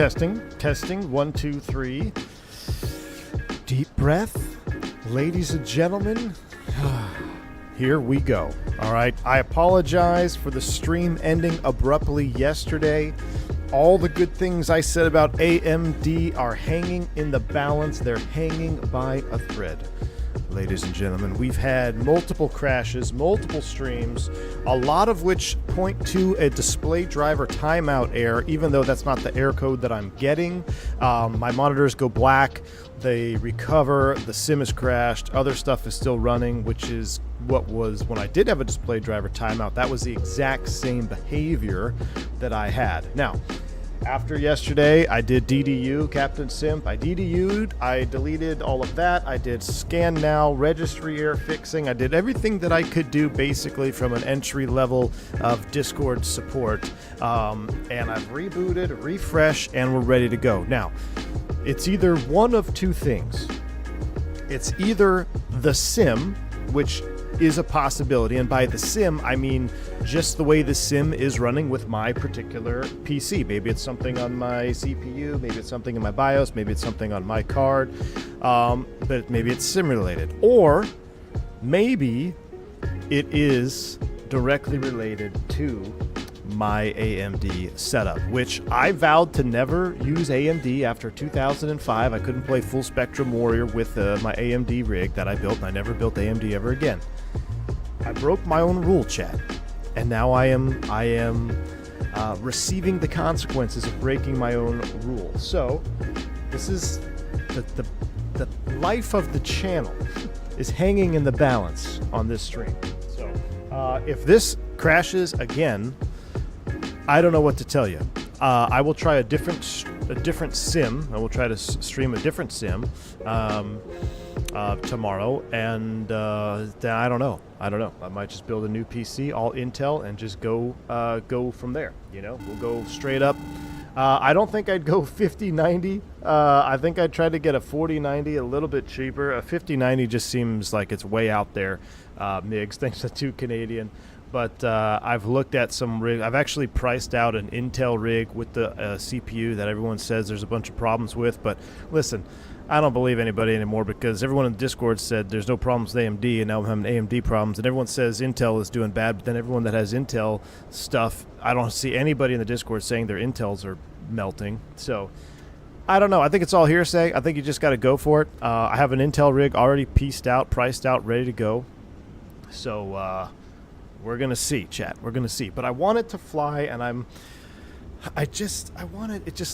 Testing. 1, 2, 3. Deep breath. Ladies and gentlemen, here we go. All right. I apologize for the stream ending abruptly yesterday. All the good things I said about AMD are hanging in the balance. They're hanging by a thread. Ladies and gentlemen, we've had multiple crashes, multiple streams, a lot of which point to a display driver timeout error, even though that's not the error code that I'm getting. My monitors go black, they recover, the sim is crashed, other stuff is still running, which is what was when I did have a display driver timeout. That was the exact same behavior that I had. Now, after yesterday, I did DDU, Captain Simp. I DDU'd, I deleted all of that. I did scan now, registry error fixing. I did everything that I could do basically from an entry level of Discord support. And I've rebooted, refreshed, and we're ready to go. Now, it's either one of two things. It's either the sim, which is a possibility, and by the sim I mean just the way the sim is running with my particular PC. Maybe it's something on my CPU, maybe it's something in my BIOS, maybe it's something on my card, but maybe it's sim related, or maybe it is directly related to my AMD setup, which I vowed to never use AMD after 2005. I couldn't play Full Spectrum Warrior with my AMD rig that I built, and I never built AMD ever again. I broke my own rule, chat, and now I am receiving the consequences of breaking my own rule. So this is the life of the channel is hanging in the balance on this stream. So if this crashes again, I don't know what to tell you. I will try a different sim. I will try to stream a different sim tomorrow, and then I don't know. I might just build a new PC, all Intel, and just go from there. You know, we'll go straight up. I don't think I'd go 5090. I think I'd try to get a 4090, a little bit cheaper. A 5090 just seems like it's way out there. MIGs, thanks to 2 Canadian. But I've looked at some rig. I've actually priced out an Intel rig with the CPU that everyone says there's a bunch of problems with. But listen, I don't believe anybody anymore, because everyone in the Discord said there's no problems with AMD, and now I'm having AMD problems. And everyone says Intel is doing bad, but then everyone that has Intel stuff, I don't see anybody in the Discord saying their Intels are melting. So I don't know. I think it's all hearsay. I think you just got to go for it. I have an Intel rig already pieced out, priced out, ready to go. So we're going to see, chat. We're going to see. But I want it to fly, and it just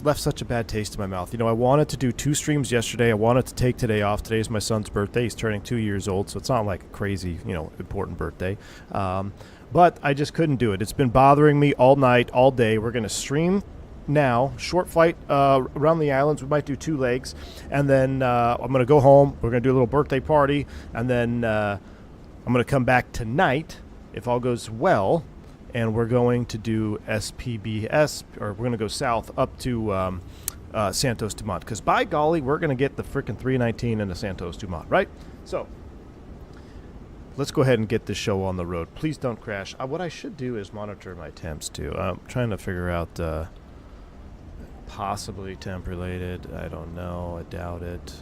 left such a bad taste in my mouth. You know, I wanted to do 2 streams yesterday. I wanted to take today off. Today's my son's birthday. He's turning 2 years old, so it's not like a crazy, important birthday. But I just couldn't do it. It's been bothering me all night, all day. We're going to stream now, short flight around the islands. We might do 2 legs, and then I'm going to go home. We're going to do a little birthday party, and then I'm going to come back tonight, if all goes well, and we're going to do SPBS, or we're going to go south up to Santos Dumont, because by golly, we're going to get the frickin' 319 into Santos Dumont, right? So let's go ahead and get this show on the road. Please don't crash. What I should do is monitor my temps too. I'm trying to figure out possibly temp related. I don't know. I doubt it.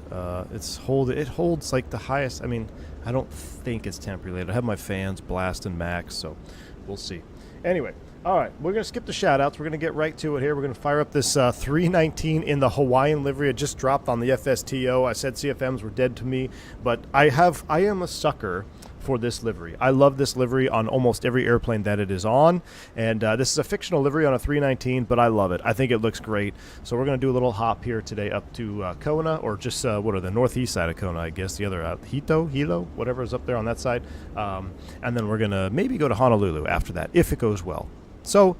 It holds like the highest. I mean, I don't think it's temp related. I have my fans blasting max, so we'll see. Anyway, all right, we're going to skip the shout-outs. We're going to get right to it here. We're going to fire up this 319 in the Hawaiian livery. It just dropped on the FSTO. I said CFMs were dead to me, but I am a sucker for this livery. I love this livery on almost every airplane that it is on, and this is a fictional livery on a 319, but I love it. I think it looks great. So we're going to do a little hop here today up to Kona, or just the northeast side of Kona, I guess, the other Hilo, whatever is up there on that side, and then we're going to maybe go to Honolulu after that, if it goes well. So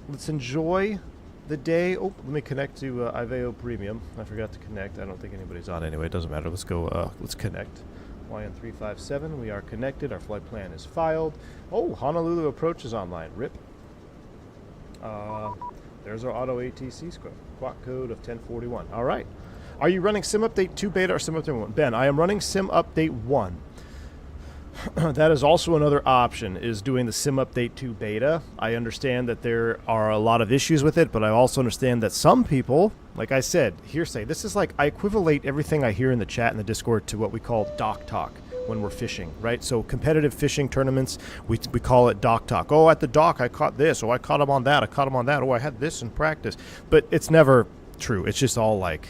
let's enjoy the day. Oh, let me connect to Iveo Premium. I forgot to connect. I don't think anybody's on anyway. It doesn't matter. Let's go. Let's connect. YN357, we are connected. Our flight plan is filed. Oh, Honolulu approach is online. RIP. There's our auto ATC script. Quad code of 1041. All right. Are you running Sim Update 2 beta or Sim Update 1? Ben, I am running Sim Update 1. that is also another option, is doing the Sim Update 2 beta. I understand that there are a lot of issues with it, but I also understand that some people, like I said, hearsay. This is like, I equivalate everything I hear in the chat and the Discord to what we call dock talk when we're fishing, right? So competitive fishing tournaments, we call it dock talk. Oh, at the dock, I caught this. Oh, I caught him on that. I caught him on that. Oh, I had this in practice. But it's never true. It's just all like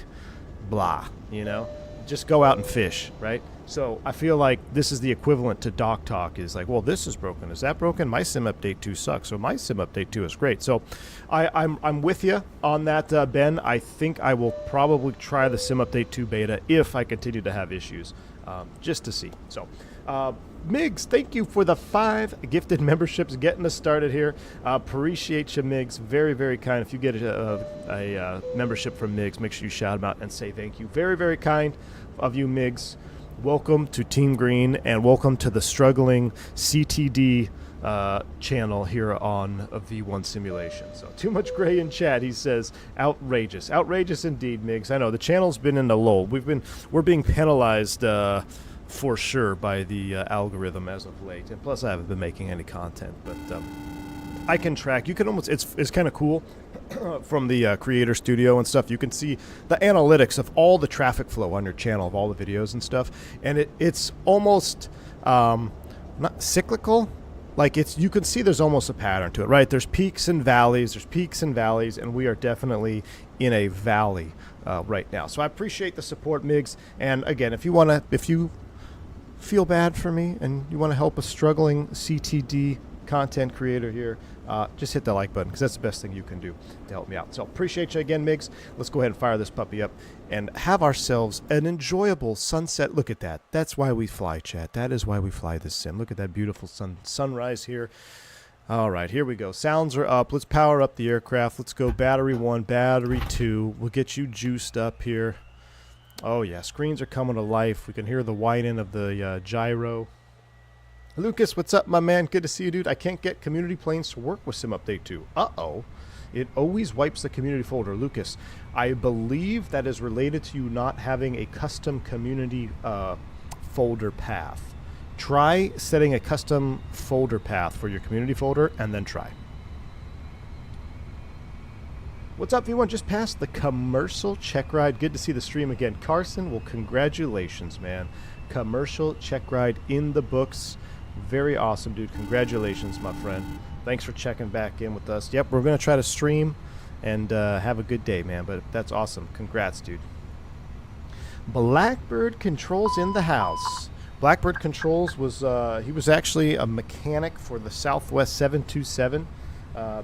blah, you know? Just go out and fish, right? So I feel like this is the equivalent to dock talk, is like, well, this is broken. Is that broken? My Sim Update 2 sucks. So my Sim Update 2 is great. So I'm with you on that, Ben. I think I will probably try the Sim Update 2 beta if I continue to have issues, just to see. So Migs, thank you for the 5 gifted memberships, getting us started here. Appreciate you, Migs. Very, very kind. If you get a membership from Migs, make sure you shout them out and say thank you. Very, very kind of you, Migs. Welcome to Team Green, and welcome to the struggling CTD channel here on V1 Simulation. So, too much gray in chat. He says, outrageous, outrageous indeed, Migs. I know the channel's been in the lull. We're being penalized for sure by the algorithm as of late, and plus I haven't been making any content, but I can track. You can almost, it's kind of cool. From the creator studio and stuff, you can see the analytics of all the traffic flow on your channel, of all the videos and stuff, and it's almost not cyclical. Like, you can see there's almost a pattern to it, right? There's peaks and valleys, and we are definitely in a valley right now. So I appreciate the support, Migs. And again, if you feel bad for me and you want to help a struggling CTD content creator here, just hit the like button, because that's the best thing you can do to help me out. So appreciate you again, Migs. Let's go ahead and fire this puppy up and have ourselves an enjoyable sunset. Look at that. That's why we fly, chat. That is why we fly this sim. Look at that beautiful sunrise here. All right, here we go. Sounds are up. Let's power up the aircraft. Let's go battery 1, battery 2. We'll get you juiced up here. Oh yeah, screens are coming to life. We can hear the whining of the gyro. Lucas, what's up, my man? Good to see you, dude. I can't get community planes to work with Sim Update 2. Uh-oh. It always wipes the community folder. Lucas, I believe that is related to you not having a custom community folder path. Try setting a custom folder path for your community folder, and then try. What's up, V1? Just passed the commercial check ride. Good to see the stream again. Carson, well, congratulations, man. Commercial check ride in the books. Very awesome, dude. Congratulations, my friend. Thanks for checking back in with us. Yep, we're going to try to stream and have a good day, man. But that's awesome. Congrats, dude. Blackbird Controls in the house. Blackbird Controls was, he was actually a mechanic for the Southwest 727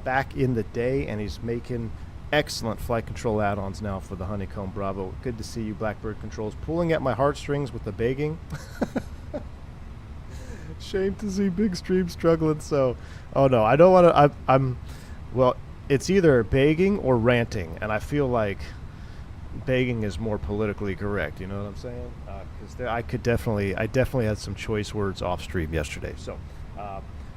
back in the day, and he's making excellent flight control add-ons now for the Honeycomb Bravo. Good to see you, Blackbird Controls. Pulling at my heartstrings with the begging. Shame to see big stream struggling. So, oh no, I don't want to. Well, it's either begging or ranting, and I feel like begging is more politically correct. You know what I'm saying? Because I definitely had some choice words off stream yesterday. So,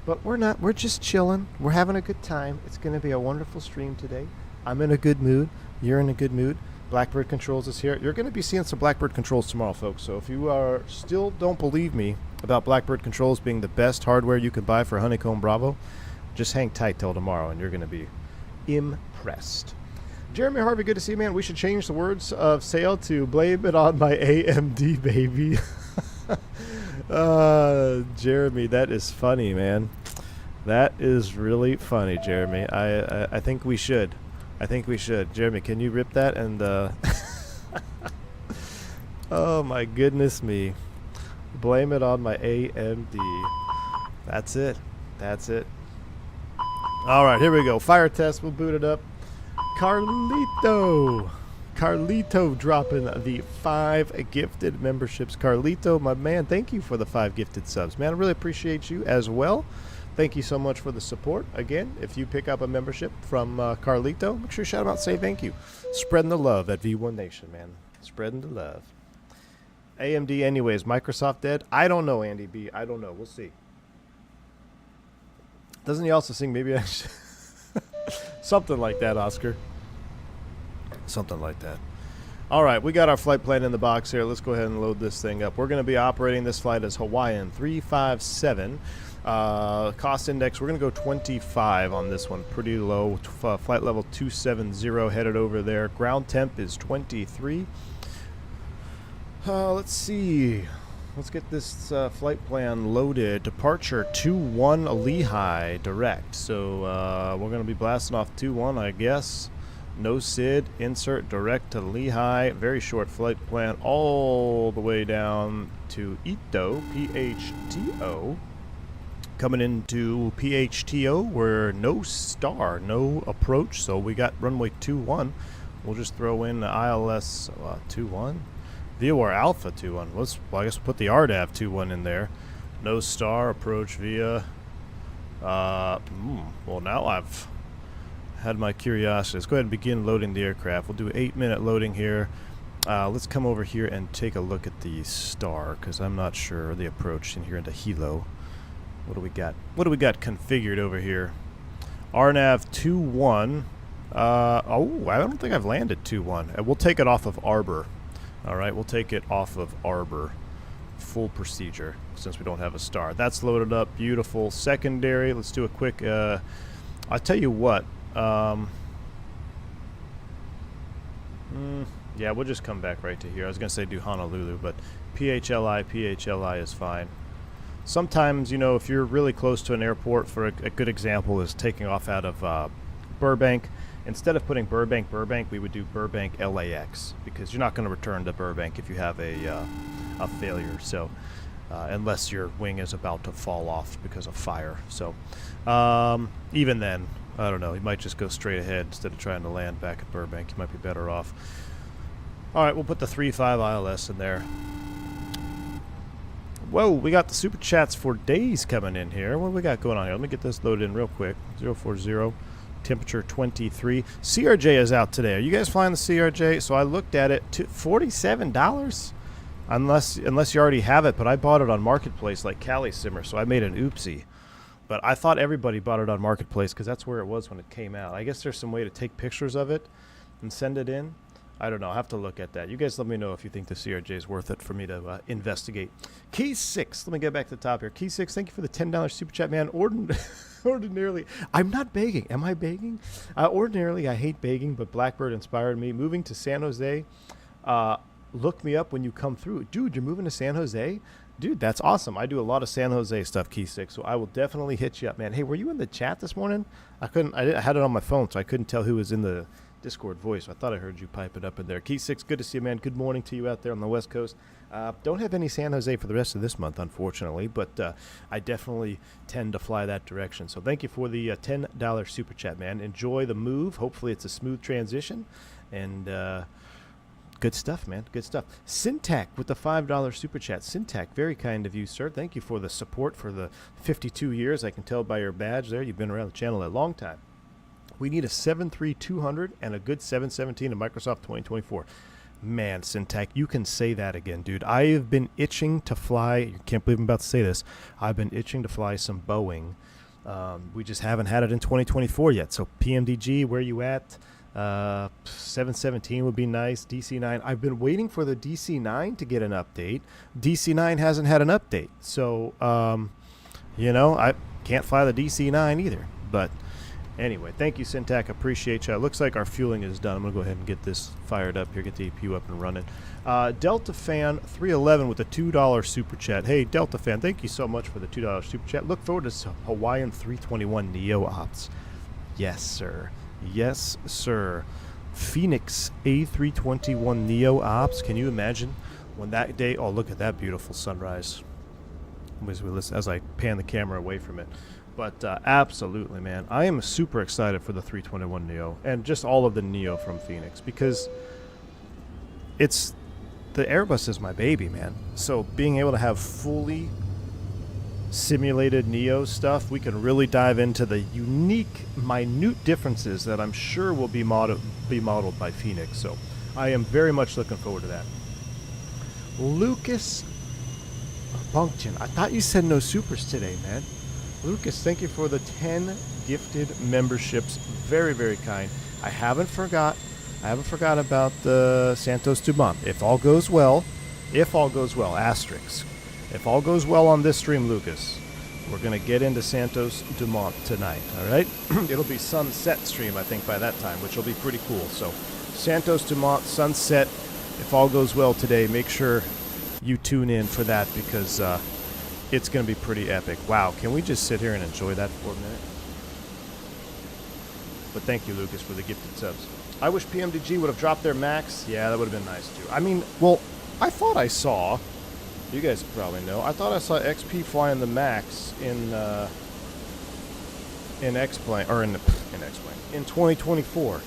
but we're not. We're just chilling. We're having a good time. It's going to be a wonderful stream today. I'm in a good mood. You're in a good mood. Blackbird Controls is here. You're going to be seeing some Blackbird Controls tomorrow, folks. So if you are still don't believe me about Blackbird Controls being the best hardware you can buy for Honeycomb Bravo, just hang tight till tomorrow, and you're going to be impressed. Jeremy Harvey, good to see you, man. We should change the words of sale to blame it on my AMD, baby. Jeremy, that is funny, man. That is really funny, Jeremy. I think we should. Jeremy, can you rip that? And oh my goodness me. Blame it on my AMD. That's it. All right, here we go. Fire test. We'll boot it up. Carlito dropping the 5 gifted memberships. Carlito, my man, thank you for the 5 gifted subs. Man, I really appreciate you as well. Thank you so much for the support. Again, if you pick up a membership from Carlito, make sure you shout him out and say thank you. Spreading the love at V1 Nation, man. Spreading the love. AMD anyways. Microsoft dead? I don't know, Andy B. I don't know. We'll see. Doesn't he also sing maybe I should... Something like that, Oscar. Something like that. All right, we got our flight plan in the box here. Let's go ahead and load this thing up. We're going to be operating this flight as Hawaiian 357. Cost index, we're going to go 25 on this one. Pretty low. Flight level 270 headed over there. Ground temp is 23. Let's see. Let's get this flight plan loaded. Departure 21 Lehigh direct. So we're going to be blasting off 21, I guess. No SID, insert direct to Lehigh. Very short flight plan all the way down to Ito, PHTO. Coming into PHTO, we're no star, no approach. So we got runway 21. We'll just throw in the ILS 21. VOR Alpha 21. Well, I guess we'll put the RDAV 21 in there. No star, approach via. Well, now I've had my curiosity. Let's go ahead and begin loading the aircraft. We'll do 8-minute loading here. Let's come over here and take a look at the star, because I'm not sure the approach in here into Hilo. What do we got? What do we got configured over here? RNAV 21. I don't think I've landed 21. We'll take it off of Arbor. All right, we'll take it off of Arbor. Full procedure, since we don't have a star. That's loaded up. Beautiful. Secondary. Let's do a quick. I'll tell you what. Yeah, we'll just come back right to here. I was going to say do Honolulu, but PHLI is fine. Sometimes, you know, if you're really close to an airport, for a good example is taking off out of Burbank. Instead of putting Burbank, we would do Burbank LAX, because you're not going to return to Burbank if you have a failure. So, unless your wing is about to fall off because of fire. So, even then, I don't know. You might just go straight ahead instead of trying to land back at Burbank. You might be better off. All right, we'll put the 35 ILS in there. Whoa, we got the super chats for days coming in here. What do we got going on here? Let me get this loaded in real quick. 040, temperature 23. CRJ is out today. Are you guys flying the CRJ? So I looked at it, $47. Unless you already have it, but I bought it on Marketplace like Cali Simmer, so I made an oopsie. But I thought everybody bought it on Marketplace because that's where it was when it came out. I guess there's some way to take pictures of it and send it in. I don't know. I'll have to look at that. You guys let me know if you think the CRJ is worth it for me to investigate. Key 6. Let me get back to the top here. Key 6, thank you for the $10 super chat, man. Ordinarily, I'm not begging. Am I begging? Ordinarily, I hate begging, but Blackbird inspired me. Moving to San Jose. Look me up when you come through. Dude, you're moving to San Jose? Dude, that's awesome. I do a lot of San Jose stuff, Key 6, so I will definitely hit you up, man. Hey, were you in the chat this morning? I had it on my phone, so I couldn't tell who was in the Discord voice. I thought I heard you pipe it up in there. Key 6, good to see you, man. Good morning to you out there on the West Coast. Don't have any San Jose for the rest of this month, unfortunately, but I definitely tend to fly that direction. So thank you for the $10 super chat, man. Enjoy the move. Hopefully it's a smooth transition, and good stuff, man. Good stuff. Syntac with the $5 super chat. Syntac, very kind of you, sir. Thank you for the support for the 52 years. I can tell by your badge there. You've been around the channel a long time. We need a 73200 and a good 717 in Microsoft 2024. Man, Syntac, you can say that again, dude. I have been itching to fly. You can't believe I'm about to say this. I've been itching to fly some Boeing. We just haven't had it in 2024 yet. So PMDG, where you at? 717 would be nice. DC9. I've been waiting for the DC9 to get an update. DC9 hasn't had an update. So, you know, I can't fly the DC9 either. But anyway, thank you, Syntac. Appreciate you. Looks like our fueling is done. I'm going to go ahead and get this fired up here, get the APU up and running. Delta Fan 311 with a $2 super chat. Hey, Delta Fan, thank you so much for the $2 super chat. Look forward to Hawaiian 321 Neo Ops. Yes, sir. Yes, sir. Phoenix A321 Neo Ops. Can you imagine when that day? Oh, look at that beautiful sunrise. As I pan the camera away from it. But absolutely, man. I am super excited for the 321 Neo and just all of the Neo from Phoenix, because the Airbus is my baby, man. So being able to have fully simulated Neo stuff, we can really dive into the unique, minute differences that I'm sure will be modeled by Phoenix. So I am very much looking forward to that. Lucas Bunkton, I thought you said no supers today, man. Lucas, thank you for the 10 gifted memberships. Very, very kind. I haven't forgot. I haven't forgot about the Santos Dumont. If all goes well, asterisk. If all goes well on this stream, Lucas, we're going to get into Santos Dumont tonight, all right? It'll be sunset stream, I think, by that time, which will be pretty cool. So Santos Dumont, sunset. If all goes well today, make sure you tune in for that because it's going to be pretty epic. Wow, can we just sit here and enjoy that for a minute? But thank you, Lucas, for the gifted subs. I wish PMDG would have dropped their max. Yeah, that would have been nice, too. I mean, well, I thought I saw, you guys probably know, I thought I saw XP flying the max in X-Plane, or in X-Plane, in 2024.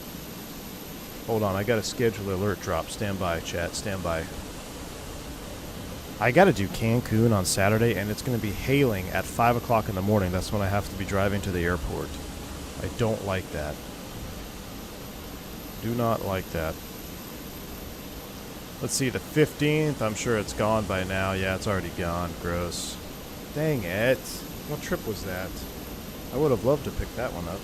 Hold on, I got a schedule alert drop. Stand by, chat, stand by. I got to do Cancun on Saturday, and it's going to be hailing at 5 o'clock in the morning. That's when I have to be driving to the airport. I don't like that. Do not like that. Let's see, the 15th. I'm sure it's gone by now. Yeah, it's already gone. Gross. Dang it. What trip was that? I would have loved to pick that one up.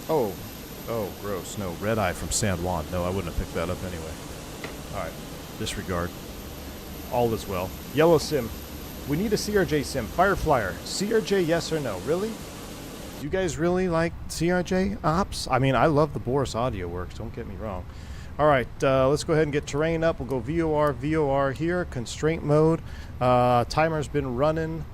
Oh. Oh, gross. No, red eye from San Juan. No, I wouldn't have picked that up anyway. Alright. Disregard. All is well. Yellow sim. We need a CRJ sim. Fireflyer. CRJ, yes or no? Really? Do you guys really like CRJ ops? I mean, I love the Boris audio works. Don't get me wrong. All right, let's go ahead and get terrain up. We'll go VOR here, constraint mode. Timer's been running.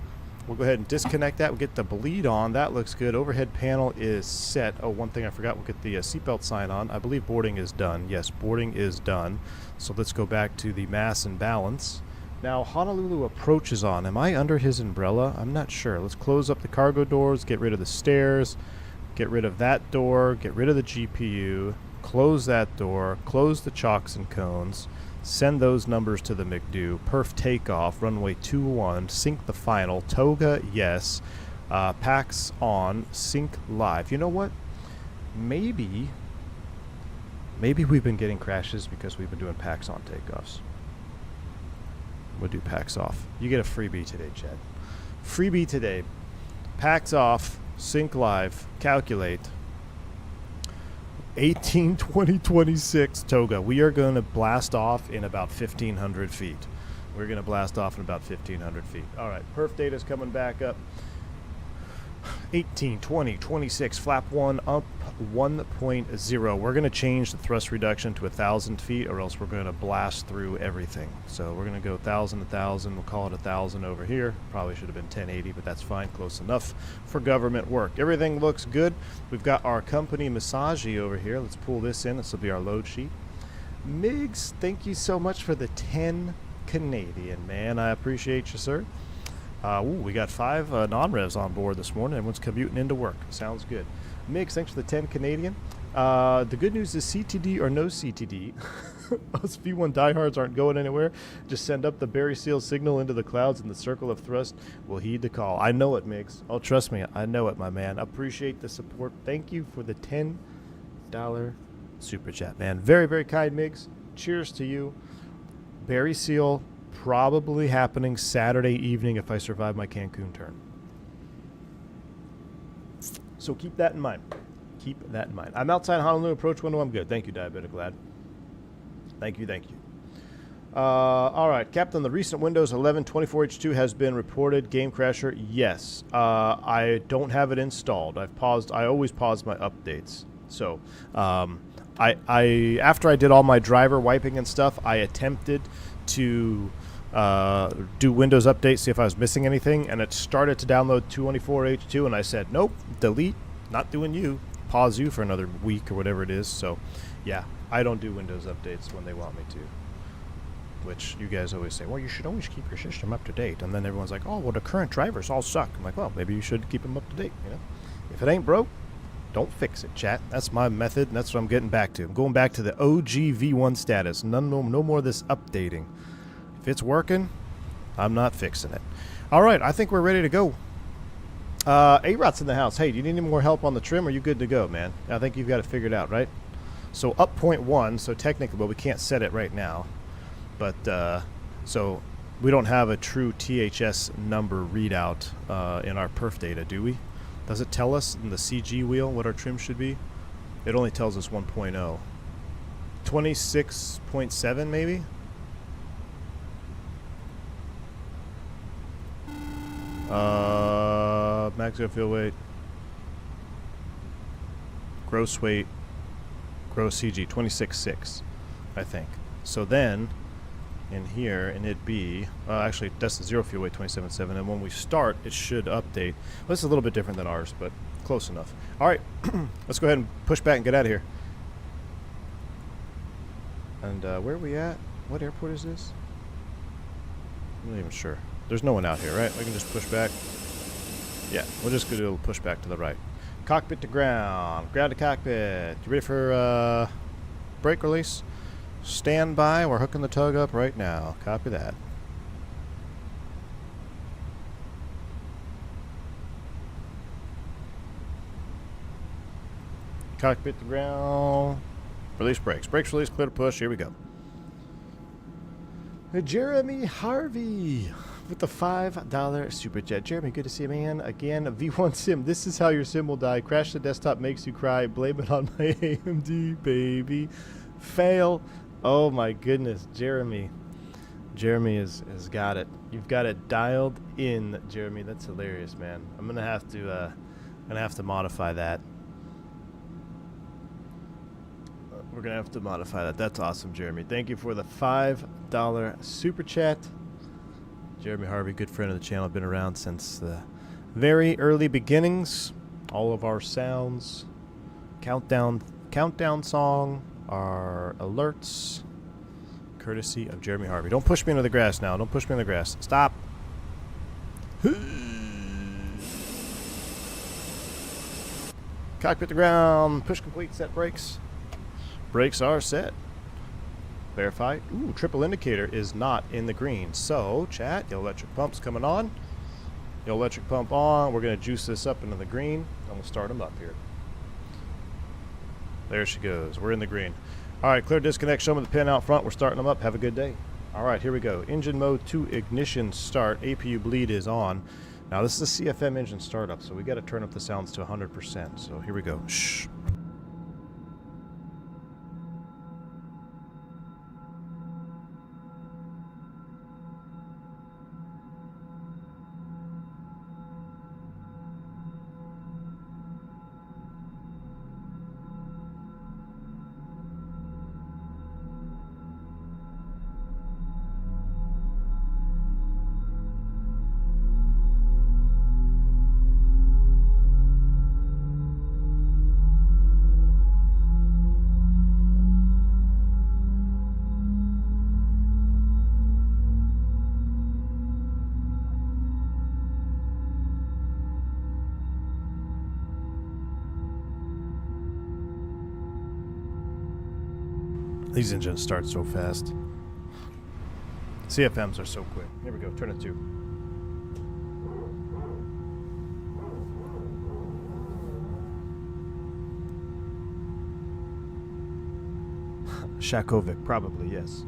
We'll go ahead and disconnect that. We'll get the bleed on. That looks good. Overhead panel is set. Oh, one thing I forgot. We'll get the seatbelt sign on. I believe boarding is done. Yes, boarding is done. So let's go back to the mass and balance. Now, Honolulu approach is on. Am I under his umbrella? I'm not sure. Let's close up the cargo doors, get rid of the stairs, get rid of that door, get rid of the GPU, close that door, close the chocks and cones, send those numbers to the McDo, perf takeoff, runway 21, sync the final, Toga, yes, packs on, sync live. You know what? Maybe we've been getting crashes because we've been doing packs on takeoffs. We'll do packs off. You get a freebie today, Chad. Freebie today. Packs off, sync live, calculate. 18-20-26 Toga. We are going to blast off in about 1,500 feet. We're going to blast off in about 1,500 feet. All right, perf data's coming back up. 18-20-26, flap 1 up 1.0. We're going to change the thrust reduction to 1,000 feet or else we're going to blast through everything. So we're going to go 1,000, 1,000. We'll call it 1,000 over here. Probably should have been 1080, but that's fine. Close enough for government work. Everything looks good. We've got our company Massagey over here. Let's pull this in. This will be our load sheet. Migs, thank you so much for the 10 Canadian, man. I appreciate you, sir. We got 5 non-revs on board this morning. Everyone's commuting into work. Sounds good. Mix, thanks for the 10 Canadian. The good news is CTD or no CTD. Us V1 diehards aren't going anywhere. Just send up the Barry Seal signal into the clouds and the circle of thrust will heed the call. I know it, Mix. Oh, trust me. I know it, my man. Appreciate the support. Thank you for the $10 super chat, man. Very, very kind, Migs. Cheers to you. Barry Seal probably happening Saturday evening if I survive my Cancun turn. So keep that in mind. Keep that in mind. I'm outside Honolulu approach window. I'm good. Thank you, Diabetic Lad. Thank you, thank you. All right, Captain, the recent Windows 11 24H2 has been reported. Game crasher, yes. I don't have it installed. I've paused. I always pause my updates. So I after I did all my driver wiping and stuff, I attempted to do Windows update, see if I was missing anything, and it started to download 224H2, and I said, nope, delete, not doing you, pause you for another week or whatever it is. So, yeah, I don't do Windows updates when they want me to, which you guys always say, well, you should always keep your system up to date, and then everyone's like, oh, well, the current drivers all suck. I'm like, well, maybe you should keep them up to date, you know? If it ain't broke, don't fix it, chat. That's my method, and that's what I'm getting back to. I'm going back to the OG V1 status. No more of this updating. If it's working, I'm not fixing it. All right, I think we're ready to go. A-Rot's in the house. Hey, do you need any more help on the trim? Or are you good to go, man? I think you've got it figured out, right? So up 0.1, so technically, well, we can't set it right now. But, so we don't have a true THS number readout in our perf data, do we? Does it tell us in the CG wheel what our trim should be? It only tells us 1.0. 26.7 maybe? Max airfield weight. Gross weight. Gross CG. 26.6, I think. So then, in here, and it'd be, actually, that's the zero fuel weight, 27.7, and when we start, it should update. Well, this is a little bit different than ours, but close enough. All right, let's go ahead and push back and get out of here. And where are we at? What airport is this? I'm not even sure. There's no one out here, right? We can just push back. Yeah, we'll just go do a little push back to the right. Cockpit to ground. Ground to cockpit. You ready for brake release? Stand by. We're hooking the tug up right now. Copy that. Cockpit to ground. Release brakes. Brakes release. Clear to push. Here we go. Jeremy Harvey with the $5 super chat. Jeremy, good to see you, man. Again, V1 sim. This is how your sim will die. Crash the desktop makes you cry. Blame it on my AMD, baby. Fail. Oh my goodness, Jeremy. Jeremy has got it. You've got it dialed in, Jeremy. That's hilarious, man. I'm gonna have to modify that. We're gonna have to modify that. That's awesome, Jeremy. Thank you for the $5 super chat. Jeremy Harvey, good friend of the channel, been around since the very early beginnings. All of our sounds, countdown song, our alerts, courtesy of Jeremy Harvey. Don't push me into the grass now. Don't push me in the grass. Stop. Cockpit to ground. Push complete. Set brakes. Brakes are set. Verify. Ooh, triple indicator is not in the green. So, chat, the electric pump's coming on. The electric pump on. We're going to juice this up into the green, and we'll start them up here. There she goes. We're in the green. All right, clear disconnect. Show me the pin out front. We're starting them up. Have a good day. All right, here we go. Engine mode to ignition start. APU bleed is on. Now, this is a CFM engine startup, so we got to turn up the sounds to 100%. So here we go. Shh. These engines start so fast. CFMs are so quick. Here we go. Turn it to. Shakovic, probably, yes.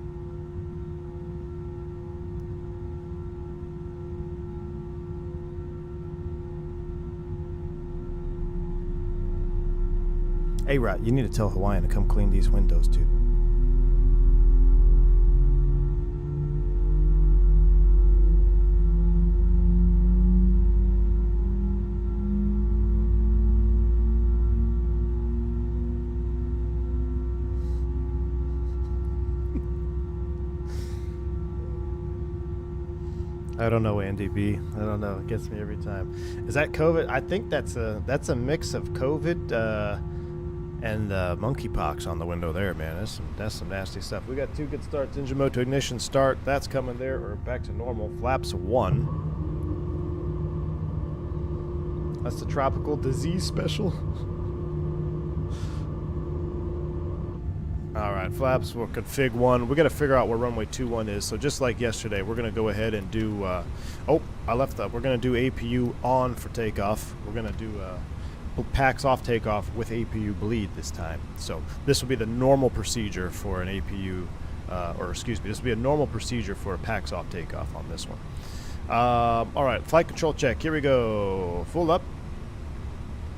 Hey, Rot, you need to tell Hawaiian to come clean these windows, dude. I don't know, Andy B. I don't know. It gets me every time. Is that COVID? I think that's a mix of COVID and monkeypox on the window there, man. That's some nasty stuff. We got two good starts. Engine mode to ignition start. That's coming there, or back to normal. Flaps 1. That's the tropical disease special. All right, flaps, we'll config 1. We got to figure out where runway 21 is. So just like yesterday, we're going to go ahead and do, oh, I left up. We're going to do APU on for takeoff. We're going to do packs off takeoff with APU bleed this time. So this will be the normal procedure for an APU, or excuse me, this will be a normal procedure for a packs off takeoff on this one. All right, flight control check. Here we go. Full up.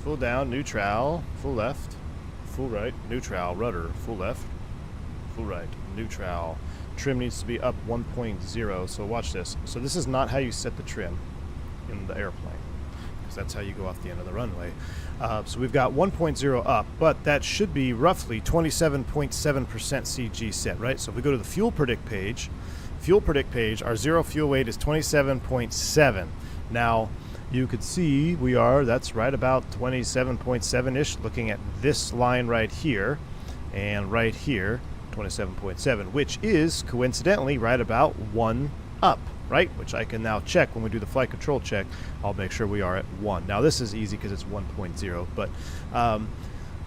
full down, neutral, full left, full right, neutral, rudder, full left, full right, neutral. Trim needs to be up 1.0, so watch this. So this is not how you set the trim in the airplane, because that's how you go off the end of the runway. So we've got 1.0 up, but that should be roughly 27.7% CG set, right? So if we go to the fuel predict page, our zero fuel weight is 27.7. Now, you could see that's right about 27.7-ish, looking at this line right here, and right here, 27.7, which is coincidentally right about 1 up, right? Which I can now check when we do the flight control check. I'll make sure we are at 1. Now this is easy because it's 1.0, but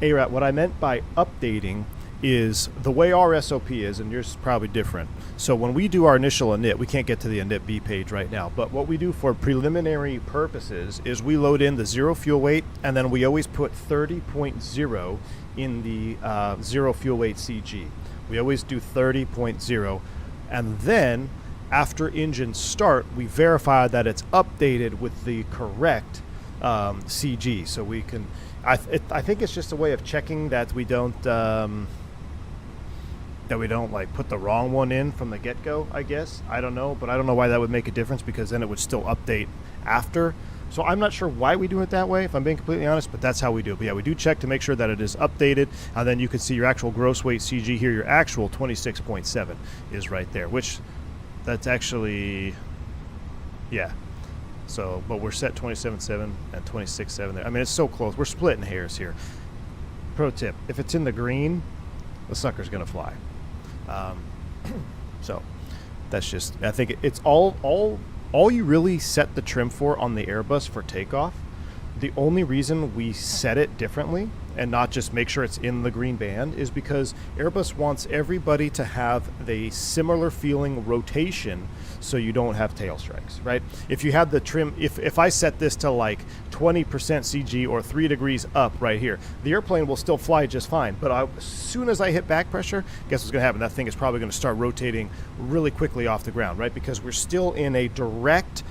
ARAT, what I meant by updating is the way our SOP is, and yours is probably different. So when we do our initial init, we can't get to the init B page right now, but what we do for preliminary purposes is we load in the zero fuel weight, and then we always put 30.0 in the zero fuel weight CG. We always do 30.0, and then after engine start, we verify that it's updated with the correct CG. So we can, I think it's just a way of checking that we don't like put the wrong one in from the get-go, I guess. I don't know, but I don't know why that would make a difference, because then it would still update after. So I'm not sure why we do it that way, if I'm being completely honest, but that's how we do it. But yeah, we do check to make sure that it is updated, and then you can see your actual gross weight CG here. Your actual 26.7 is right there, which that's actually, yeah. So, but we're set 27.7 and 26.7 there. I mean, it's so close. We're splitting hairs here. Pro tip, if it's in the green, the sucker's going to fly. So that's just, I think it's all you really set the trim for on the Airbus for takeoff. The only reason we set it differently and not just make sure it's in the green band is because Airbus wants everybody to have the similar feeling rotation, so you don't have tail strikes, right? If you have the trim, if I set this to like 20% CG or 3 degrees up right here, the airplane will still fly just fine. But as soon as I hit back pressure, guess what's going to happen? That thing is probably going to start rotating really quickly off the ground, right? Because we're still in a direct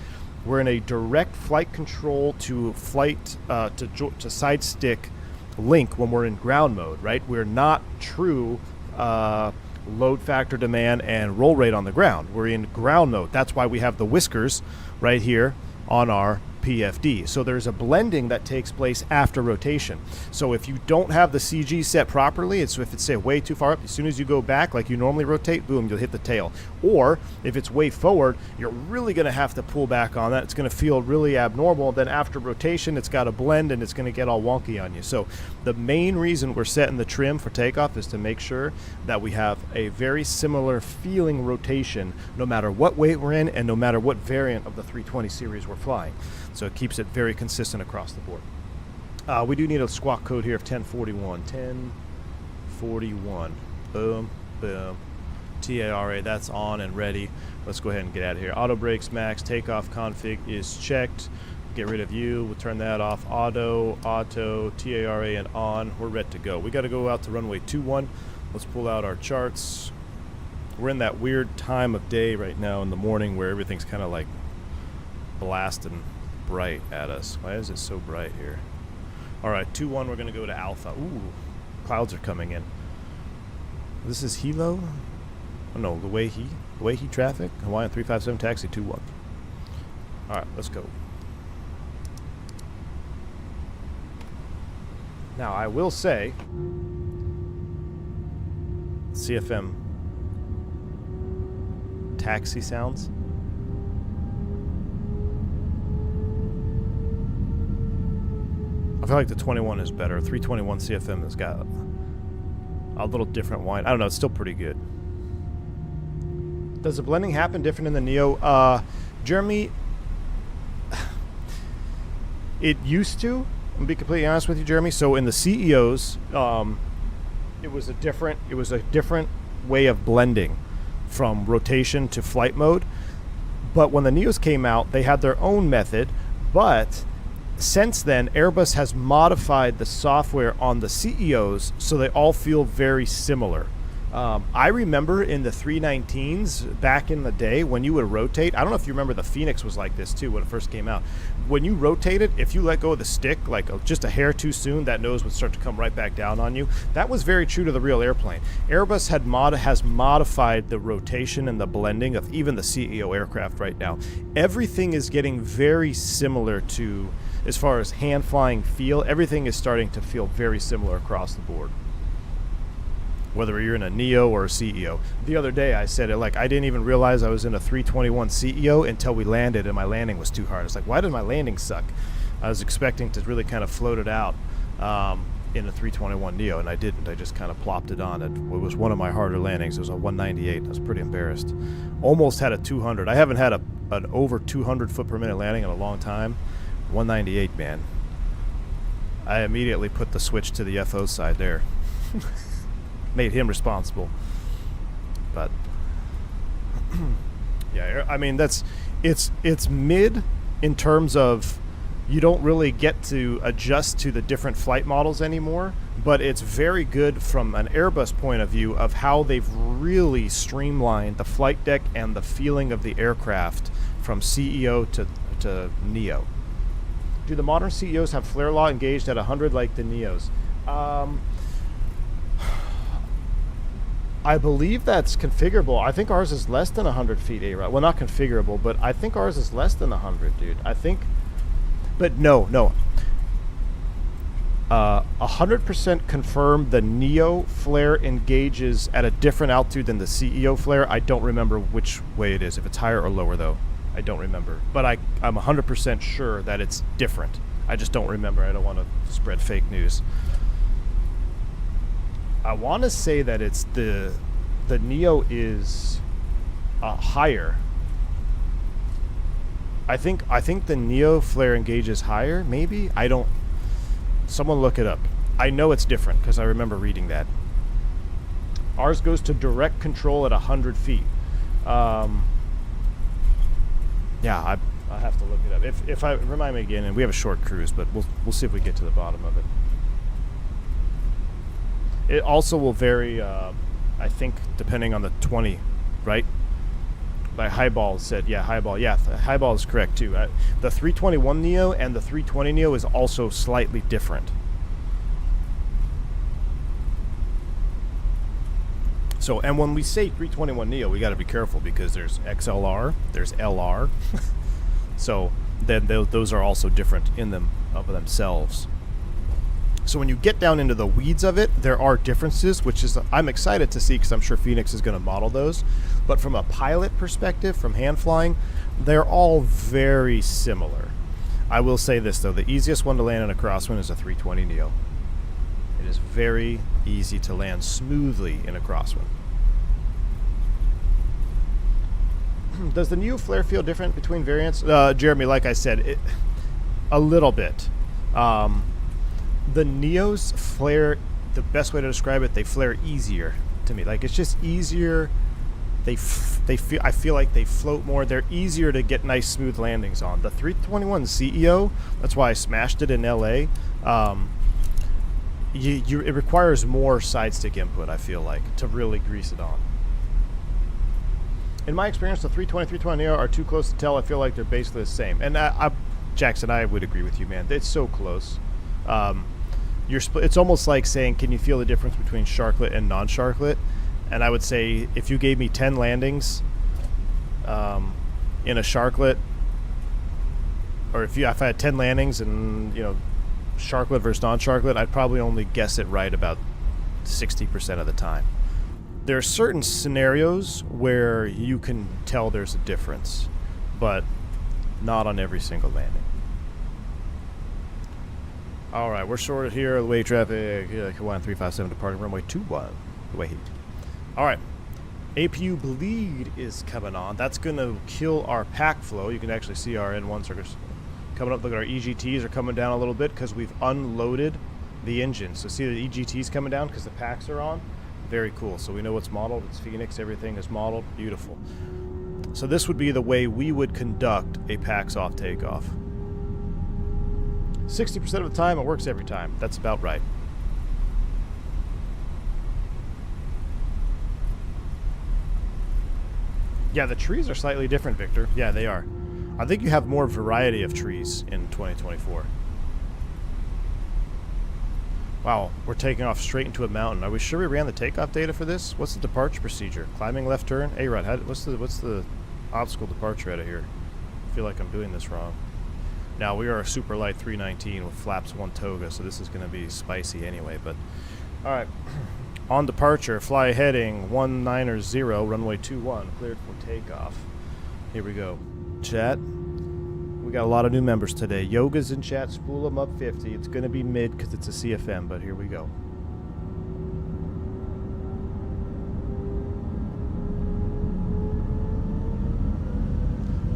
flight control to flight to side stick link when we're in ground mode, right? We're not true load factor, demand, and roll rate on the ground. We're in ground mode. That's why we have the whiskers right here on our PFD. So there's a blending that takes place after rotation. So if you don't have the CG set properly, if it's say way too far up, as soon as you go back like you normally rotate, boom, you'll hit the tail. Or if it's way forward, you're really going to have to pull back on that. It's going to feel really abnormal. Then after rotation, it's got to blend and it's going to get all wonky on you. So the main reason we're setting the trim for takeoff is to make sure that we have a very similar feeling rotation no matter what weight we're in and no matter what variant of the 320 series we're flying. So it keeps it very consistent across the board. We do need a squawk code here of 1041. 1041. Boom, boom. TARA, that's on and ready. Let's go ahead and get out of here. Auto brakes max, takeoff config is checked. Get rid of you. We'll turn that off. Auto, TARA, and on. We're ready to go. We got to go out to runway 21. Let's pull out our charts. We're in that weird time of day right now in the morning where everything's kind of like blasting bright at us. Why is it so bright here? All right, 2-1, we're going to go to Alpha. Ooh, clouds are coming in. This is Hilo? Oh no, the way he traffic. Hawaiian 357 taxi 2-1. All right, let's go. Now, I will say, CFM taxi sounds. I feel like the 21 is better. 321 CFM has got a little different whine. I don't know, it's still pretty good. Does the blending happen different in the Neo? Jeremy, it used to. I'm gonna be completely honest with you, Jeremy. So in the CEOs, it was a different way of blending from rotation to flight mode. But when the Neos came out, they had their own method. But since then, Airbus has modified the software on the CEOs so they all feel very similar. I remember in the 319s back in the day when you would rotate, I don't know if you remember, the Fenix was like this too when it first came out. When you rotated, if you let go of the stick like just a hair too soon, that nose would start to come right back down on you. That was very true to the real airplane. Airbus has modified the rotation and the blending of even the CEO aircraft right now. Everything is getting very similar to, as far as hand flying feel, everything is starting to feel very similar across the board. Whether you're in a Neo or a CEO. The other day I said it, like, I didn't even realize I was in a 321 CEO until we landed and my landing was too hard. It's like, why did my landing suck? I was expecting to really kind of float it out in a 321 Neo, and I didn't. I just kind of plopped it on. It was one of my harder landings. It was a 198. I was pretty embarrassed. Almost had a 200. I haven't had an over 200 foot per minute landing in a long time. 198, man. I immediately put the switch to the FO side there. Made him responsible. But yeah, I mean, it's mid in terms of you don't really get to adjust to the different flight models anymore, but it's very good from an Airbus point of view of how they've really streamlined the flight deck and the feeling of the aircraft from CEO to Neo. Do the modern CEOs have flare law engaged at 100 like the Neos? I believe that's configurable. I think ours is less than 100 feet A-Rod. Well, not configurable, but I think ours is less than 100, dude. I think, but no. 100% confirmed the Neo flare engages at a different altitude than the CEO flare. I don't remember which way it is, if it's higher or lower, though. I don't remember. But I'm 100% sure that it's different. I just don't remember. I don't want to spread fake news. I want to say that it's the Neo is higher. I think the Neo flare engages higher, maybe? I don't... Someone look it up. I know it's different because I remember reading that. Ours goes to direct control at 100 feet. Yeah, I have to look it up. If I remind me again, and we have a short cruise, but we'll see if we get to the bottom of it. It also will vary, I think, depending on the 20, right? Like Highball said, yeah, Highball. Yeah, Highball is correct, too. The 321 Neo and the 320 Neo is also slightly different. So, and when we say 321 Neo, we got to be careful because there's XLR, there's LR. So, then those are also different in them of themselves. So when you get down into the weeds of it, there are differences, which is I'm excited to see because I'm sure Fenix is going to model those. But from a pilot perspective, from hand flying, they're all very similar. I will say this, though. The easiest one to land in a crosswind is a 320 Neo. It is very easy to land smoothly in a crosswind. Does the Neo flare feel different between variants? Jeremy, like I said, a little bit. The Neos flare, the best way to describe it, they flare easier to me. Like, it's just easier. I feel like they float more. They're easier to get nice smooth landings on. The 321 CEO, that's why I smashed it in LA. It requires more side stick input, I feel like, to really grease it on. In my experience, the 320, 320 Neo are too close to tell. I feel like they're basically the same. And Jackson, I would agree with you, man. It's so close. It's almost like saying, can you feel the difference between sharklet and non-sharklet? And I would say, if you gave me 10 landings in a sharklet, or if I had 10 landings and, you know, sharklet versus non-sharklet, I'd probably only guess it right about 60% of the time. There are certain scenarios where you can tell there's a difference, but not on every single landing. All right, we're shorted here. The way traffic, Hawaiian 357 departing runway 21. The way heat. All right, APU bleed is coming on. That's going to kill our pack flow. You can actually see our N1 circuits coming up. Look at our EGTs are coming down a little bit because we've unloaded the engine. So see the EGTs coming down because the packs are on. Very cool. So we know what's modeled. It's Fenix. Everything is modeled. Beautiful. So this would be the way we would conduct a packs off takeoff. 60% of the time, it works every time. That's about right. Yeah, the trees are slightly different, Victor. Yeah, they are. I think you have more variety of trees in 2024. Wow, we're taking off straight into a mountain. Are we sure we ran the takeoff data for this? What's the departure procedure? Climbing left turn? A-Rod, what's the obstacle departure out of here? I feel like I'm doing this wrong. Now, we are a super light 319 with flaps 1 Toga, so this is going to be spicy anyway, but... Alright. On departure, fly heading 190, runway 21, cleared for takeoff. Here we go. Chat. We got a lot of new members today. Yoga's in chat, spool them up 50. It's going to be mid because it's a CFM, but here we go.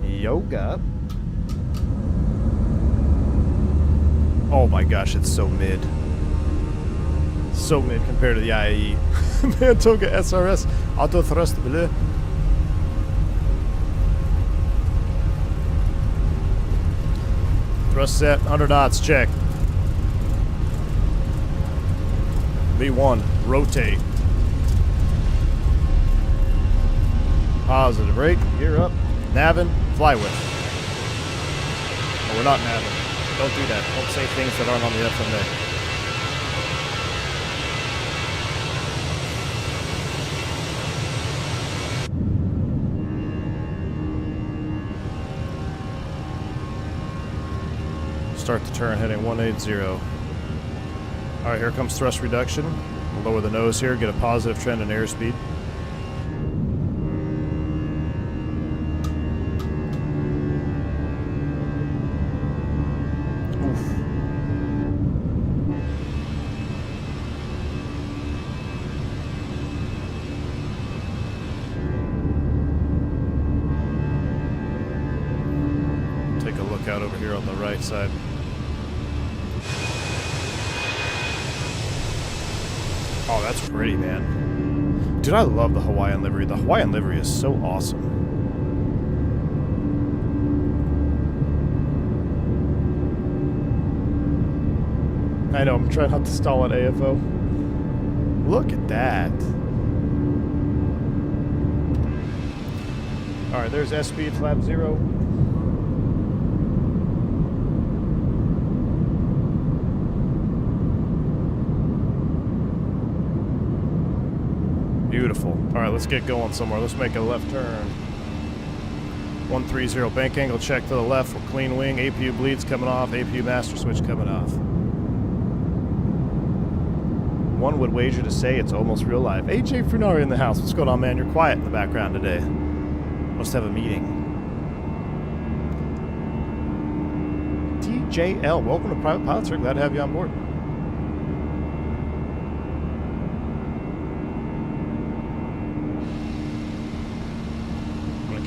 Yoga. Oh my gosh, it's so mid. So mid compared to the IAE. Man, Toga SRS. Auto thrust, bleh. Thrust set, 100 knots, check. V1, rotate. Positive brake, gear up. Navin, fly with. Oh, we're not navin. Don't do that. Don't say things that aren't on the FMA. Start the turn heading 180. Alright, here comes thrust reduction. We'll lower the nose here, get a positive trend in airspeed. Oof. Take a look out over here on the right side. Oh, that's pretty, man. Dude, I love the Hawaiian livery. The Hawaiian livery is so awesome. I know, I'm trying not to stall at AFO. Look at that. Alright, there's S-speed, flap 0. Beautiful. Alright, let's get going somewhere. Let's make a left turn. 130, bank angle check to the left with clean wing. APU bleeds coming off. APU master switch coming off. One would wager to say it's almost real life. AJ Funari in the house. What's going on, man? You're quiet in the background today. Must have a meeting. TJL, welcome to Private Pilot, sir. Glad to have you on board.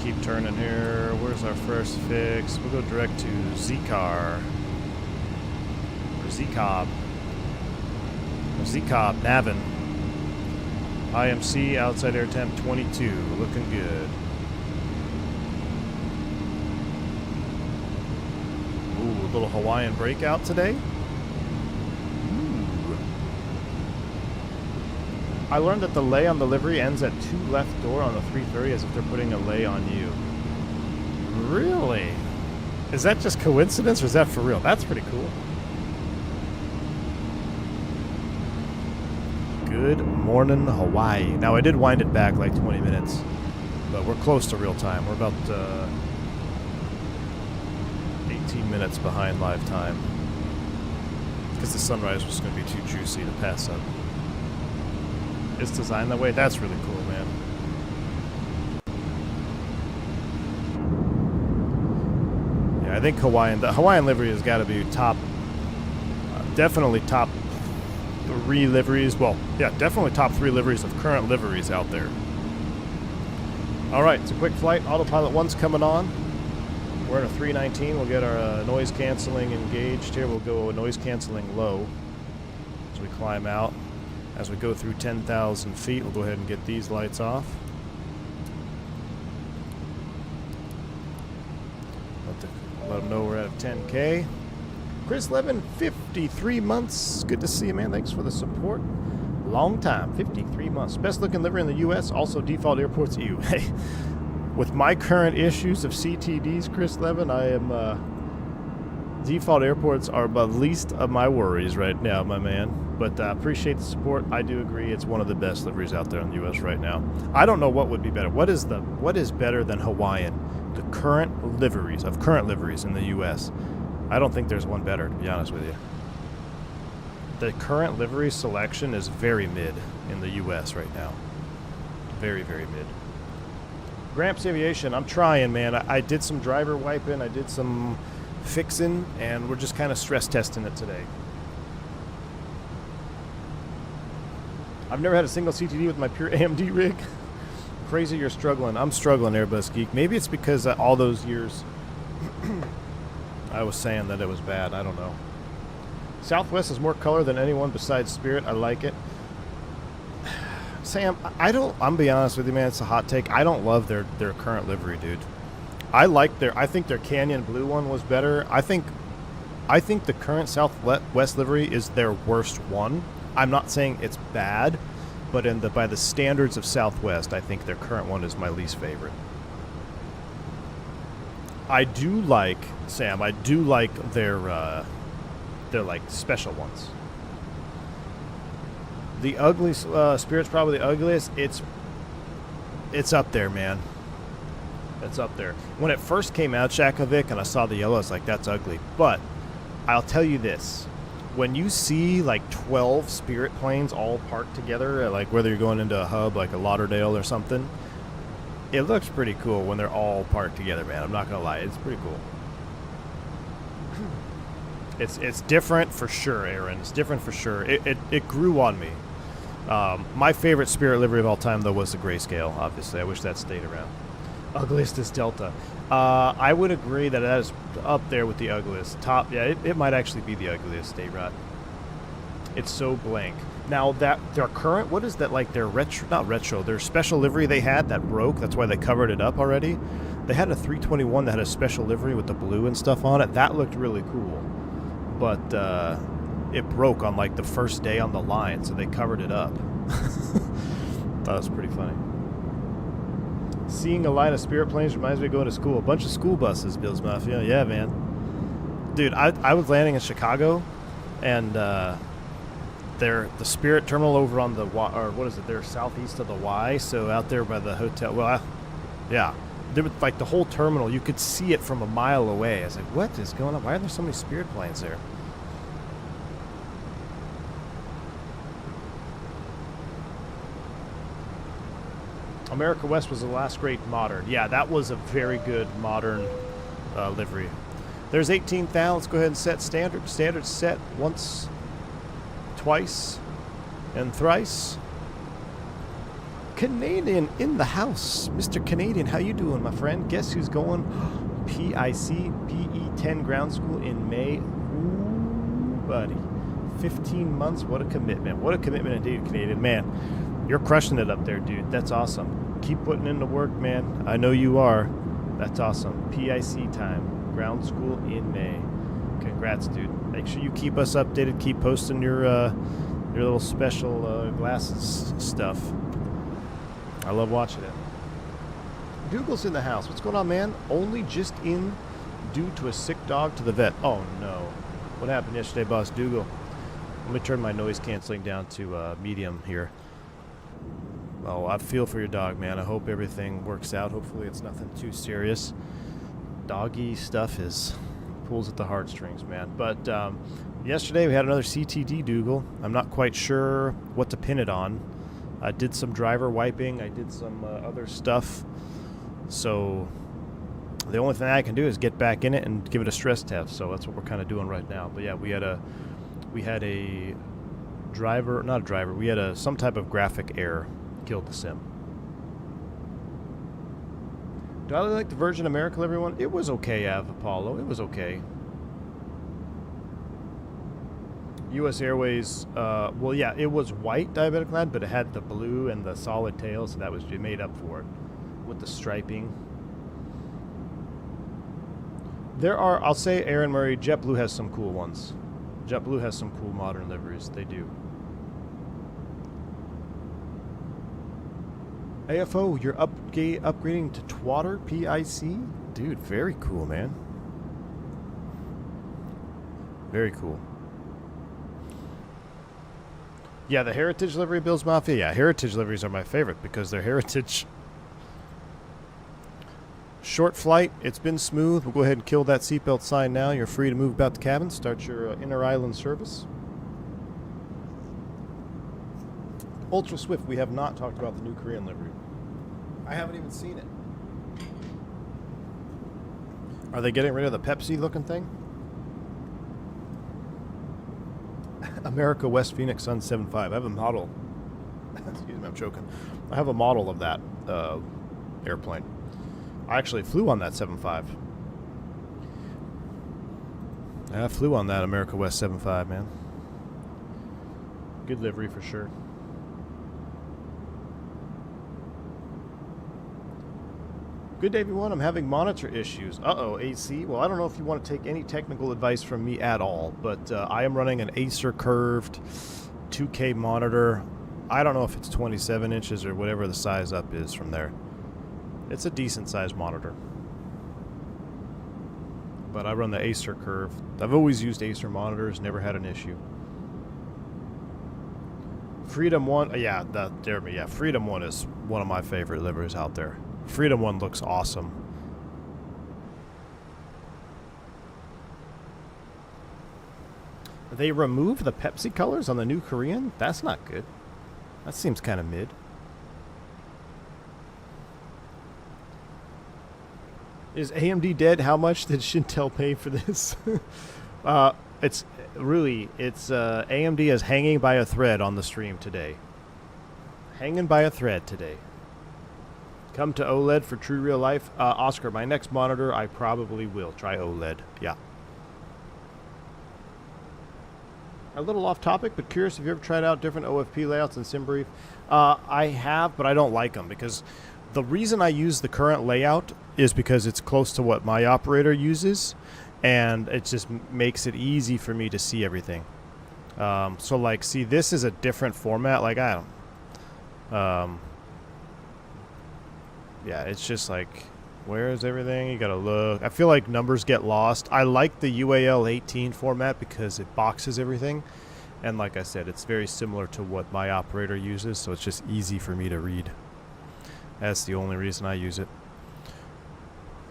Keep turning here. Where's our first fix? We'll go direct to Z-Car. Or Z-Cob. Z-Cob, Navin. IMC, outside air temp 22. Looking good. Ooh, a little Hawaiian breakout today. I learned that the lay on the livery ends at 2 left door on the 330 as if they're putting a lay on you. Really? Is that just coincidence or is that for real? That's pretty cool. Good morning, Hawaii. Now, I did wind it back like 20 minutes, but we're close to real time. We're about 18 minutes behind live time because the sunrise was going to be too juicy to pass up. It's designed that way. That's really cool, man. Yeah, I think the Hawaiian livery has got to be top, definitely top 3 liveries. Well, yeah, definitely top 3 liveries of current liveries out there. All right, it's a quick flight. Autopilot 1's coming on. We're in a 319. We'll get our noise canceling engaged here. We'll go noise canceling low as we climb out. As we go through 10,000 feet, we'll go ahead and get these lights off. Let them know we're at 10K. Chris Levin, 53 months. Good to see you, man. Thanks for the support. Long time, 53 months. Best looking livery in the U.S. Also default airports EU. Hey, With my current issues of CTDs, Chris Levin, I am, default airports are the least of my worries right now, my man. But appreciate the support. I do agree it's one of the best liveries out there in the U.S. right now. I don't know what would be better. What is better than Hawaiian? The current liveries in the U.S. I don't think there's one better, to be honest with you. The current livery selection is very mid in the U.S. right now. Very, very mid. Gramps Aviation, I'm trying, man. I did some driver wiping, I did some fixing, and we're just kind of stress testing it today. I've never had a single CTD with my pure AMD rig. Crazy you're struggling. I'm struggling, Airbus Geek. Maybe it's because all those years I was saying that it was bad. I don't know. Southwest has more color than anyone besides Spirit. I like it. Sam, I'm be honest with you, man. It's a hot take. I don't love their current livery, dude. I think their Canyon Blue one was better. I think the current Southwest livery is their worst one. I'm not saying it's bad, but by the standards of Southwest, I think their current one is my least favorite. I do like, Sam, their like special ones. The ugly Spirit's probably the ugliest. It's up there, man. It's up there. When it first came out, Shakovic, and I saw the yellow, I was like, that's ugly. But I'll tell you this. When you see like 12 Spirit planes all parked together, like whether you're going into a hub like a Lauderdale or something, it looks pretty cool when they're all parked together, man. I'm not going to lie. It's pretty cool. It's different for sure, Aaron. It's different for sure. It grew on me. My favorite Spirit livery of all time, though, was the grayscale, obviously. I wish that stayed around. Ugliest is Delta. I would agree that is up there with the ugliest. Top, yeah, it might actually be the ugliest, A-Rod. It's so blank. Now, that their current, what is that, like their retro, not retro, their special livery they had that broke, that's why they covered it up already. They had a 321 that had a special livery with the blue and stuff on it. That looked really cool. But it broke on like the first day on the line, so they covered it up. That was pretty funny. Seeing a line of Spirit planes reminds me of going to school. A bunch of school buses, Bills Mafia. Yeah, man. Dude, I was landing in Chicago, and the Spirit terminal over on the Y, or what is it? They're southeast of the Y, so out there by the hotel. Well, yeah. There was like the whole terminal. You could see it from a mile away. I was like, what is going on? Why are there so many Spirit planes there? America West was the last great modern. Yeah, that was a very good modern livery. There's 18,000. Let's go ahead and set standard. Standard set once, twice, and thrice. Canadian in the house. Mr. Canadian, how you doing, my friend? Guess who's going? PIC, PE10 ground school in May. Ooh, buddy. 15 months. What a commitment. What a commitment indeed, Canadian. Man, you're crushing it up there, dude. That's awesome. Keep putting in the work, man. I know you are. That's awesome. PIC time. Ground school in May. Congrats, dude. Make sure you keep us updated. Keep posting your little special glasses stuff. I love watching it. Dougal's in the house. What's going on, man? Only just in due to a sick dog to the vet. Oh, no. What happened yesterday, boss Dougal? Let me turn my noise canceling down to medium here. Oh, I feel for your dog, man. I hope everything works out. Hopefully it's nothing too serious. Doggy stuff pulls at the heartstrings, man. But yesterday we had another CTD Dougal. I'm not quite sure what to pin it on. I did some driver wiping. I did some other stuff. So the only thing I can do is get back in it and give it a stress test. So that's what we're kind of doing right now. But yeah, we had a driver, not a driver. We had some type of graphic error. Killed the sim. Do I like the Virgin America, everyone? It was okay, Av Apollo. It was okay. U.S. Airways, well, yeah, it was white diabetic line, but it had the blue and the solid tail, so that was it made up for it with the striping. There are, I'll say, Aaron Murray, JetBlue has some cool ones. JetBlue has some cool modern liveries. They do. AFO, you're upgrading to Twatter PIC? Dude, very cool, man. Very cool. Yeah, the Heritage livery builds Mafia. Yeah, Heritage liveries are my favorite because they're Heritage. Short flight, it's been smooth. We'll go ahead and kill that seatbelt sign now. You're free to move about the cabin. Start your inter-island service. Ultra Swift, we have not talked about the new Korean livery. I haven't even seen it. Are they getting rid of the Pepsi looking thing? America West Phoenix Sun 75. I have a model. Excuse me, I'm choking. I have a model of that airplane. I actually flew on that 75. I flew on that America West 75, man. Good livery for sure. Good day, everyone. I'm having monitor issues. Uh-oh, AC. Well, I don't know if you want to take any technical advice from me at all, but I am running an Acer curved 2K monitor. I don't know if it's 27 inches or whatever the size up is from there. It's a decent sized monitor. But I run the Acer curve. I've always used Acer monitors, never had an issue. Freedom 1, yeah, Freedom 1 is one of my favorite liveries out there. Freedom 1 looks awesome. They remove the Pepsi colors on the new Korean? That's not good. That seems kind of mid. Is AMD dead? How much did Shintel pay for this? It's AMD is hanging by a thread on the stream today. Hanging by a thread today. Come to OLED for true real life. Oscar, my next monitor, I probably will try OLED. Yeah. A little off topic, but curious, have you ever tried out different OFP layouts in SimBrief? I have, but I don't like them because the reason I use the current layout is because it's close to what my operator uses, and it just makes it easy for me to see everything. So, like, see, this is a different format. Like, I don't... yeah, it's just like, where is everything? You gotta look. I feel like numbers get lost. I like the UAL 18 format because it boxes everything. And like I said, it's very similar to what my operator uses, so it's just easy for me to read. That's the only reason I use it.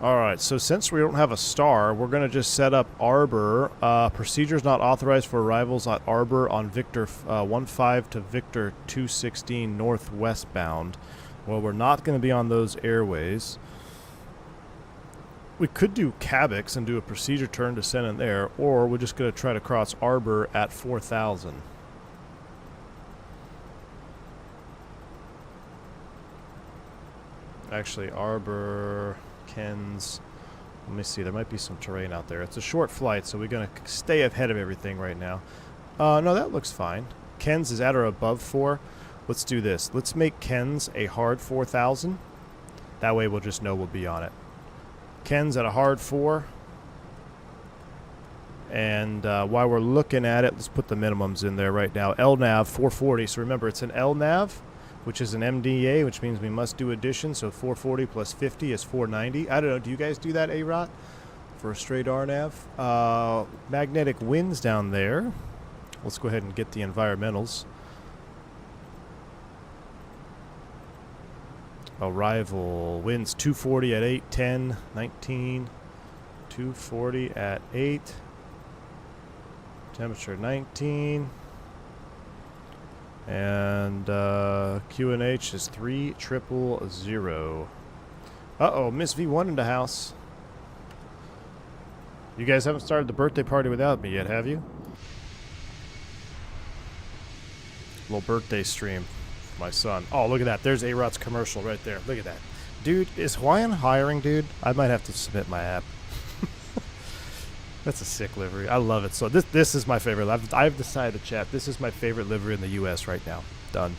Alright, so since we don't have a star, we're going to just set up Arbor. Procedures not authorized for arrivals at Arbor on Victor 15 to Victor 216 northwest bound. Well, we're not going to be on those airways. We could do Cabix and do a procedure turn to send in there, or we're just going to try to cross Arbor at 4,000. Actually, Arbor, Ken's, let me see, there might be some terrain out there. It's a short flight, so we're going to stay ahead of everything right now. No, that looks fine. Ken's is at or above 4. Let's do this. Let's make Ken's a hard 4,000. That way we'll just know we'll be on it. Ken's at a hard 4. And while we're looking at it, let's put the minimums in there right now. LNAV 440. So remember, it's an LNAV, which is an MDA, which means we must do addition. So 440 plus 50 is 490. I don't know. Do you guys do that, A-Rot? For a straight RNAV? Magnetic winds down there. Let's go ahead and get the environmentals. Arrival winds 240 at 8, 10, 19, 240 at 8, temperature 19, and QNH is 3,000. Uh-oh, Miss V1 in the house. You guys haven't started the birthday party without me yet, have you? Little birthday stream. My son. Oh, look at that. There's A-Rot's commercial right there. Look at that. Dude, is Hawaiian hiring, dude? I might have to submit my app. That's a sick livery. I love it. So this is my favorite. I've decided, chat, this is my favorite livery in the U.S. right now. Done.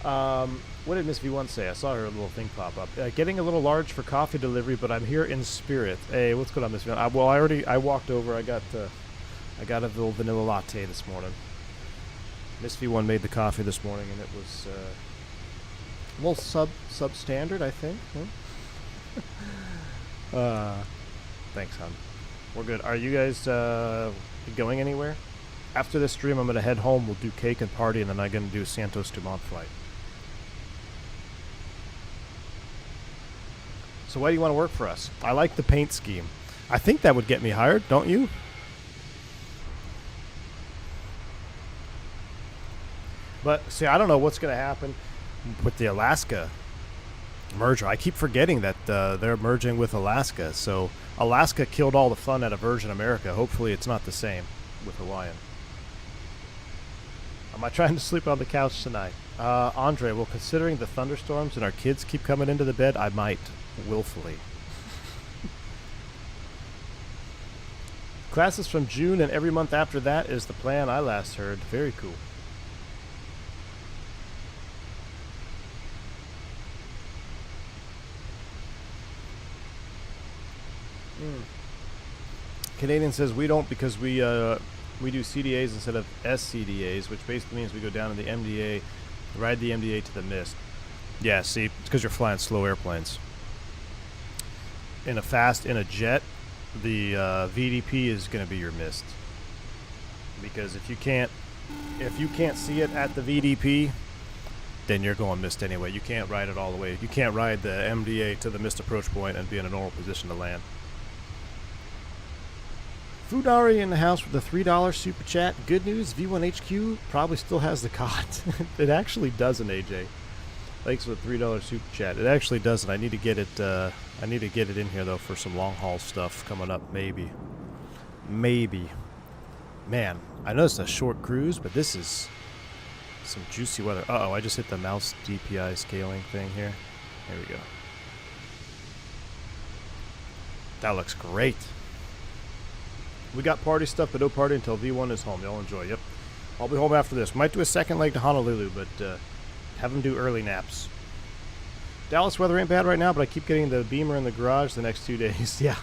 What did Miss V1 say? I saw her little thing pop up. Getting a little large for coffee delivery, but I'm here in spirit. Hey, what's going on, Miss V1? Well, I walked over. I got a little vanilla latte this morning. Miss V1 made the coffee this morning, and it was A little substandard, I think. Thanks, hon. We're good. Are you guys going anywhere? After this stream, I'm going to head home. We'll do cake and party, and then I'm going to do Santos Dumont flight. So why do you want to work for us? I like the paint scheme. I think that would get me hired, don't you? But, see, I don't know what's going to happen with the Alaska merger. I keep forgetting that they're merging with Alaska. So Alaska killed all the fun out of Virgin America. Hopefully it's not the same with Hawaiian. Am I trying to sleep on the couch tonight? Andre, well, considering the thunderstorms and our kids keep coming into the bed, I might, willfully. Classes from June and every month after that is the plan I last heard. Very cool. Canadian says we don't because we do CDAs instead of SCDAs, which basically means we go down to the MDA, ride the MDA to the mist. Yeah, see, it's because you're flying slow airplanes. In a jet, the VDP is going to be your mist. Because if you can't see it at the VDP, then you're going mist anyway. You can't ride it all the way. You can't ride the MDA to the mist approach point and be in a normal position to land. Foodari in the house with the $3 super chat. Good news, V1HQ probably still has the COD. It actually doesn't, AJ. Thanks for the $3 super chat. It actually doesn't. I need to get it. I need to get it in here though for some long haul stuff coming up. Maybe. Man, I know it's a short cruise, but this is some juicy weather. Uh oh, I just hit the mouse DPI scaling thing here. There we go. That looks great. We got party stuff, but no party until V1 is home. Y'all enjoy. Yep. I'll be home after this. Might do a second leg to Honolulu, but have them do early naps. Dallas weather ain't bad right now, but I keep getting the Beamer in the garage the next 2 days. Yeah.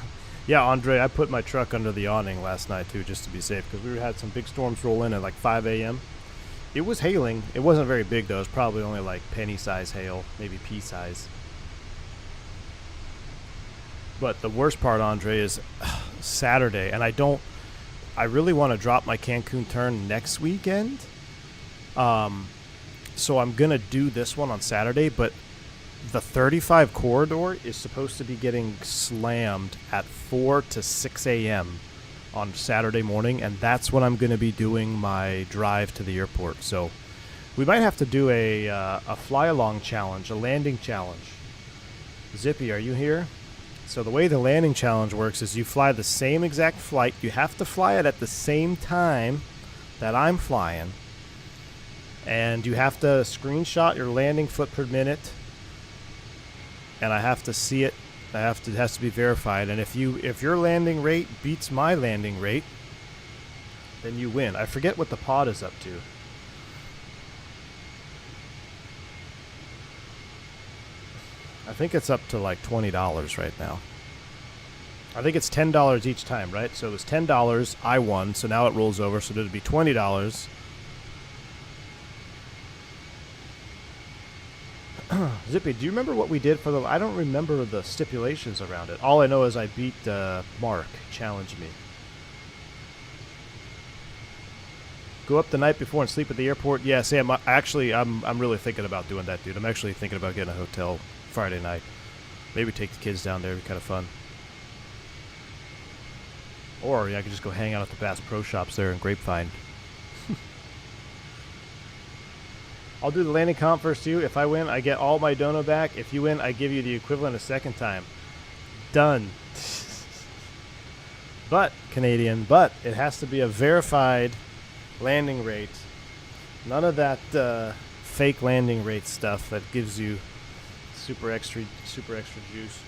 Yeah, Andre, I put my truck under the awning last night, too, just to be safe, because we had some big storms roll in at like 5 a.m. It was hailing. It wasn't very big, though. It was probably only like penny-size hail, maybe pea-size. But the worst part, Andre, is Saturday, and I really want to drop my Cancun turn next weekend. So I'm going to do this one on Saturday, but the 35 corridor is supposed to be getting slammed at 4 to 6 a.m. on Saturday morning, and that's when I'm going to be doing my drive to the airport. So we might have to do a fly-along challenge, a landing challenge. Zippy, are you here? So the way the landing challenge works is you fly the same exact flight. You have to fly it at the same time that I'm flying. And you have to screenshot your landing foot per minute. And I have to see it. It has to be verified. And if your landing rate beats my landing rate, then you win. I forget what the pod is up to. I think it's up to like $20 right now. I think it's $10 each time, right? So it was $10. I won, so now it rolls over, so it'd be $20. Zippy, do you remember what we did for the... I don't remember the stipulations around it. All I know is I beat Mark. Challenged me. Go up the night before and sleep at the airport. Yeah, Sam, I'm really thinking about doing that, dude. I'm actually thinking about getting a hotel Friday night. Maybe take the kids down there. It'd be kind of fun. Or I could just go hang out at the Bass Pro Shops there in Grapevine. I'll do the landing comp first too. If I win, I get all my dono back. If you win, I give you the equivalent a second time. Done. But, Canadian, it has to be a verified landing rate. None of that fake landing rate stuff that gives you super extra juice.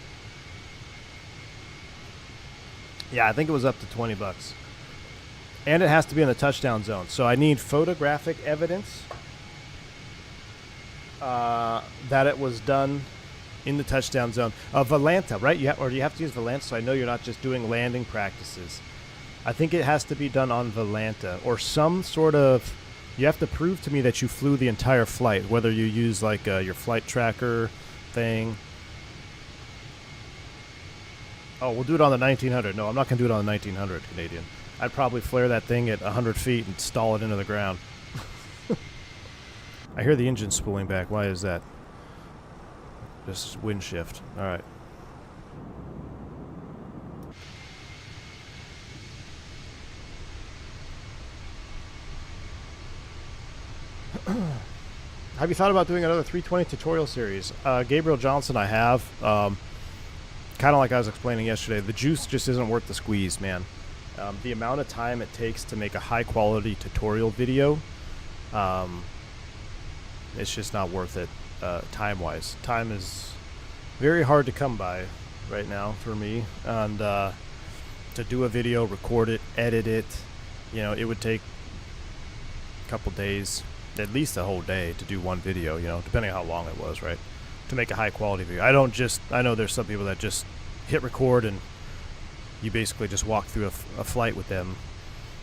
Yeah, I think it was up to $20. And it has to be in the touchdown zone. So I need photographic evidence that it was done in the touchdown zone. Volanta, right? Or do you have to use Volanta so I know you're not just doing landing practices? I think it has to be done on Volanta or some sort of You have to prove to me that you flew the entire flight, whether you use like your flight tracker thing. Oh, we'll do it on the 1900. No, I'm not going to do it on the 1900 Canadian. I'd probably flare that thing at 100 feet and stall it into the ground. I hear the engine spooling back. Why is that? This is wind shift. All right. Have you thought about doing another 320 tutorial series? Gabriel Johnson, I have. Kind of like I was explaining yesterday, the juice just isn't worth the squeeze, man. The amount of time it takes to make a high-quality tutorial video, it's just not worth it time-wise. Time is very hard to come by right now for me, and to do a video, record it, edit it, you know, it would take a couple days, at least a whole day to do one video, you know, depending on how long it was, right? To make a high-quality video. I know there's some people that just hit record and you basically just walk through a flight with them,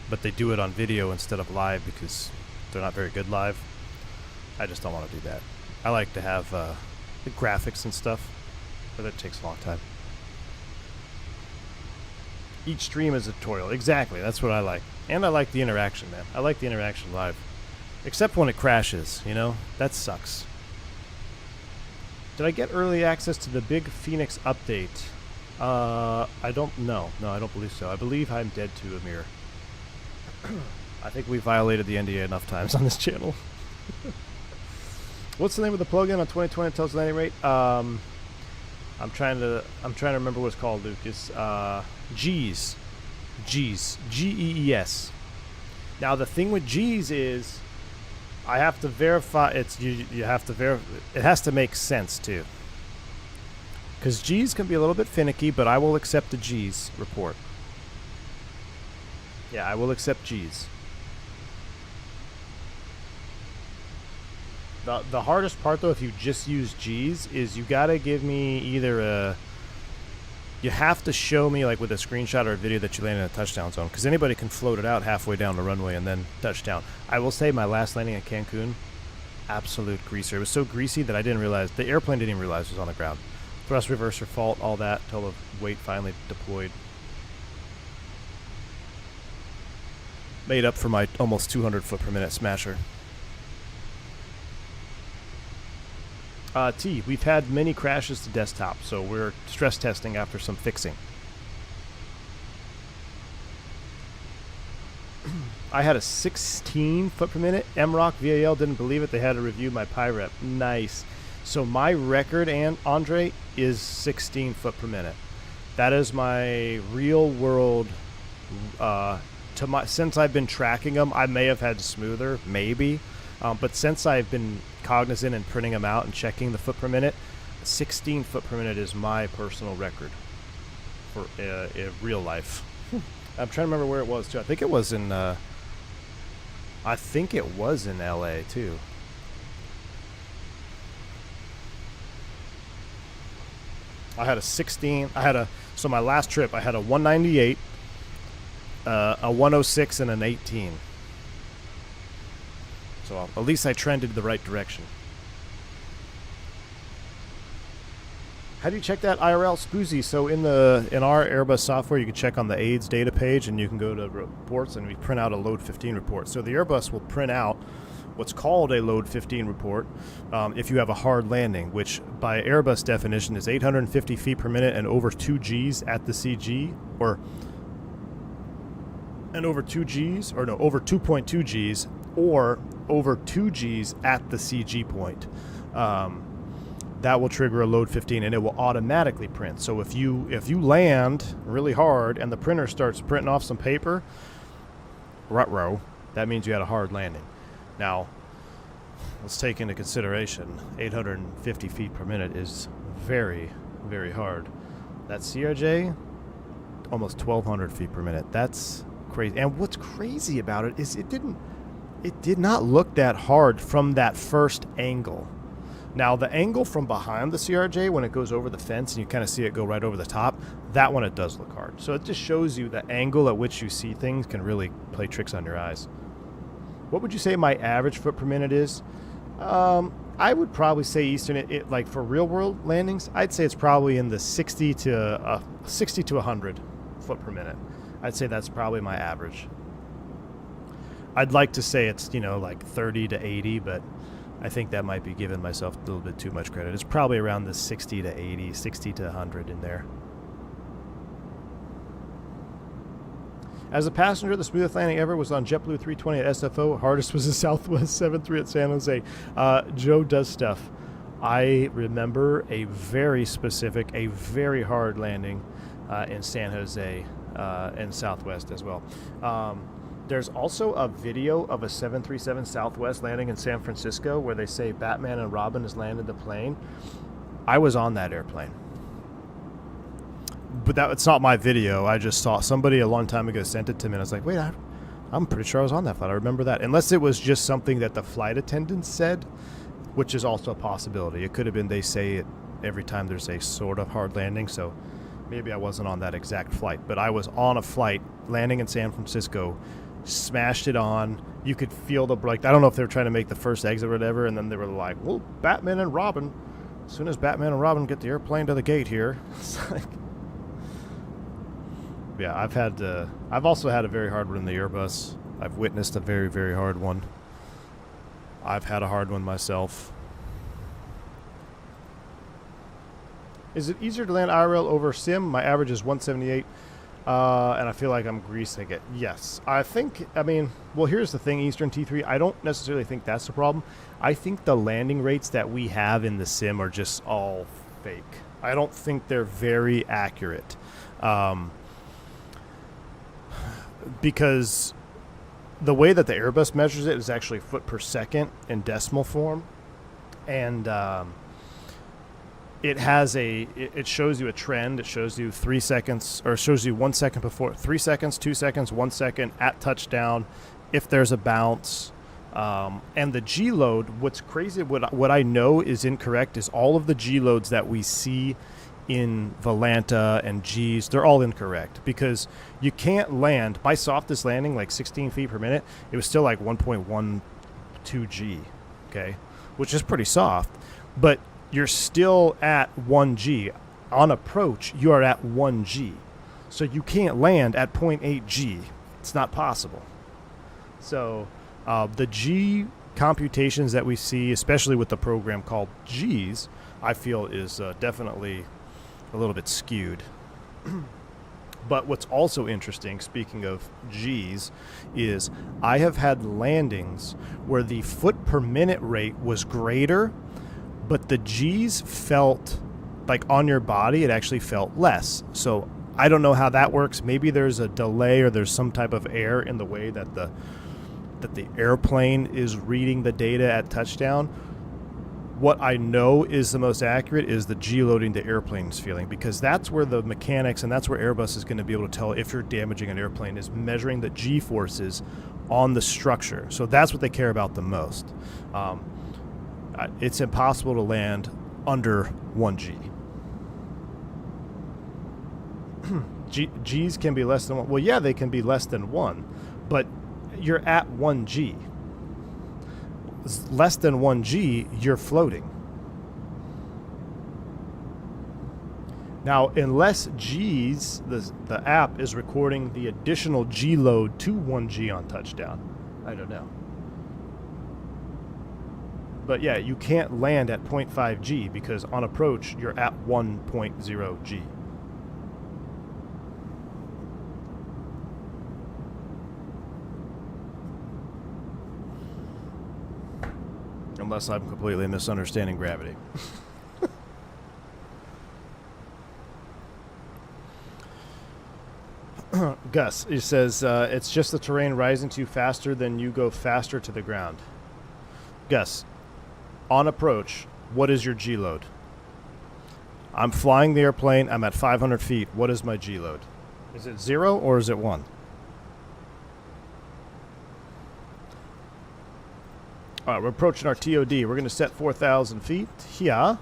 but they do it on video instead of live because they're not very good live. I just don't want to do that. I like to have the graphics and stuff, but that takes a long time. Each stream is a tutorial. Exactly, that's what I like. And I like the interaction, man. I like the interaction live. Except when it crashes, you know? That sucks. Did I get early access to the big Fenix update? I don't know. No, I don't believe so. I believe I'm dead to Amir. I think we violated the NDA enough times on this channel. What's the name of the plugin on 2020 Tells at any rate? I'm trying to remember what it's called, Luke. It's G's. Gees. Now the thing with G's is I have to verify you have to verify it has to make sense too. Because G's can be a little bit finicky, but I will accept the G's report. Yeah, I will accept G's. The hardest part though, if you just use G's, is you gotta give me either a you have to show me like with a screenshot or a video that you landed in a touchdown zone, because anybody can float it out halfway down the runway and then touchdown. I will say my last landing at Cancun, absolute greaser. It was so greasy that I didn't realize, the airplane didn't even realize it was on the ground. Thrust reverser fault, all that, till the weight finally deployed. Made up for my almost 200 foot per minute smasher. T, we've had many crashes to desktop, so we're stress testing after some fixing. I had a 16 foot per minute. MROC VAL didn't believe it. They had to review my PyRep. Nice. So my record, and Andre, is 16 foot per minute. That is my real world. Since I've been tracking them, I may have had smoother, maybe. But since I've been cognizant and printing them out and checking the foot per minute, 16 foot per minute is my personal record for real life. I'm trying to remember where it was too. I think it was in LA too. I had a 16. So my last trip I had a 198, a 106, and an 18. So at least I trended the right direction. How do you check that IRL? Spoozy. So in our Airbus software, you can check on the AIDS data page, and you can go to reports, and we print out a load 15 report. So the Airbus will print out what's called a load 15 report if you have a hard landing, which by Airbus definition is 850 feet per minute and over 2 Gs at the CG, over 2 Gs, or no, over 2.2 Gs, or over 2 Gs at the CG point. That will trigger a load 15, and it will automatically print. So if you land really hard and the printer starts printing off some paper, ruh-roh, that means you had a hard landing. Now, let's take into consideration 850 feet per minute is very, very hard. That CRJ, almost 1,200 feet per minute. That's crazy. And what's crazy about it is it did not look that hard from that first angle. Now, the angle from behind the CRJ, when it goes over the fence and you kind of see it go right over the top, that one it does look hard. So it just shows you the angle at which you see things can really play tricks on your eyes. What would you say my average foot per minute is? I would probably say Eastern, like for real world landings, I'd say it's probably in the 60 to 100 foot per minute. I'd say that's probably my average. I'd like to say it's, you know, like 30 to 80, but I think that might be giving myself a little bit too much credit. It's probably around the 60 to 80, 60 to 100 in there. As a passenger, the smoothest landing ever was on JetBlue 320 at SFO. Hardest was the Southwest 73 at San Jose. Joe does stuff. I remember a very specific, a very hard landing in San Jose and Southwest as well. There's also a video of a 737 Southwest landing in San Francisco where they say Batman and Robin has landed the plane. I was on that airplane. But it's not my video. I just saw somebody a long time ago sent it to me, and I was like, wait, I'm pretty sure I was on that flight. I remember that. Unless it was just something that the flight attendant said, which is also a possibility. It could have been they say it every time there's a sort of hard landing, so maybe I wasn't on that exact flight. But I was on a flight landing in San Francisco, smashed it on. You could feel the, like, I don't know if they were trying to make the first exit or whatever, and then they were like, well, Batman and Robin. As soon as Batman and Robin get the airplane to the gate here, it's like... Yeah, I've also had a very hard one in the Airbus. I've witnessed a very, very hard one. I've had a hard one myself. Is it easier to land IRL over sim? My average is 178, and I feel like I'm greasing it. Yes. I mean, well, here's the thing, Eastern T3. I don't necessarily think that's the problem. I think the landing rates that we have in the sim are just all fake. I don't think they're very accurate. Because the way that the Airbus measures it is actually foot per second in decimal form, and it shows you a trend. It shows you 3 seconds, or it shows you 1 second before, 3 seconds, 2 seconds, 1 second at touchdown, if there's a bounce, and the G load. What's crazy, what I know is incorrect, is all of the G loads that we see in Volanta and G's, they're all incorrect, because you can't land, my softest landing, like 16 feet per minute, it was still like 1.12 G, okay, which is pretty soft, but you're still at 1 G. On approach, you are at 1 G, so you can't land at 0.8 G. It's not possible. So the G computations that we see, especially with the program called G's, I feel is definitely a little bit skewed. But what's also interesting, speaking of G's, is I have had landings where the foot per minute rate was greater, but the G's felt like on your body, it actually felt less. So I don't know how that works. Maybe there's a delay, or there's some type of error in the way that the airplane is reading the data at touchdown. What I know is the most accurate is the G loading the airplane's feeling, because that's where the mechanics, and that's where Airbus is going to be able to tell if you're damaging an airplane, is measuring the G forces on the structure. So that's what they care about the most. It's impossible to land under 1 G. G's can be less than 1. Well, yeah, they can be less than 1, but you're at 1 G. Less than 1 G, you're floating. Now, unless G's, the app is recording the additional G load to 1 G on touchdown, I don't know. But yeah, you can't land at 0.5 G, because on approach, you're at 1.0 G. Unless I'm completely misunderstanding gravity. Gus, he says, it's just the terrain rising to you faster than you go faster to the ground. Gus, on approach, what is your G load? I'm flying the airplane. I'm at 500 feet. What is my G load? Is it 0 or is it 1? All right, we're approaching our TOD. We're going to set 4,000 feet here.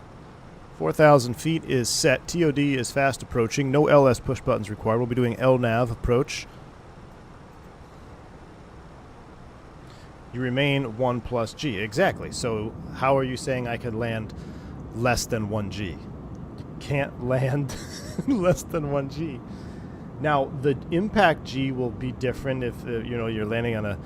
4,000 feet is set. TOD is fast approaching. No LS push buttons required. We'll be doing LNAV approach. You remain 1 plus g. Exactly. So how are you saying I could land less than 1g? You can't land less than 1g. Now, the impact g will be different if, you know, you're landing on a...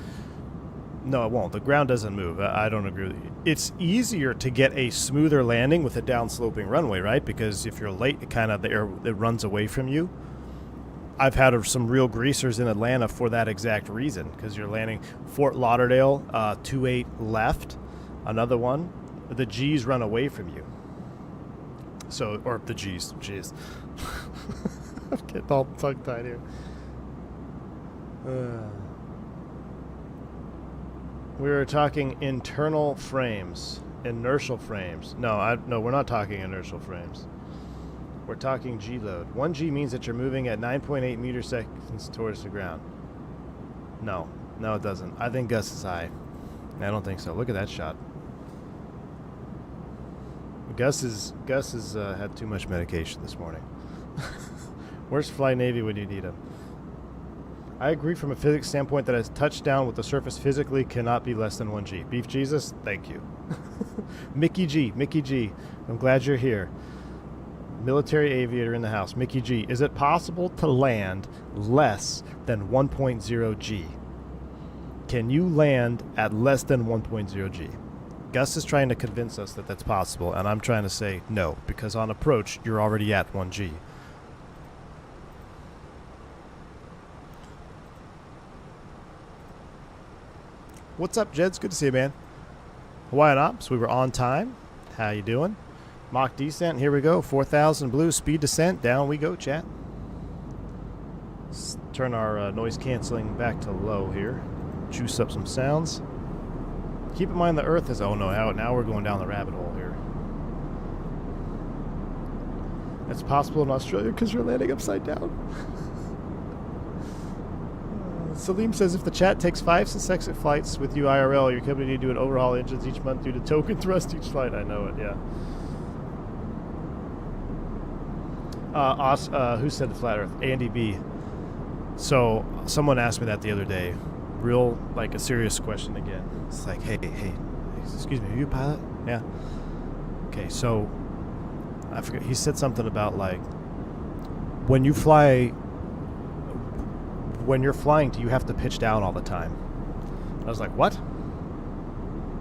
No, it won't. The ground doesn't move. I don't agree with you. It's easier to get a smoother landing with a downsloping runway, right? Because if you're late, it kind of the air it runs away from you. I've had some real greasers in Atlanta for that exact reason, because you're landing Fort Lauderdale, 28 left, another one. The G's run away from you. So, or the G's, jeez. I'm getting all tongue-tied here. We were talking internal frames, inertial frames. No, we're not talking inertial frames. We're talking G load. 1G means that you're moving at 9.8 meter seconds towards the ground. No, it doesn't. I think Gus is high. I don't think so. Look at that shot. Gus has had too much medication this morning. Where's Fly Navy when you need him? I agree from a physics standpoint that a touchdown with the surface physically cannot be less than 1G. Beef Jesus, thank you. Mickey G, I'm glad you're here. Military aviator in the house. Mickey G, is it possible to land less than 1.0 G? Can you land at less than 1.0 G? Gus is trying to convince us that that's possible, and I'm trying to say no, because on approach, you're already at 1G. What's up, Jeds? Good to see you, man. Hawaiian Ops, we were on time. How you doing? Mock descent, here we go. 4,000 blue, speed descent. Down we go, chat. Let's turn our noise canceling back to low here. Juice up some sounds. Keep in mind the Earth is... Oh, no, now we're going down the rabbit hole here. It's possible in Australia because you're landing upside down. Salim says, if the chat takes 5 successive flights with you IRL, your company need to do an overhaul engines each month due to token thrust each flight. I know it, yeah. Who said the flat Earth? Andy B. So someone asked me that the other day. Real, like a serious question again. It's like, hey, excuse me, are you a pilot? Yeah. Okay, so I forget. He said something about like when you're flying, do you have to pitch down all the time? I was like, what?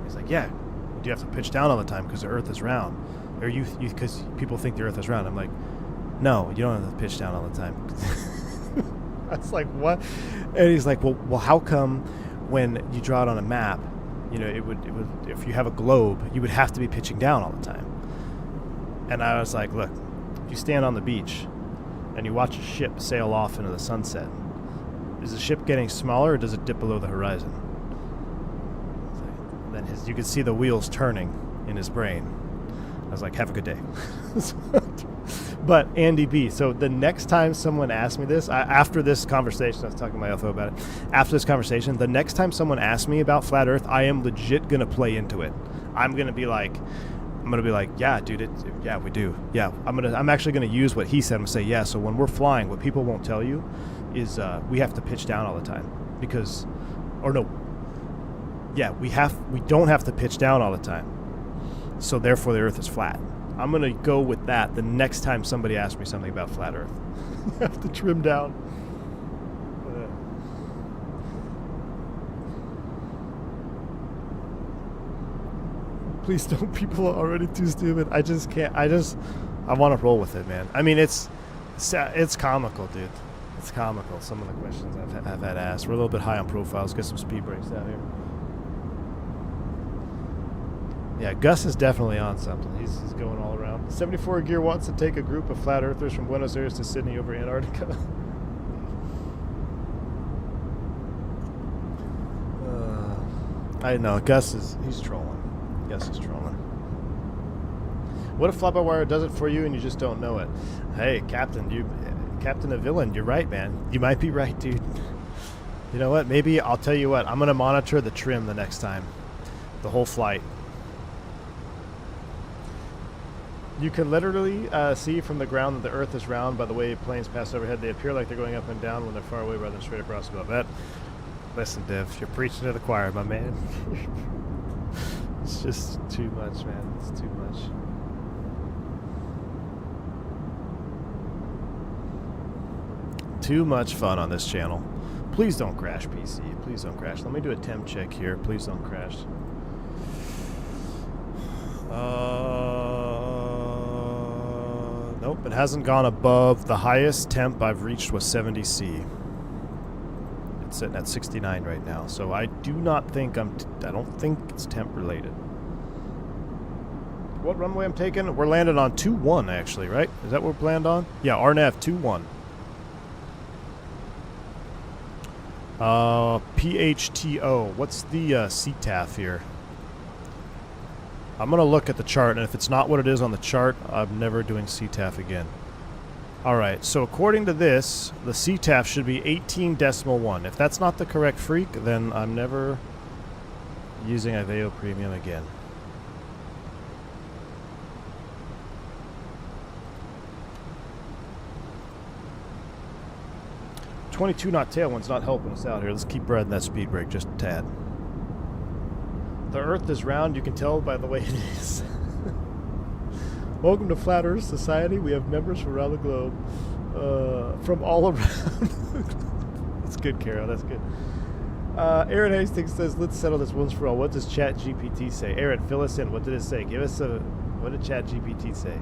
He's like, yeah. Do you have to pitch down all the time because the Earth is round? Or because people think the Earth is round? I'm like, no, you don't have to pitch down all the time. I was like, what? And he's like, well, how come when you draw it on a map, you know, it would if you have a globe, you would have to be pitching down all the time. And I was like, look, if you stand on the beach and you watch a ship sail off into the sunset, is the ship getting smaller or does it dip below the horizon? Then you could see the wheels turning in his brain. I was like, have a good day. But Andy B, so the next time someone asks me this, after this conversation, I was talking to my UFO about it, after this conversation, the next time someone asks me about flat Earth, I am legit going to play into it. I'm going to be like, yeah, dude, yeah, we do. Yeah, I'm actually going to use what he said. I'm going to say, yeah, so when we're flying, what people won't tell you is we have to pitch down all the time because, or no, yeah, we don't have to pitch down all the time. So therefore the Earth is flat. I'm going to go with that the next time somebody asks me something about flat Earth. You have to trim down. Please don't. People are already too stupid. I just can't. I want to roll with it, man. I mean, it's comical, dude. It's comical. Some of the questions I've had asked. We're a little bit high on profiles. Get some speed breaks down here. Yeah, Gus is definitely on something. He's going all around. 74 Gear wants to take a group of flat earthers from Buenos Aires to Sydney over Antarctica. I know, he's trolling. Gus is trolling. What if fly-by-wire does it for you and you just don't know it? Hey, Captain a villain, you're right, man. You might be right, dude. You know what? Maybe, I'll tell you what, I'm going to monitor the trim the next time. The whole flight. You can literally see from the ground that the Earth is round by the way planes pass overhead. They appear like they're going up and down when they're far away rather than straight across above. Listen, Div, you're preaching to the choir, my man. It's just too much, man. It's too much. Too much fun on this channel. Please don't crash, PC. Please don't crash. Let me do a temp check here. Please don't crash. Nope, it hasn't gone above. The highest temp I've reached was 70C. It's sitting at 69 right now. So I do not think I don't think it's temp related. What runway I'm taking? We're landing on 2-1 actually, right? Is that what we're planned on? Yeah, RNAV 2-1. PHTO. What's the CTAF here? I'm going to look at the chart, and if it's not what it is on the chart, I'm never doing CTAF again. Alright, so according to this, the CTAF should be 18.1. If that's not the correct freak, then I'm never using Iveo Premium again. .22 knot tailwind's not helping us out here. Let's keep riding that speed brake just a tad. The Earth is round, you can tell by the way it is. Welcome to Flat Earth Society. We have members from around the globe, from all around. That's good, Carol. That's good. Aaron Hastings says, "Let's settle this once for all. What does ChatGPT say?" Aaron, fill us in. What did it say? Give us a. What did ChatGPT say?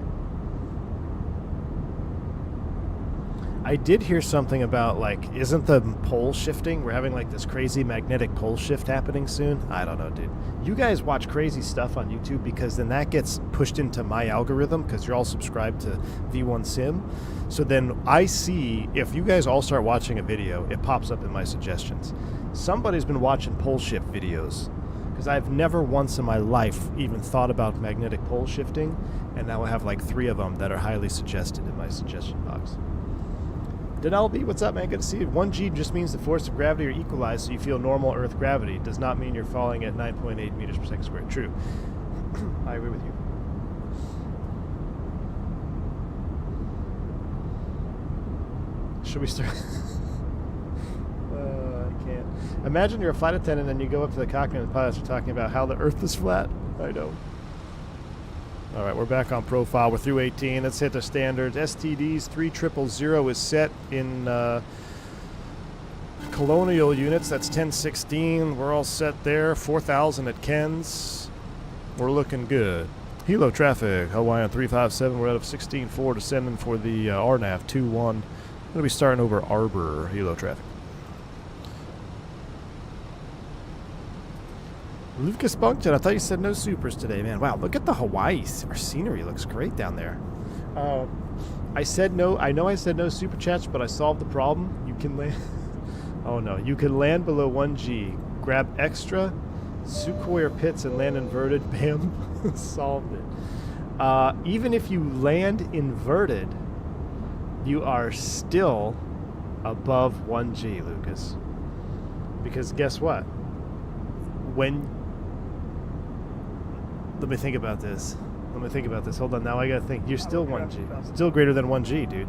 I did hear something about, like, isn't the pole shifting? We're having, like, this crazy magnetic pole shift happening soon. I don't know, dude. You guys watch crazy stuff on YouTube because then that gets pushed into my algorithm because you're all subscribed to V1 Sim. So then I see, if you guys all start watching a video, it pops up in my suggestions. Somebody's been watching pole shift videos because I've never once in my life even thought about magnetic pole shifting, and now I have, like, 3 of them that are highly suggested in my suggestion box. Denalby, what's up, man? Good to see you. 1G just means the force of gravity are equalized, so you feel normal Earth gravity. It does not mean you're falling at 9.8 meters per second squared. True. I agree with you. Should we start? I can't. Imagine you're a flight attendant and you go up to the cockpit and the pilots are talking about how the Earth is flat. I know. All right, we're back on profile. We're through 18. Let's hit the standards. STDs 3000 is set in colonial units. That's 1016. We're all set there. 4000 at Ken's. We're looking good. Helo traffic. Hawaiian 357. We're out of 16.4 descending for the RNAV 2-1. Going to be starting over Arbor. Helo traffic. Lucas Bunkton, I thought you said no supers today, man. Wow, look at the Hawaii. Our scenery looks great down there. I said no. I know I said no super chats, but I solved the problem. You can land. Oh no, you can land below 1G. Grab extra Sukhoi or pits and land inverted. Bam, solved it. Even if you land inverted, you are still above 1G, Lucas. Because guess what? Let me think about this. Hold on, now I gotta think. You're still 1G. Still greater than 1G, dude.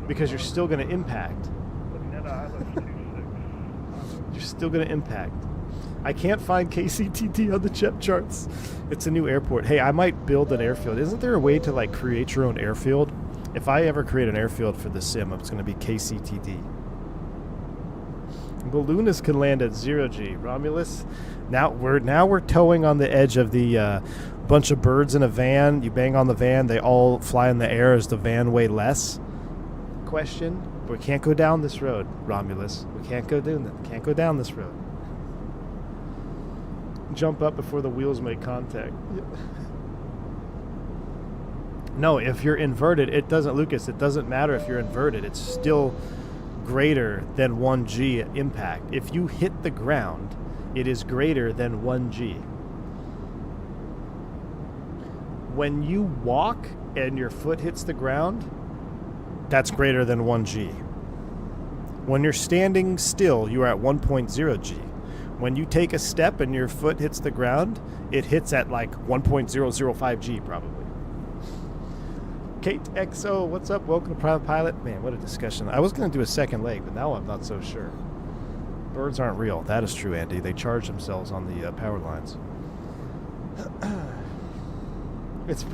Because you're still gonna impact. You're still gonna impact. I can't find KCTD on the jet charts. It's a new airport. Hey, I might build an airfield. Isn't there a way to, like, create your own airfield? If I ever create an airfield for the sim, it's gonna be KCTD. Balloonist can land at 0G. Romulus, now we're towing on the edge of the bunch of birds in a van. You bang on the van, they all fly in the air as the van weigh less. Question: we can't go down this road, Romulus. We can't go down that. Can't go down this road. Jump up before the wheels make contact. No, if you're inverted, it doesn't, Lucas. It doesn't matter if you're inverted. It's still greater than 1G impact. If you hit the ground, it is greater than 1G. When you walk and your foot hits the ground, that's greater than 1G. When you're standing still, you are at 1.0G. When you take a step and your foot hits the ground, it hits at like 1.005G probably. Kate XO, what's up? Welcome to Private Pilot. Man, what a discussion. I was going to do a second leg, but now I'm not so sure. Birds aren't real. That is true, Andy. They charge themselves on the power lines. It's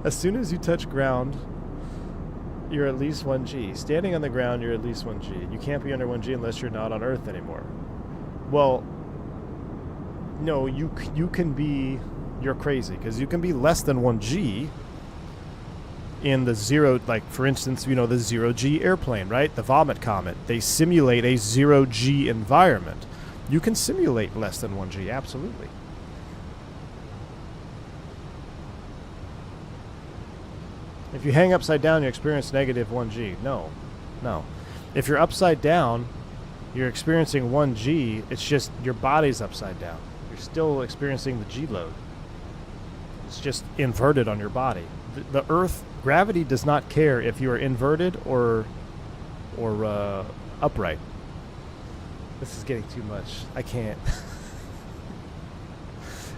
as soon as you touch ground, you're at least 1G. Standing on the ground, you're at least 1G. You can't be under 1G unless you're not on Earth anymore. Well, no, you can be... You're crazy, because you can be less than 1G in the zero... Like, for instance, you know, the 0G airplane, right? The Vomit Comet. They simulate a 0G environment. You can simulate less than 1G, absolutely. If you hang upside down, you experience negative 1G. No. No. If you're upside down, you're experiencing 1G. It's just your body's upside down. You're still experiencing the G load. It's just inverted on your body. The Earth, gravity does not care if you are inverted or upright. This is getting too much. I can't.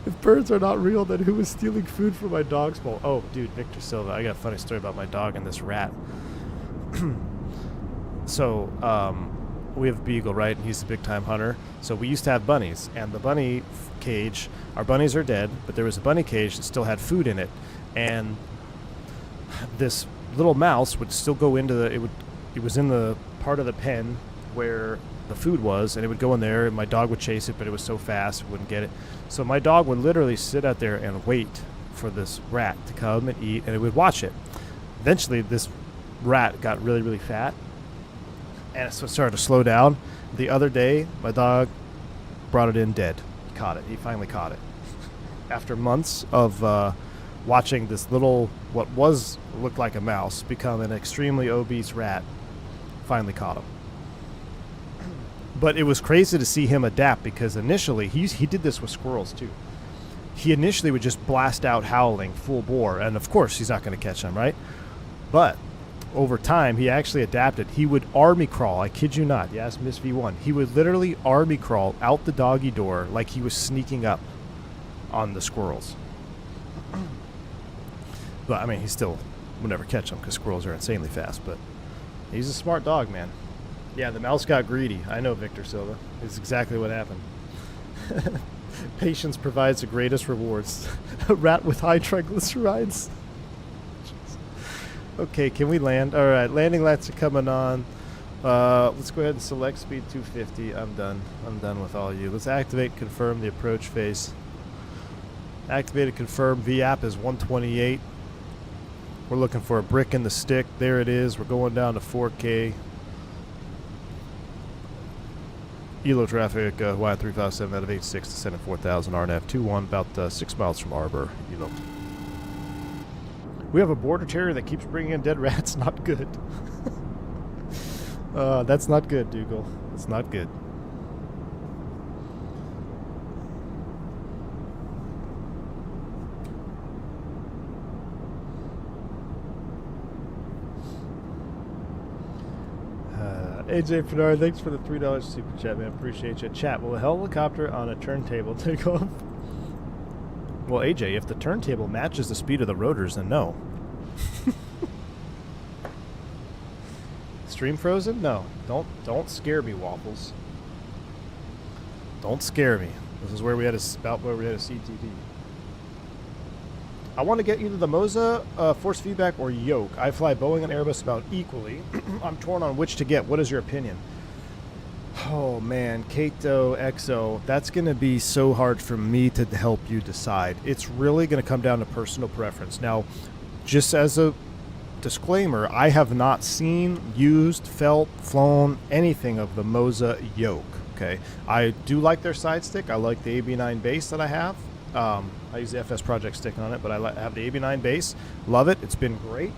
If birds are not real, then who is stealing food from my dog's bowl? Oh, dude, Victor Silva. I got a funny story about my dog and this rat. So, we have a beagle, right? And he's a big-time hunter. So we used to have bunnies. And the bunny cage, our bunnies are dead, but there was a bunny cage that still had food in it. And this little mouse would still go into the... It was in the part of the pen where the food was, and it would go in there, and my dog would chase it, but it was so fast, it wouldn't get it. So my dog would literally sit out there and wait for this rat to come and eat, and it would watch it. Eventually, this rat got really, really fat, and it started to slow down. The other day, my dog brought it in dead. He caught it. He finally caught it. After months of watching this little, what looked like a mouse, become an extremely obese rat, finally caught him. But it was crazy to see him adapt, because initially, he did this with squirrels too. He initially would just blast out howling full bore, and of course he's not going to catch them, right? But over time, he actually adapted. He would army crawl, I kid you not. Yes, Miss V1. He would literally army crawl out the doggy door like he was sneaking up on the squirrels. But I mean, he still would never catch them because squirrels are insanely fast, but he's a smart dog, man. Yeah, the mouse got greedy. I know, Victor Silva. It's exactly what happened. Patience provides the greatest rewards. A rat with high triglycerides. Okay, can we land? All right, landing lights are coming on. Let's go ahead and select speed 250. I'm done. I'm done with all you. Let's activate, confirm the approach phase. Activated, confirm. VAP is 128. We're looking for a brick in the stick. There it is. We're going down to 4K. ELO traffic, Hawaii 357 out of 86 to send at 4,000 RNF 21, about 6 miles from Arbor, ELO. We have a border terrier that keeps bringing in dead rats. Not good. That's not good, Dougal. It's not good. AJ Pinard, thanks for the $3 super chat, man. Appreciate you. Chat, will a helicopter on a turntable take off? Well, AJ, if the turntable matches the speed of the rotors, then no. Stream frozen? No. Don't scare me, Waffles. Don't scare me. This is where we had about where we had a CTD. I want to get either the Moza force feedback or yoke. I fly Boeing and Airbus about equally. I'm torn on which to get. What is your opinion? Oh man, Kato XO, that's going to be so hard for me to help you decide. It's really going to come down to personal preference. Now, just as a disclaimer, I have not seen, used, felt, flown anything of the Moza yoke. Okay, I do like their side stick. I like the AB9 base that I have. I use the FSprojects stick on it, but I have the AB9 base. Love it. It's been great.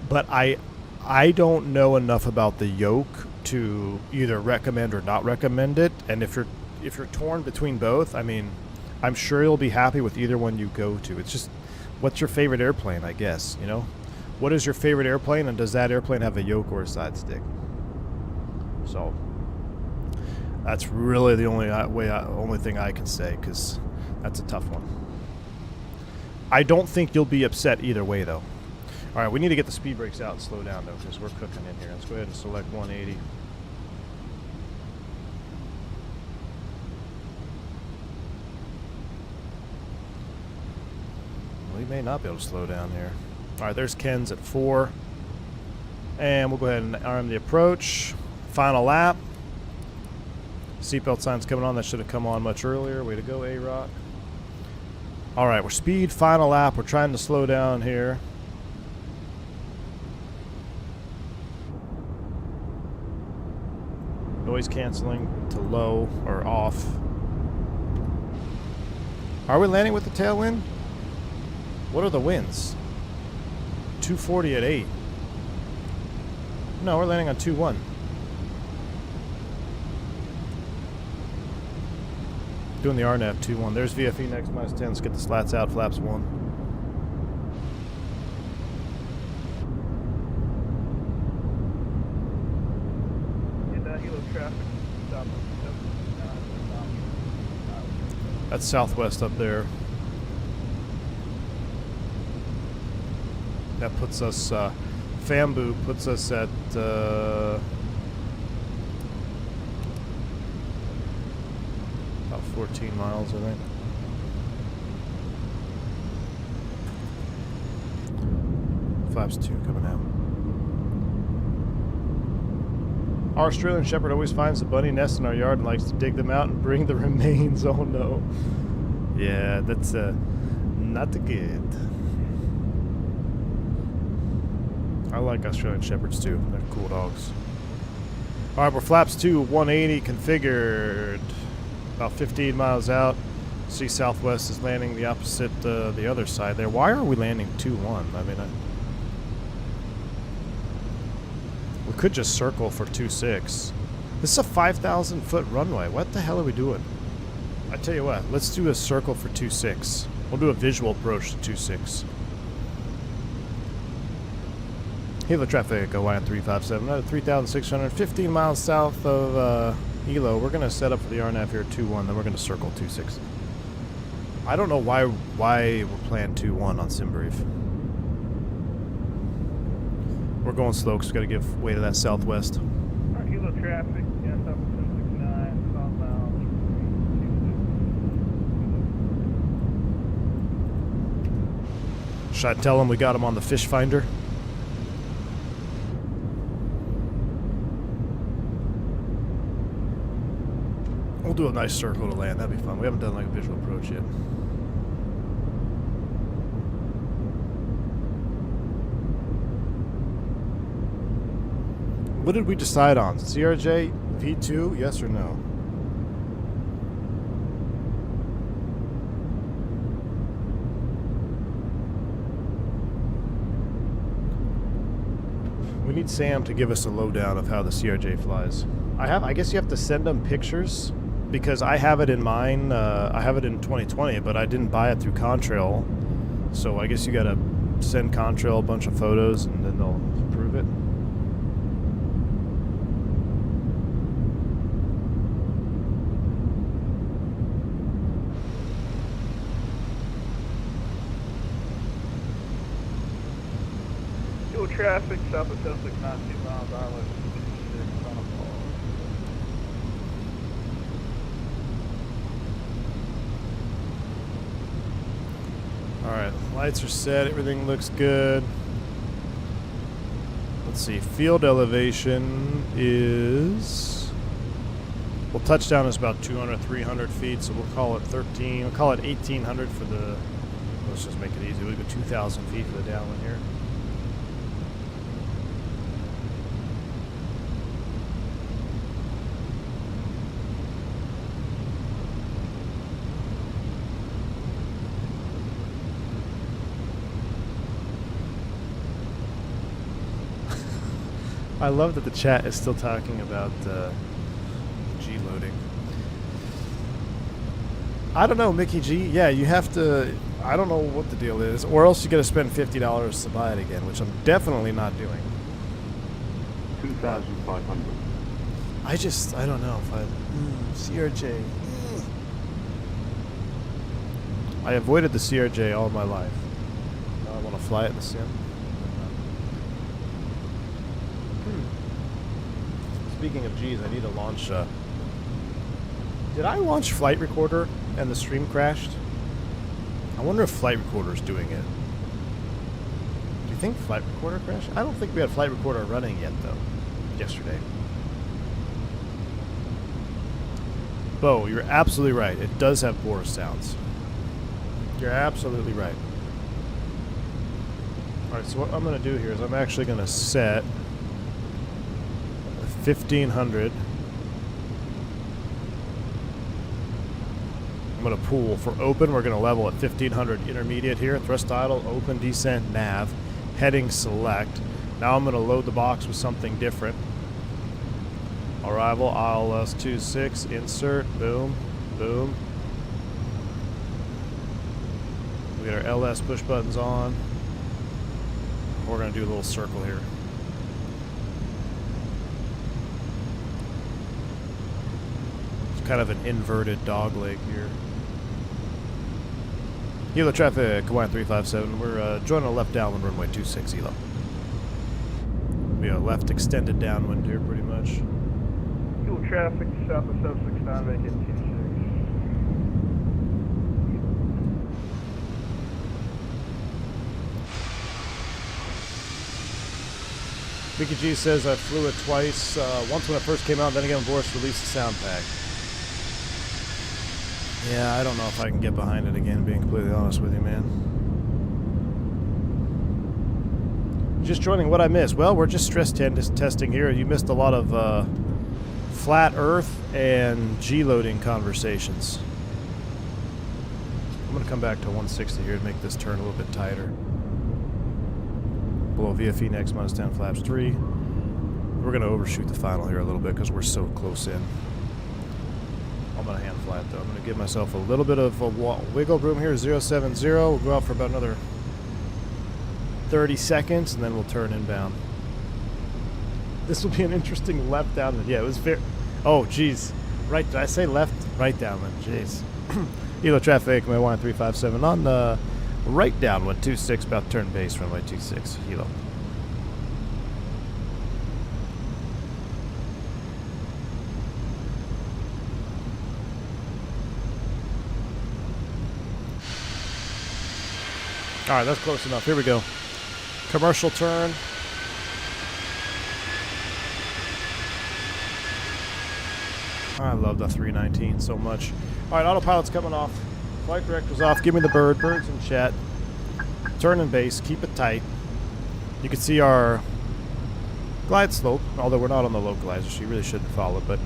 But I don't know enough about the yoke to either recommend or not recommend it. And if you're torn between both, I mean, I'm sure you'll be happy with either one you go to. It's just, what's your favorite airplane, I guess, you know? What is your favorite airplane, and does that airplane have a yoke or a side stick? So that's really the only thing I can say, because that's a tough one. I don't think you'll be upset either way, though. All right, we need to get the speed brakes out and slow down, though, because we're cooking in here. Let's go ahead and select 180. we may not be able to slow down here. All right, there's Ken's at 4. And we'll go ahead and arm the approach. Final lap. Seatbelt sign's coming on. That should have come on much earlier. Way to go, A-Rock. All right, we're speed, final lap. We're trying to slow down here. Noise canceling to low or off. Are we landing with the tailwind? What are the winds? 240 at 8. No, we're landing on 2-1. Doing the RNAV 2-1. There's VFE next minus 10. Let's get the slats out. Flaps 1. That's southwest up there. That puts us, Fambu puts us at, about 14 miles, I think. Flaps 2 coming out. Our Australian Shepherd always finds a bunny nest in our yard and likes to dig them out and bring the remains. Oh no. Yeah, that's not good. I like Australian Shepherds too. They're cool dogs. Alright, we're flaps 2, 180 configured. About 15 miles out. See Southwest is landing the opposite, the other side there. Why are we landing 2-1? I mean, we could just circle for 2-6. This is a 5,000 foot runway. What the hell are we doing? I tell you what, let's do a circle for 2-6. We'll do a visual approach to 2-6. Hilo traffic, Hawaiian 357, out of 3,600, 15 miles south of Hilo. We're going to set up for the RNAV here 2-1, then we're going to circle 2-6. I don't know why we're playing 2-1 on Simbrief. We're going slow because we got to give way to that southwest. Alright, Hilo traffic, yes, up 769, southbound. Should I tell him we got him on the fish finder? We'll do a nice circle to land. That'd be fun. We haven't done like a visual approach yet. What did we decide on? CRJ V2, yes or no? We need Sam to give us a lowdown of how the CRJ flies. I guess you have to send them pictures because I have it in mine. I have it in 2020, but I didn't buy it through Contrail. So I guess you gotta send Contrail a bunch of photos and then they'll approve it. Traffic south of 769, 2 miles island. Alright, lights are set, everything looks good. Let's see, field elevation is... Well, touchdown is about 200, 300 feet, so we'll call it 13. We'll call it 1,800 for the... Let's just make it easy. We'll go 2,000 feet for the downwind here. I love that the chat is still talking about G-loading. I don't know, Mickey G. Yeah, you have to... I don't know what the deal is. Or else you got to spend $50 to buy it again, which I'm definitely not doing. 2,500. I don't know if I... CRJ. I avoided the CRJ all my life. Now I want to fly it in the sim. Speaking of G's, I need to launch... Did I launch Flight Recorder and the stream crashed? I wonder if flight recorder is doing it. Do you think flight recorder crashed? I don't think we had flight recorder running yet, though, yesterday. Bo, you're absolutely right. It does have Boris sounds. You're absolutely right. Alright, so what I'm going to do here is I'm actually going to set 1500. I'm going to pull for open. We're going to level at 1500 intermediate here. Thrust idle, open, descent, nav, heading select. Now I'm going to load the box with something different. Arrival, ILS-26, insert, boom, boom. We got our LS push buttons on. We're going to do a little circle here. It's kind of an inverted dog leg here. Helo traffic, Hawaiian 357. We're joining a left downwind runway 26, Helo. We have left extended downwind here pretty much. Fuel traffic, south of 769, vacant 26. Mickey G says I flew it twice. Once when it first came out, then again when Boris released the sound pack. Yeah, I don't know if I can get behind it again, being completely honest with you, man. Just joining, what I missed? Well, we're just stress testing here. You missed a lot of flat Earth and G-loading conversations. I'm going to come back to 160 here to make this turn a little bit tighter. Below VFE next, minus 10 flaps 3. We're going to overshoot the final here a little bit because we're so close in. I'm going to hand fly it though. I'm going to give myself a little bit of a wiggle room here. 070. We'll go out for about another 30 seconds and then we'll turn inbound. This will be an interesting left downwind. Yeah, it was very... Oh, geez. Right, did I say left? Right downwind. Jeez. Helo traffic, Hawaiian 357 on the right downwind 26, about to turn base runway 26. Helo. Alright, that's close enough. Here we go. Commercial turn. I love the 319 so much. Alright, autopilot's coming off. Flight director's off. Give me the bird. Bird's in chat. Turn and base. Keep it tight. You can see our glide slope, although we're not on the localizer, so you really shouldn't follow it, but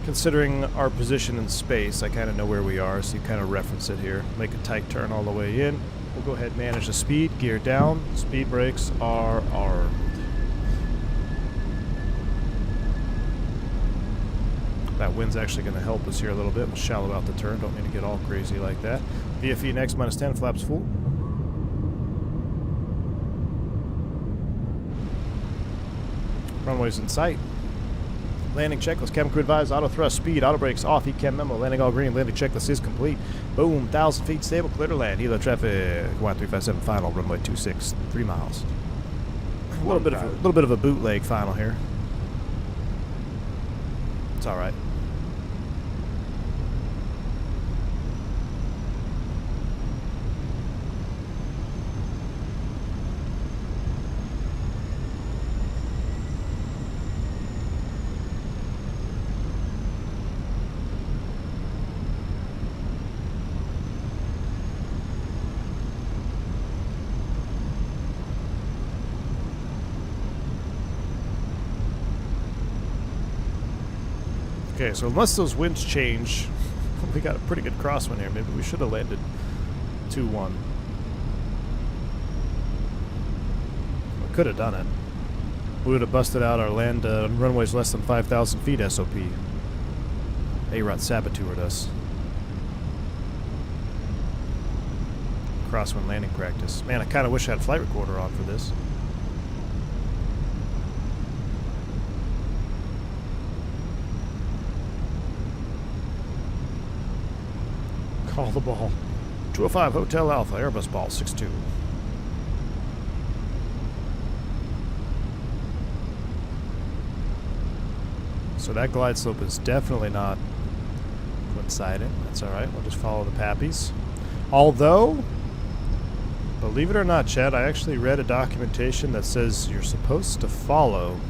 considering our position in space, I kind of know where we are, so you kind of reference it here. Make a tight turn all the way in. We'll go ahead and manage the speed. Gear down. Speed brakes are armed. That wind's actually going to help us here a little bit. We'll shallow out the turn. Don't need to get all crazy like that. VFE next, minus 10, flaps full. Runway's in sight. Landing checklist, cabin crew advised, auto thrust, speed, auto brakes off, ECAM memo, landing all green, landing checklist is complete. Boom, 1,000 feet stable, clear to land. Helo traffic, Hawaiian 357 final, runway 26, 3 miles. A little bit of a bootleg final here. It's all right. Okay, so unless those winds change, we got a pretty good crosswind here. Maybe we should have landed 2-1. We could have done it. We would have busted out our land runways less than 5,000 feet SOP. A-Rot saboteured us. Crosswind landing practice. Man, I kind of wish I had flight recorder on for this. Call the ball. 205 Hotel Alpha, Airbus ball 62. So that glide slope is definitely not coinciding. That's alright, we'll just follow the pappies. Although, believe it or not, Chad, I actually read a documentation that says you're supposed to follow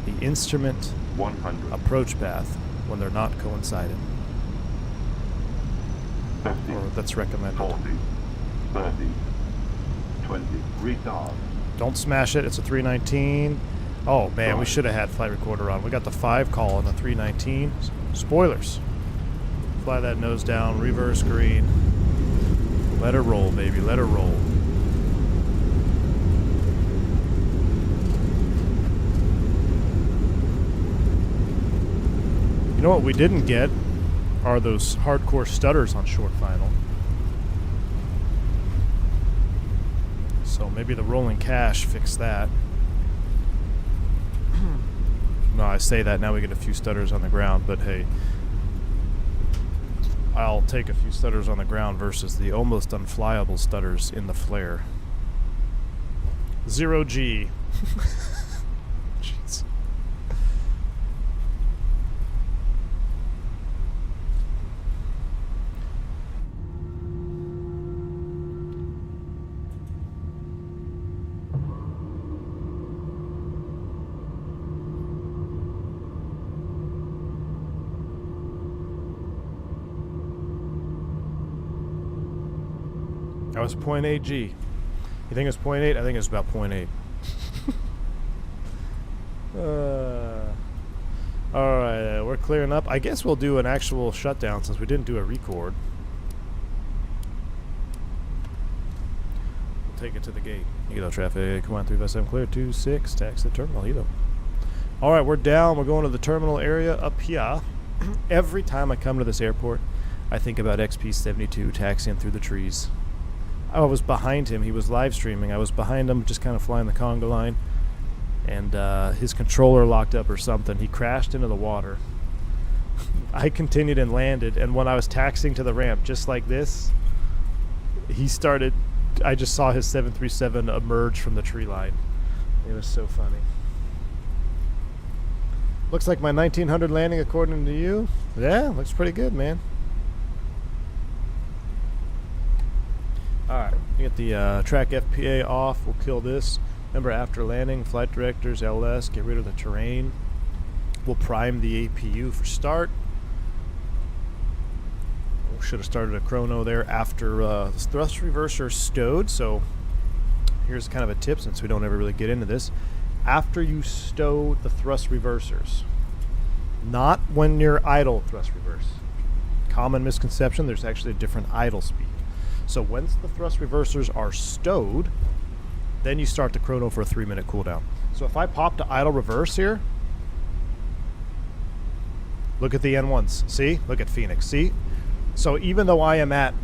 the instrument 100. approach path when they're not coinciding. 50. Or that's recommended. 40. 30. 20. Retard. Don't smash it. It's a 319. Oh, man, we should have had flight recorder on. We got the 5 call on the 319. Spoilers. Fly that nose down. Reverse green. Let her roll, baby. Let her roll. You know what we didn't get are those hardcore stutters on short final. So maybe the rolling cache fixed that. No, I say that, now we get a few stutters on the ground, but hey, I'll take a few stutters on the ground versus the almost unflyable stutters in the flare. 0G. Jeez. That was 0.8 G. You think it's 0.8? I think it's about 0.8. Alright, we're clearing up. I guess we'll do an actual shutdown since we didn't do a record. We'll take it to the gate. Hilo traffic, come on, 357 clear, 26, taxi the terminal, Hilo. Alright, we're down. We're going to the terminal area up here. Every time I come to this airport, I think about XP-72 taxiing through the trees. I was behind him. He was live streaming. I was behind him, just kind of flying the conga line. And his controller locked up or something. He crashed into the water. I continued and landed. And when I was taxiing to the ramp, just like this, he started... I just saw his 737 emerge from the tree line. It was so funny. Looks like my 1900 landing according to you. Yeah, looks pretty good, man. Alright, we get the track FPA off. We'll kill this. Remember, after landing, flight directors, LS, get rid of the terrain. We'll prime the APU for start. We should have started a chrono there after the thrust reverser stowed. So here's kind of a tip since we don't ever really get into this. After you stow the thrust reversers, not when you're idle thrust reverse. Common misconception, there's actually a different idle speed. So once the thrust reversers are stowed, then you start the chrono for a 3-minute cooldown. So if I pop to idle reverse here, look at the N1s. See? Look at Fenix. See? So even though I am at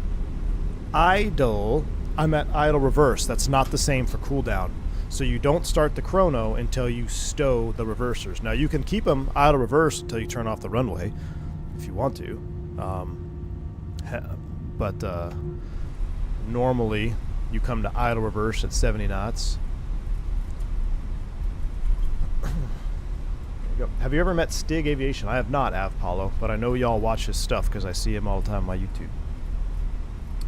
idle, I'm at idle reverse. That's not the same for cooldown. So you don't start the chrono until you stow the reversers. Now you can keep them idle reverse until you turn off the runway if you want to. But normally you come to idle reverse at 70 knots. There you go. Have you ever met Stig Aviation? I have not, Paulo, but I know y'all watch his stuff because I see him all the time on my YouTube.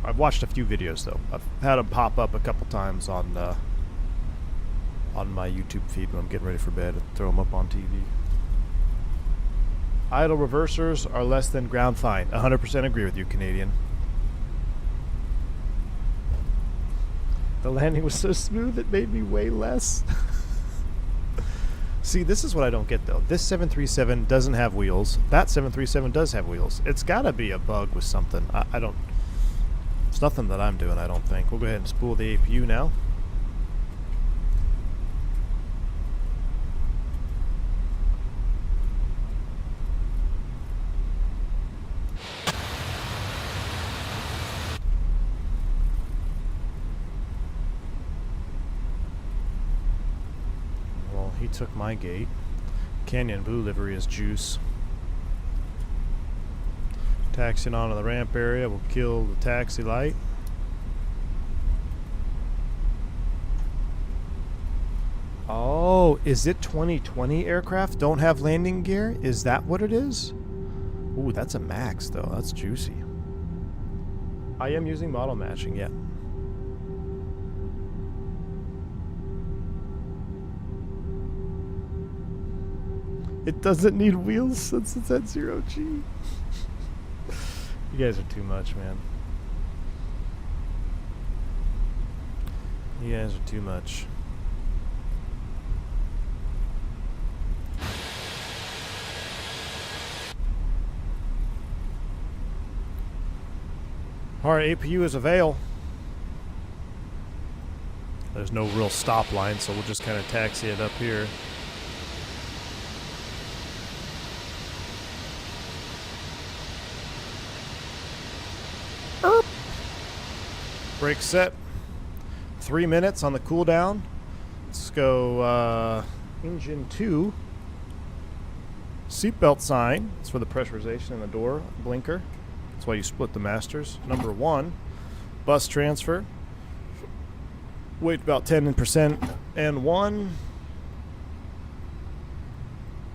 I've watched a few videos though. I've had him pop up a couple times on my YouTube feed when I'm getting ready for bed and throw them up on TV. Idle reversers are less than ground fine. 100% agree with you, Canadian. The landing was so smooth it made me weigh less. See, this is what I don't get though. This 737 doesn't have wheels. That 737 does have wheels. It's gotta be a bug with something. I don't... It's nothing that I'm doing, I don't think. We'll go ahead and spool the APU now. He took my gate. Canyon Blue livery is juice. Taxiing onto the ramp area. We'll kill the taxi light. Oh, is it 2020 aircraft don't have landing gear? Is that what it is? Ooh, that's a max though. That's juicy. I am using model matching, yeah. It doesn't need wheels since it's at 0G. You guys are too much, man. You guys are too much. Alright, APU is avail. There's no real stop line, so we'll just kind of taxi it up here. Brake set. 3 minutes on the cooldown. Let's go engine 2. Seatbelt sign. It's for the pressurization in the door. Blinker. That's why you split the masters. Number 1. Bus transfer. Weight about 10% and 1.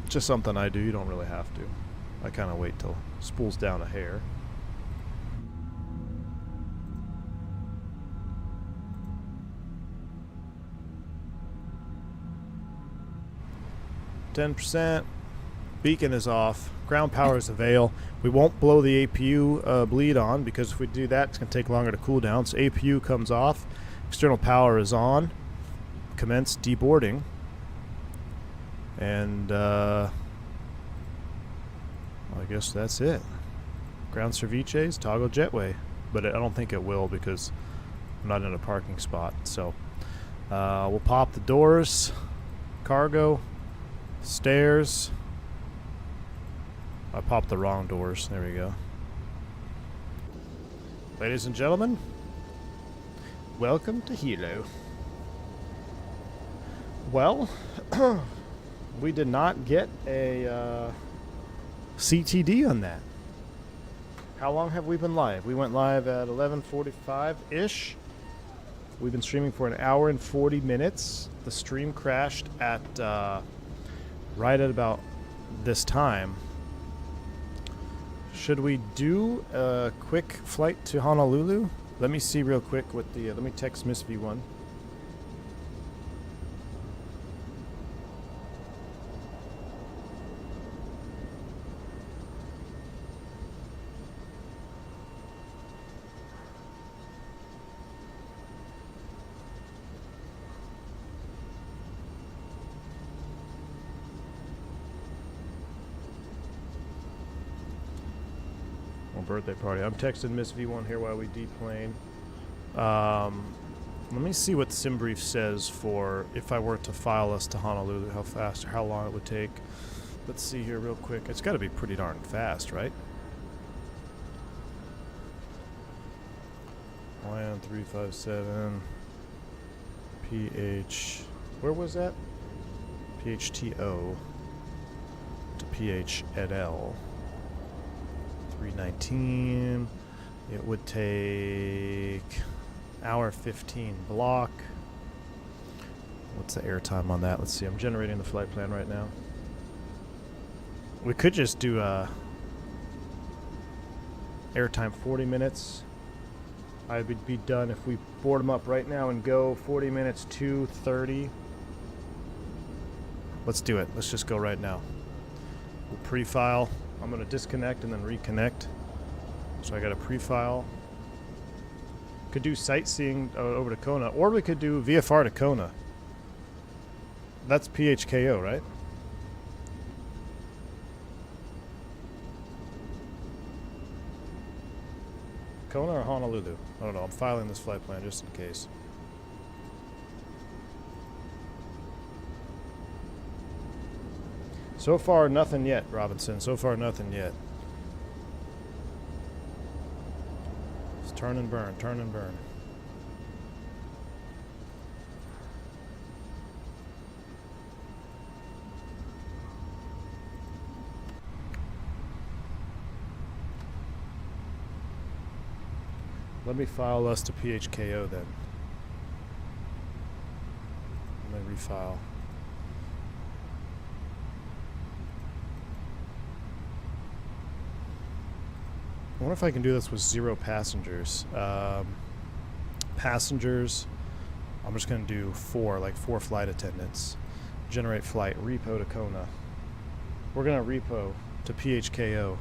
Just something I do. You don't really have to. I kind of wait till it spools down a hair. %. Beacon is off. Ground power is avail. We won't blow the APU bleed on because if we do that, it's going to take longer to cool down. So APU comes off. External power is on. Commence deboarding. And I guess that's it. Ground ceviches, toggle jetway. But I don't think it will because I'm not in a parking spot. So we'll pop the doors. Cargo. Stairs. I popped the wrong doors. There we go. Ladies and gentlemen, welcome to Hilo. Well, we did not get a CTD on that. How long have we been live? We went live at 11:45-ish. We've been streaming for an hour and 40 minutes. The stream crashed at right at about this time. Should we do a quick flight to Honolulu? Let me see real quick with the let me text Miss V1. Birthday party. I'm texting Miss V1 here while we deplane. Let me see what SimBrief says for if I were to file us to Honolulu, how fast or how long it would take. Let's see here real quick. It's got to be pretty darn fast, right? Lion 357 PH. Where was that? PHTO to PHNL. 319. It would take hour 15 block. What's the airtime on that? Let's see. I'm generating the flight plan right now. We could just do airtime 40 minutes. I would be done if we board them up right now and go 40 minutes to 30. Let's do it. Let's just go right now. We'll pre-file. I'm going to disconnect and then reconnect. So I got a pre-file. Could do sightseeing over to Kona, or we could do VFR to Kona. That's PHKO, right? Kona or Honolulu? I don't know. I'm filing this flight plan just in case. So far, nothing yet, Robinson. So far, nothing yet. Just turn and burn, turn and burn. Let me file us to PHKO then. Let me refile. I wonder if I can do this with 0 passengers. Passengers, I'm just going to do 4, like 4 flight attendants. Generate flight, repo to Kona. We're going to repo to PHKO.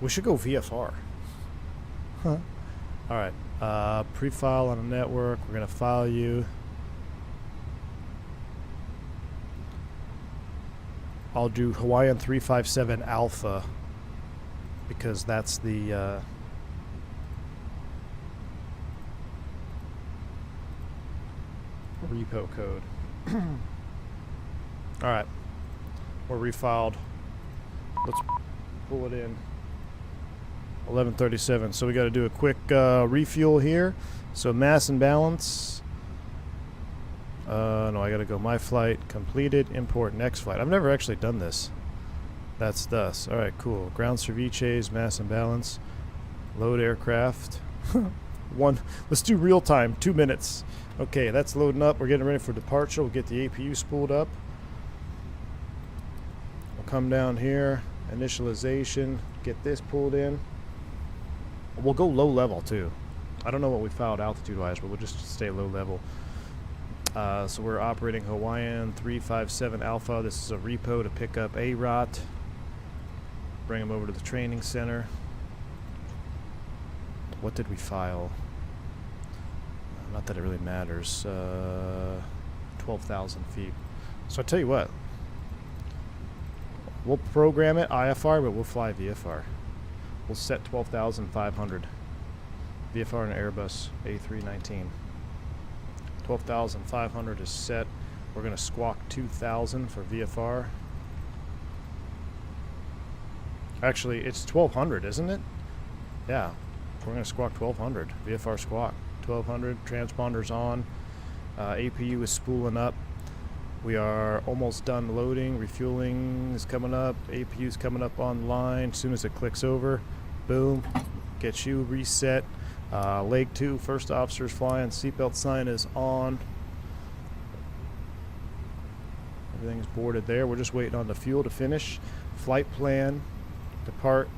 We should go VFR. Huh. Alright, pre-file on a network. We're going to file you. I'll do Hawaiian 357 Alpha because that's the repo code. Alright, we're refiled. Let's pull it in. 11:37. So we got to do a quick refuel here. So mass and balance. No, I got to go my flight completed. Import next flight. I've never actually done this. That's thus. All right, cool. Ground ceviches, mass and balance. Load aircraft. Let's do real time. 2 minutes. Okay, that's loading up. We're getting ready for departure. We'll get the APU spooled up. We'll come down here. Initialization. Get this pulled in. We'll go low level too. I don't know what we filed altitude wise, but we'll just stay low level. So we're operating Hawaiian 357 Alpha. This is a repo to pick up AROT. Bring him over to the training center. What did we file? Not that it really matters. 12,000 feet. So I tell you what. We'll program it IFR, but we'll fly VFR. We'll set 12,500. VFR and Airbus A319. 12,500 is set. We're going to squawk 2,000 for VFR. Actually, it's 1,200, isn't it? Yeah. We're going to squawk 1,200. VFR squawk. 1,200. Transponders on. APU is spooling up. We are almost done loading. Refueling is coming up. APU is coming up online. As soon as it clicks over, boom, gets you reset. Leg 2, first officer's flying. Seatbelt sign is on. Everything's boarded there. We're just waiting on the fuel to finish. Flight plan. Depart.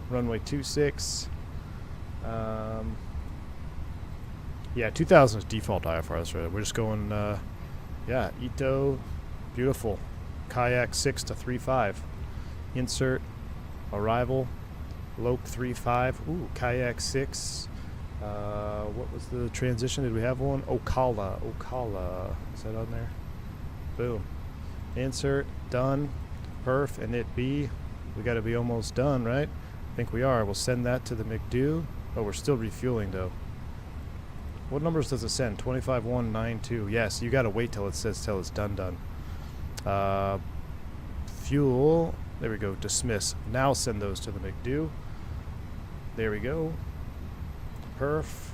Runway 26. Yeah, 2,000 is default IFR. That's right. We're just going. Yeah, Ito, beautiful. Kayak 6 to 3.5. Insert, arrival, Loke 3.5. Ooh, Kayak 6. What was the transition? Did we have one? Ocala. Is that on there? Boom. Insert, done, perf, and it be. We got to be almost done, right? I think we are. We'll send that to the McDo. Oh, we're still refueling, though. What numbers does it send? 25192. Yes, you gotta wait till it says till it's done. Fuel. There we go. Dismiss. Now send those to the McDo. There we go. Perf.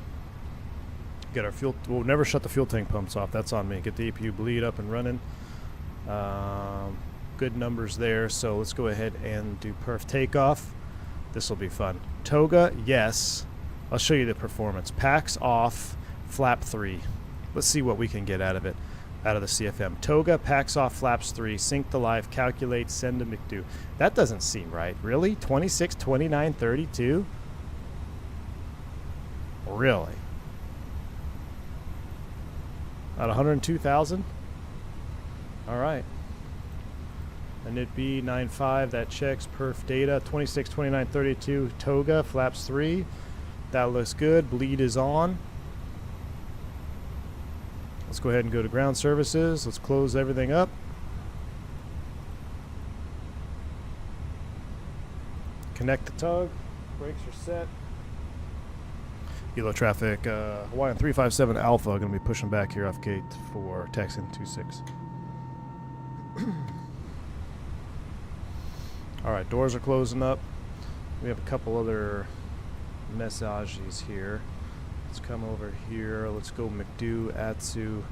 Get our fuel. We'll never shut the fuel tank pumps off. That's on me. Get the APU bleed up and running. Good numbers there. So let's go ahead and do perf takeoff. This will be fun. Toga. Yes. I'll show you the performance. Packs off. Flap 3. Let's see what we can get out of it, out of the CFM. Toga, packs off, flaps 3, sync the live, calculate, send to McDo. That doesn't seem right. Really? 26, 29, 32? Really? At 102,000? All right. And it'd be 95, that checks perf data. 26, 29, 32, Toga, flaps 3. That looks good. Bleed is on. Let's go ahead and go to ground services. Let's close everything up. Connect the tug. Brakes are set. Helo traffic. Hawaiian 357 Alpha. Going to be pushing back here off gate for taxi 26. All right, doors are closing up. We have a couple other messages here. Let's come over here. Let's go McDo, Atsu.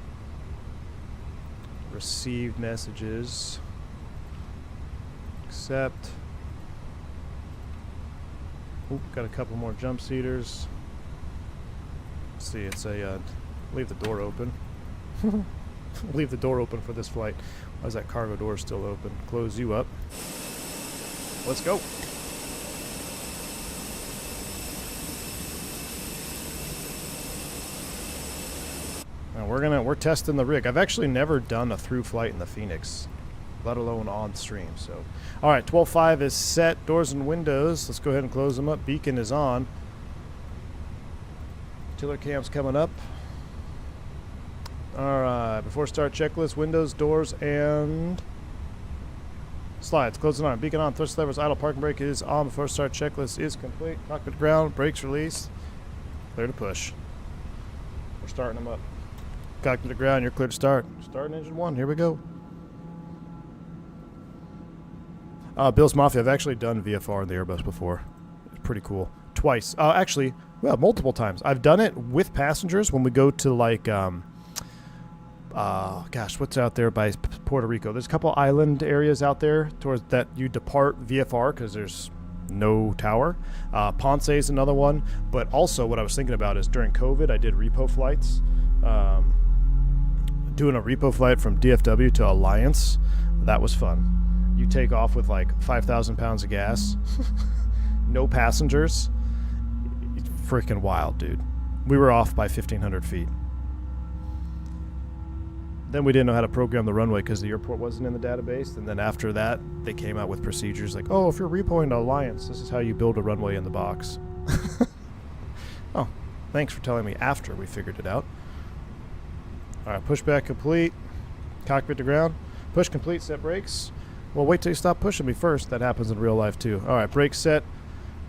Received messages. Accept. Oop, got a couple more jump seaters. Let's see, it's a leave the door open. Leave the door open for this flight. Why is that cargo door still open? Close you up. Let's go. Now we're testing the rig. I've actually never done a through flight in the Fenix, let alone on stream. So, all right, 12.5 is set. Doors and windows. Let's go ahead and close them up. Beacon is on. Tiller cam's coming up. All right, before start checklist, windows, doors, and slides. Closing on. Beacon on. Thrust levers. Idle parking brake is on. Before start checklist is complete. Cockpit ground. Brakes released. Clear to push. We're starting them up. Cockpit to ground. You're clear to start. Starting engine 1. Here we go. Bill's Mafia. I've actually done VFR in the Airbus before. It's pretty cool. Twice. Actually, well, multiple times. I've done it with passengers when we go to like, gosh, what's out there by Puerto Rico? There's a couple island areas out there towards that you depart VFR because there's no tower. Ponce is another one. But also what I was thinking about is during COVID, I did repo flights. Doing a repo flight from DFW to Alliance. That was fun. You take off with like 5,000 pounds of gas. No passengers. It's freaking wild, dude. We were off by 1,500 feet. Then we didn't know how to program the runway because the airport wasn't in the database. And then after that, they came out with procedures like, oh, if you're repoing to Alliance, this is how you build a runway in the box. Oh, thanks for telling me after we figured it out. All right, pushback complete. Cockpit to ground. Push complete, set brakes. Well, wait till you stop pushing me first. That happens in real life too. All right, brakes set.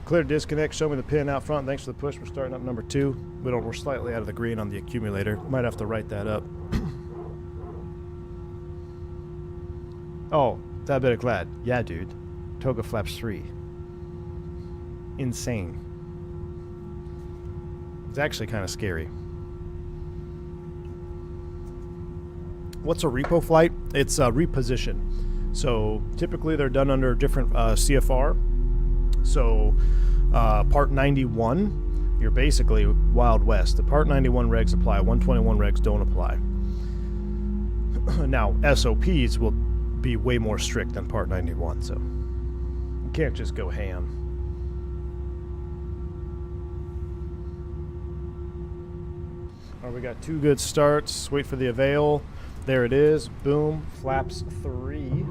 Clear disconnect. Show me the pin out front. Thanks for the push. We're starting up number 2. We're slightly out of the green on the accumulator. Might have to write that up. Oh, that bit of glad. Yeah, dude. Toga flaps 3. Insane. It's actually kind of scary. What's a repo flight? It's a reposition. So typically they're done under different CFR. So Part 91, you're basically Wild West. The Part 91 regs apply. 121 regs don't apply. Now, SOPs will be way more strict than Part 91, so you can't just go ham. All right, we got 2 good starts. Wait for the avail. There it is. Boom. Flaps 3.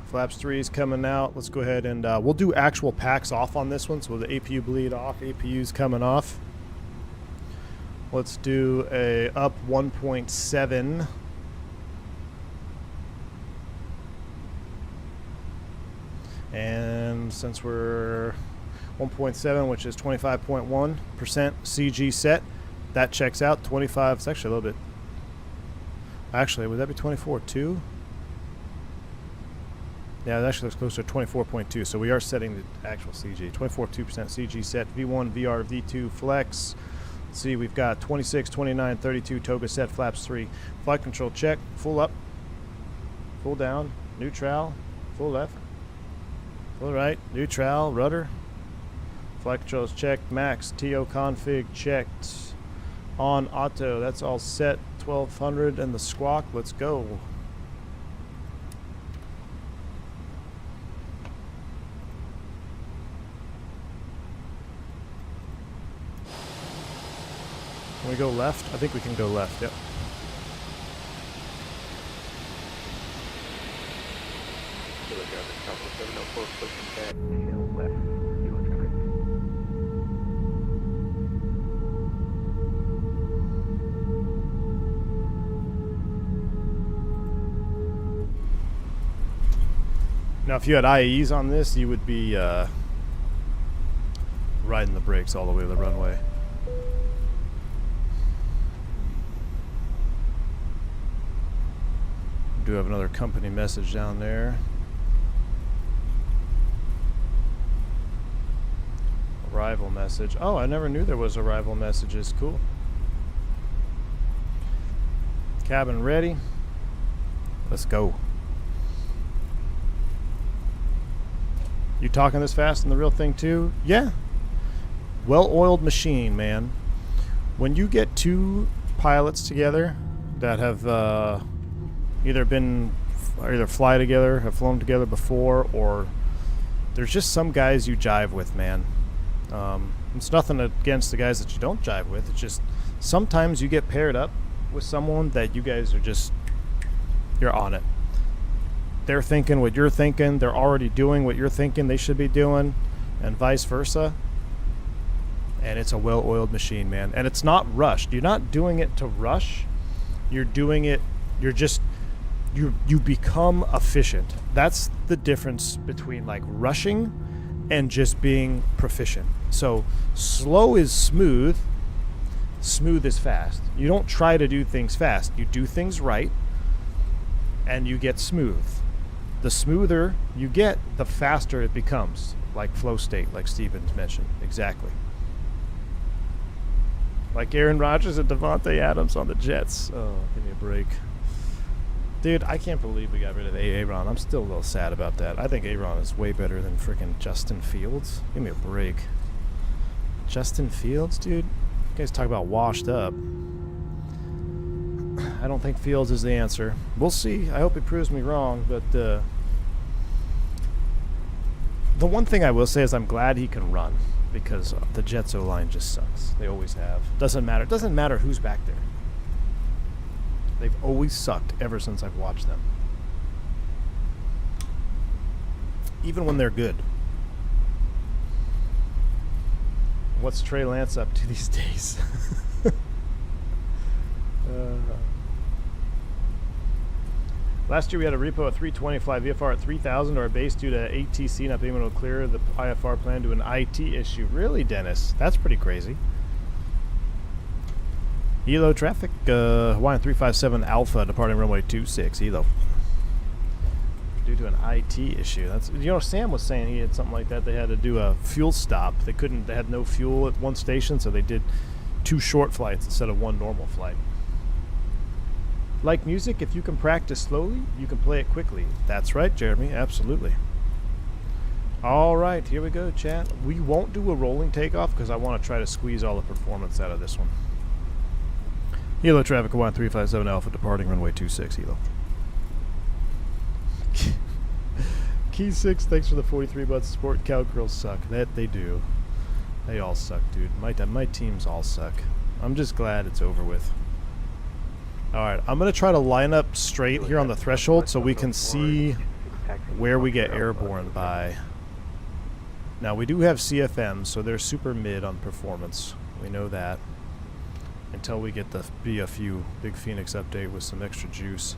Flaps 3 is coming out. Let's go ahead and we'll do actual packs off on this one. So the APU bleed off. APU's coming off. Let's do a up 1.7. And since we're 1.7, which is 25.1% CG set, that checks out. 25, it's actually a little bit, actually, would that be 24 too? Yeah, it actually looks closer to 24.2, so we are setting the actual CG. 24.2% CG set, V1, VR, V2, flex. Let's see, we've got 26, 29, 32, Toga set, flaps 3. Flight control check, full up, full down, neutral, full left, full right, neutral, rudder. Flight controls checked, max, TO config checked. On auto, that's all set. 1200 and the squawk. Let's go. Can we go left? I think we can go left, yep. Now, if you had IAEs on this, you would be riding the brakes all the way to the runway. We do have another company message down there. Arrival message. Oh, I never knew there was arrival messages. Cool. Cabin ready. Let's go. You talking this fast in the real thing too? Yeah. Well-oiled machine, man. When you get 2 pilots together that have either been either fly together, have flown together before, or there's just some guys you jive with, man. It's nothing against the guys that you don't jive with. It's just sometimes you get paired up with someone that you guys are just, you're on it. They're thinking what you're thinking. They're already doing what you're thinking they should be doing, and vice versa. And it's a well-oiled machine, man. And it's not rushed. You're not doing it to rush. You're doing it, you become efficient. That's the difference between like rushing and just being proficient. So slow is smooth, smooth is fast. You don't try to do things fast. You do things right, and you get smooth. The smoother you get, the faster it becomes. Like flow state, like Stevens mentioned. Exactly. Like Aaron Rodgers and Devontae Adams on the Jets. Oh, give me a break. Dude, I can't believe we got rid of Aaron. I'm still a little sad about that. I think Aaron is way better than freaking Justin Fields. Give me a break. Justin Fields, dude? You guys talk about washed up. I don't think Fields is the answer. We'll see. I hope he proves me wrong, but the one thing I will say is I'm glad he can run, because the Jets O-line just sucks. They always have. Doesn't matter. It doesn't matter who's back there. They've always sucked ever since I've watched them. Even when they're good. What's Trey Lance up to these days? Last year we had a repo at 320, fly VFR at 3,000 to our base due to ATC not being able to clear the IFR plan to an IT issue. Really, Dennis? That's pretty crazy. Elo traffic, Hawaiian 357 Alpha departing runway 26, Elo. Due to an IT issue. That's, you know, Sam was saying he had something like that. They had to do a fuel stop. They had no fuel at one station, so they did 2 short flights instead of 1 normal flight. Like music, if you can practice slowly, you can play it quickly. That's right, Jeremy, absolutely. All right, here we go, chat. We won't do a rolling takeoff because I want to try to squeeze all the performance out of this one. Hilo traffic, Hawaiian 357 Alpha departing runway 26, Hilo. Key 6, thanks for the 43 bucks support. Cowgirls suck. That they do. They all suck, dude. My teams all suck. I'm just glad it's over with. Alright, I'm going to try to line up straight here on the threshold so we can see where we get airborne by. Now, we do have CFMs, so they're super mid on performance. We know that. Until we get the BFU, Big Phoenix update with some extra juice.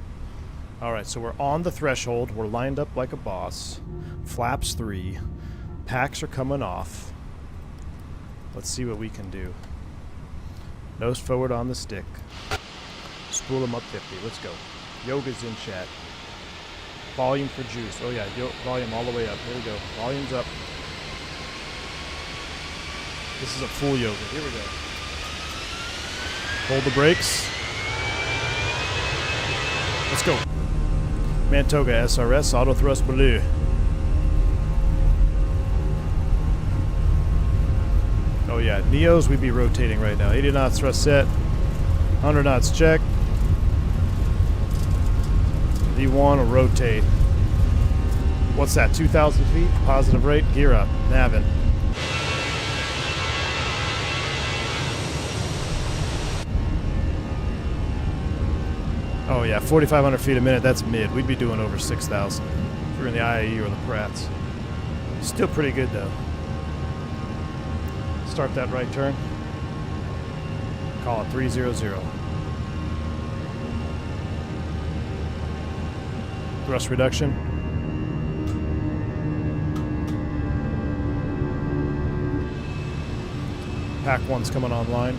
Alright, so we're on the threshold. We're lined up like a boss. Flaps 3. Packs are coming off. Let's see what we can do. Nose forward on the stick. Spool them up 50. Let's go. Yoga's in chat. Volume for juice. Oh yeah, volume all the way up. Here we go. Volume's up. This is a full yoga. Here we go. Hold the brakes. Let's go. Toga SRS, auto thrust blue. Oh yeah, Neos we'd be rotating right now. 80 knots thrust set. 100 knots check. V1 will rotate. What's that, 2,000 feet? Positive rate, gear up, navin. Oh yeah, 4,500 feet a minute, that's mid. We'd be doing over 6,000 if you're in the IAE or the Pratts. Still pretty good though. Start that right turn. Call it 300. Thrust reduction. Pack 1's coming online.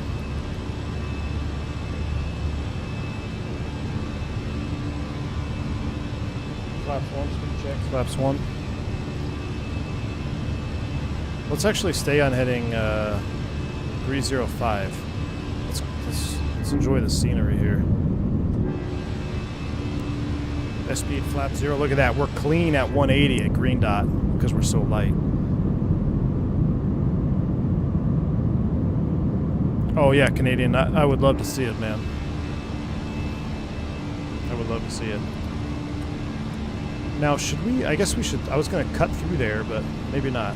Flaps 1, speed check. Flaps 1. Let's actually stay on heading 305. Let's enjoy the scenery here. S-speed flap 0. Look at that. We're clean at 180 at green dot because we're so light. Oh yeah, Canadian. I would love to see it, man. I would love to see it. Now, should we? I guess we should. I was going to cut through there, but maybe not.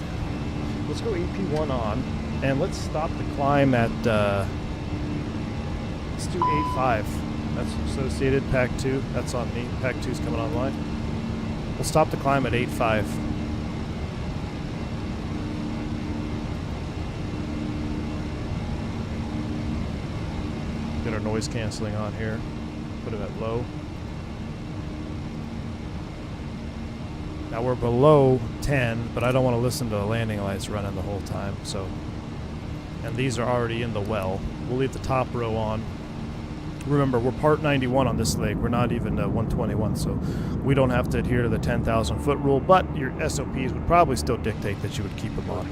Let's go AP1 on, and let's stop the climb at. Let's do 8.5. That's associated. Pack 2. That's on me. Pack 2's coming online. We'll stop the climb at 8.5. Get our noise canceling on here. Put it at low. Now we're below 10, but I don't want to listen to the landing lights running the whole time. So, and these are already in the well. We'll leave the top row on. Remember, we're part 91 on this leg. We're not even 121, so we don't have to adhere to the 10,000 foot rule. But your SOPs would probably still dictate that you would keep them on.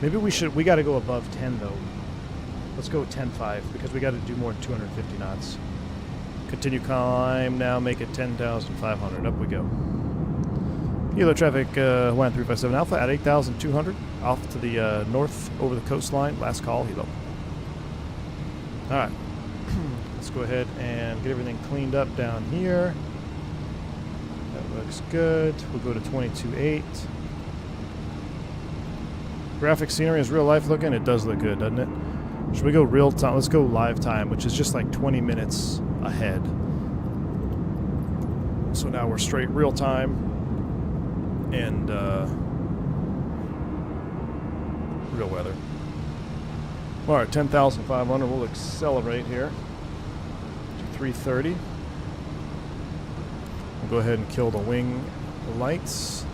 Maybe we should. We got to go above 10 though. Let's go 10.5 because we got to do more than 250 knots. Continue climb now. Make it 10,500. Up we go. Helo traffic Hawaiian 357 Alpha at 8,200 off to the north over the coastline. Last call, Helo. All right. Let's go ahead and get everything cleaned up down here. That looks good. We'll go to 22.8. Graphic scenery is real life looking. It does look good, doesn't it? Should we go real time? Let's go live time, which is just like 20 minutes ahead. So now we're straight real time and real weather. All right, 10,500. We'll accelerate here to 330. We'll go ahead and kill the wing lights.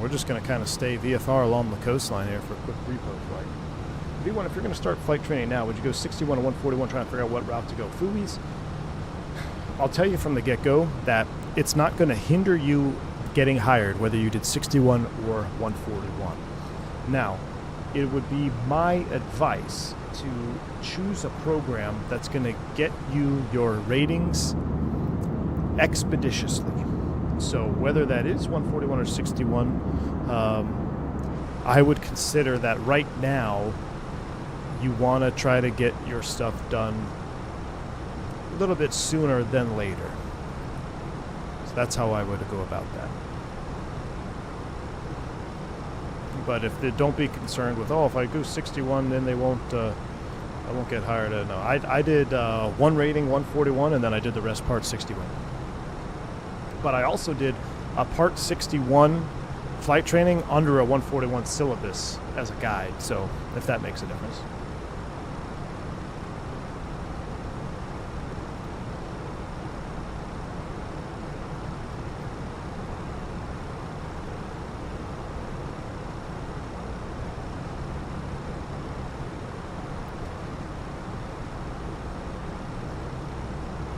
We're just going to kind of stay VFR along the coastline here for a quick repo flight. V1, if you're going to start flight training now, would you go 61 to 141 trying to figure out what route to go? Fuis, I'll tell you from the get-go that it's not going to hinder you getting hired whether you did 61 or 141. Now, it would be my advice to choose a program that's going to get you your ratings expeditiously. So whether that is 141 or 61, I would consider that right now you want to try to get your stuff done a little bit sooner than later. So that's how I would go about that. But if they don't be concerned with, oh, if I go 61, then they won't, I won't get hired. No, I did one rating, 141, and then I did the rest part 61. But I also did a part 61 flight training under a 141 syllabus as a guide, so if that makes a difference.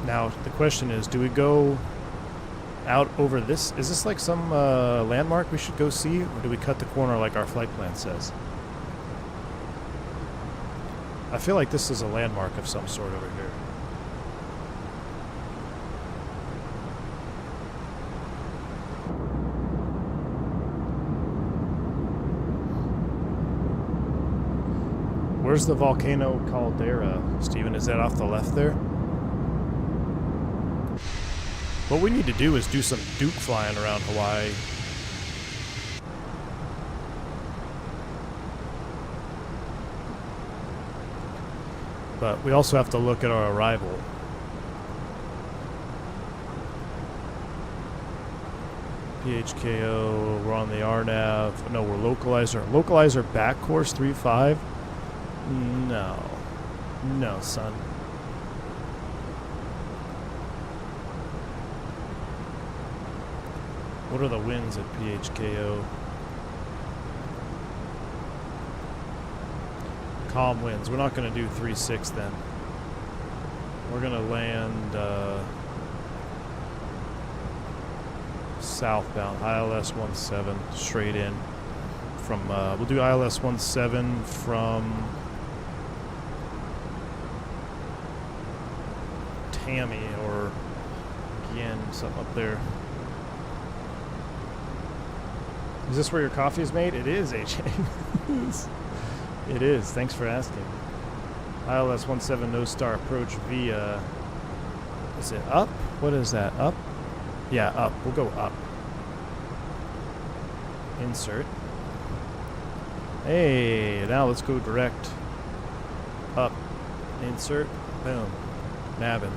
Now, the question is, do we go out over this? Is this like some landmark we should go see, or do we cut the corner like our flight plan says? I feel like this is a landmark of some sort over here. Where's the volcano caldera, Steven? Is that off the left there? What we need to do is do some Duke flying around Hawaii. But we also have to look at our arrival. PHKO, we're on the RNAV. No, we're localizer. Localizer back course 35? No. No, son. What are the winds at PHKO? Calm winds. We're not going to do 3.6 then. We're going to land southbound, ILS 17, straight in. From we'll do ILS 17 from Tammy or again, something up there. Is this where your coffee is made? It is, AJ. It is. Thanks for asking. ILS 17 nose star approach via. Is it up? What is that? Up? Yeah, up. We'll go up. Insert. Hey, now let's go direct. Up. Insert. Boom. Nabbing.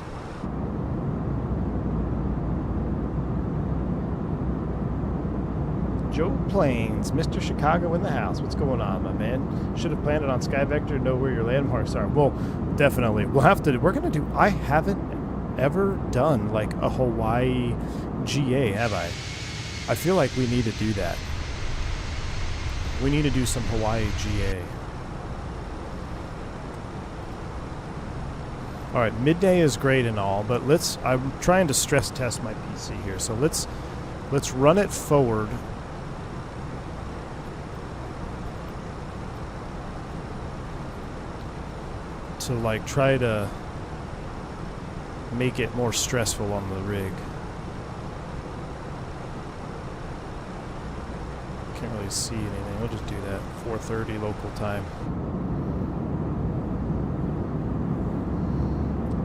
Joe Plains, Mr. Chicago in the house. What's going on, my man? Should have planned it on SkyVector to know where your landmarks are. Well, definitely. We'll have to. We're going to do. I haven't ever done like a Hawaii GA, have I? I feel like we need to do that. We need to do some Hawaii GA. All right, midday is great and all, but I'm trying to stress test my PC here. So let's run it forward. To like try to make it more stressful on the rig. Can't really see anything. We'll just do that. 4:30 local time.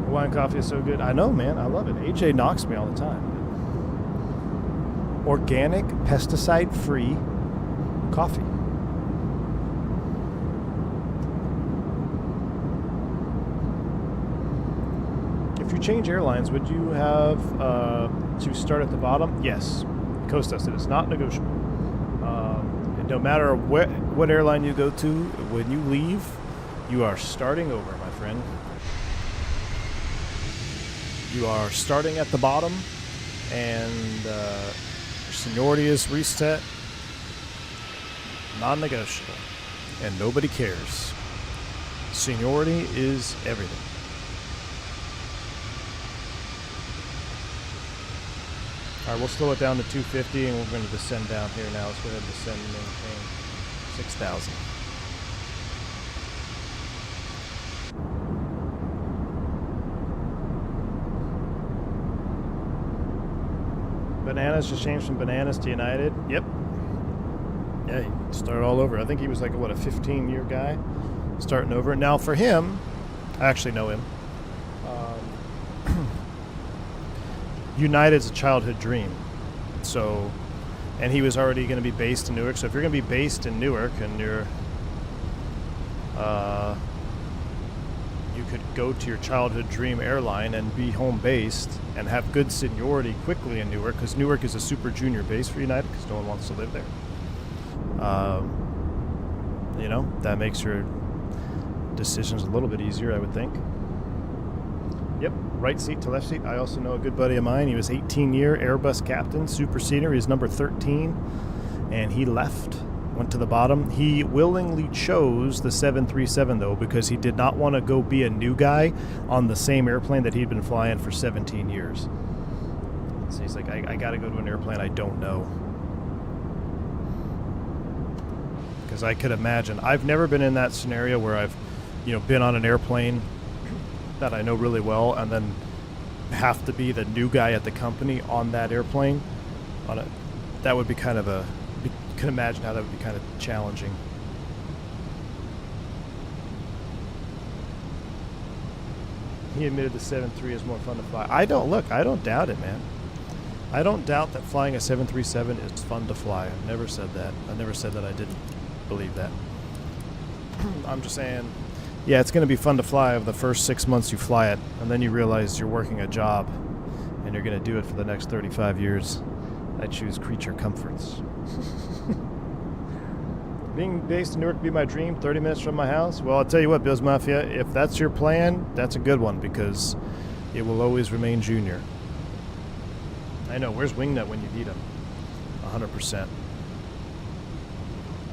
Hawaiian coffee is so good. I know, man. I love it. AJ knocks me all the time. Organic, pesticide-free coffee. If you change airlines, would you have to start at the bottom? Yes. Coast said it's not negotiable. And no matter what airline you go to, when you leave, you are starting over, my friend. You are starting at the bottom, and seniority is reset. Non-negotiable. And nobody cares. Seniority is everything. All right, we'll slow it down to 250, and we're going to descend down here now. Let's go ahead and descend and maintain 6,000. Bananas just changed from Bananas to United. Yep. Yeah, he started all over. I think he was like, what, a 15-year guy starting over. Now, for him, I actually know him. United's a childhood dream. So, and he was already going to be based in Newark. So if you're going to be based in Newark and you could go to your childhood dream airline and be home based and have good seniority quickly in Newark, because Newark is a super junior base for United because no one wants to live there. You know, that makes your decisions a little bit easier, I would think. Yep, right seat to left seat. I also know a good buddy of mine. He was 18-year Airbus Captain, super senior. He's number 13, and he left, went to the bottom. He willingly chose the 737, though, because he did not want to go be a new guy on the same airplane that he'd been flying for 17 years. So he's like, I got to go to an airplane I don't know. Because I could imagine. I've never been in that scenario where I've, been on an airplane that I know really well, and then have to be the new guy at the company on that airplane. That would be kind of you can imagine how that would be kind of challenging. He admitted the 7.3 is more fun to fly. I don't doubt it, man. I don't doubt that flying a 737 is fun to fly. I've never said that. I never said that I didn't believe that. I'm just saying, yeah, it's going to be fun to fly over the first 6 months you fly it, and then you realize you're working a job, and you're going to do it for the next 35 years. I choose creature comforts. Being based in Newark would be my dream, 30 minutes from my house. Well, I'll tell you what, Bills Mafia, if that's your plan, that's a good one, because it will always remain junior. I know, where's Wingnut when you need him? 100%.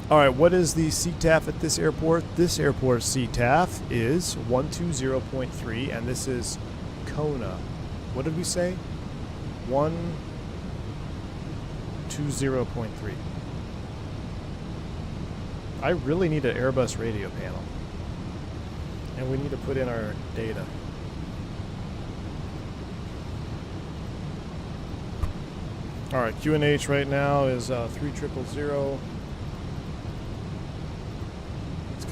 All right, what is the CTAF at this airport? This airport's CTAF is 120.3, and this is Kona. What did we say? 120.3. I really need an Airbus radio panel, and we need to put in our data. All right, QNH right now is 3000.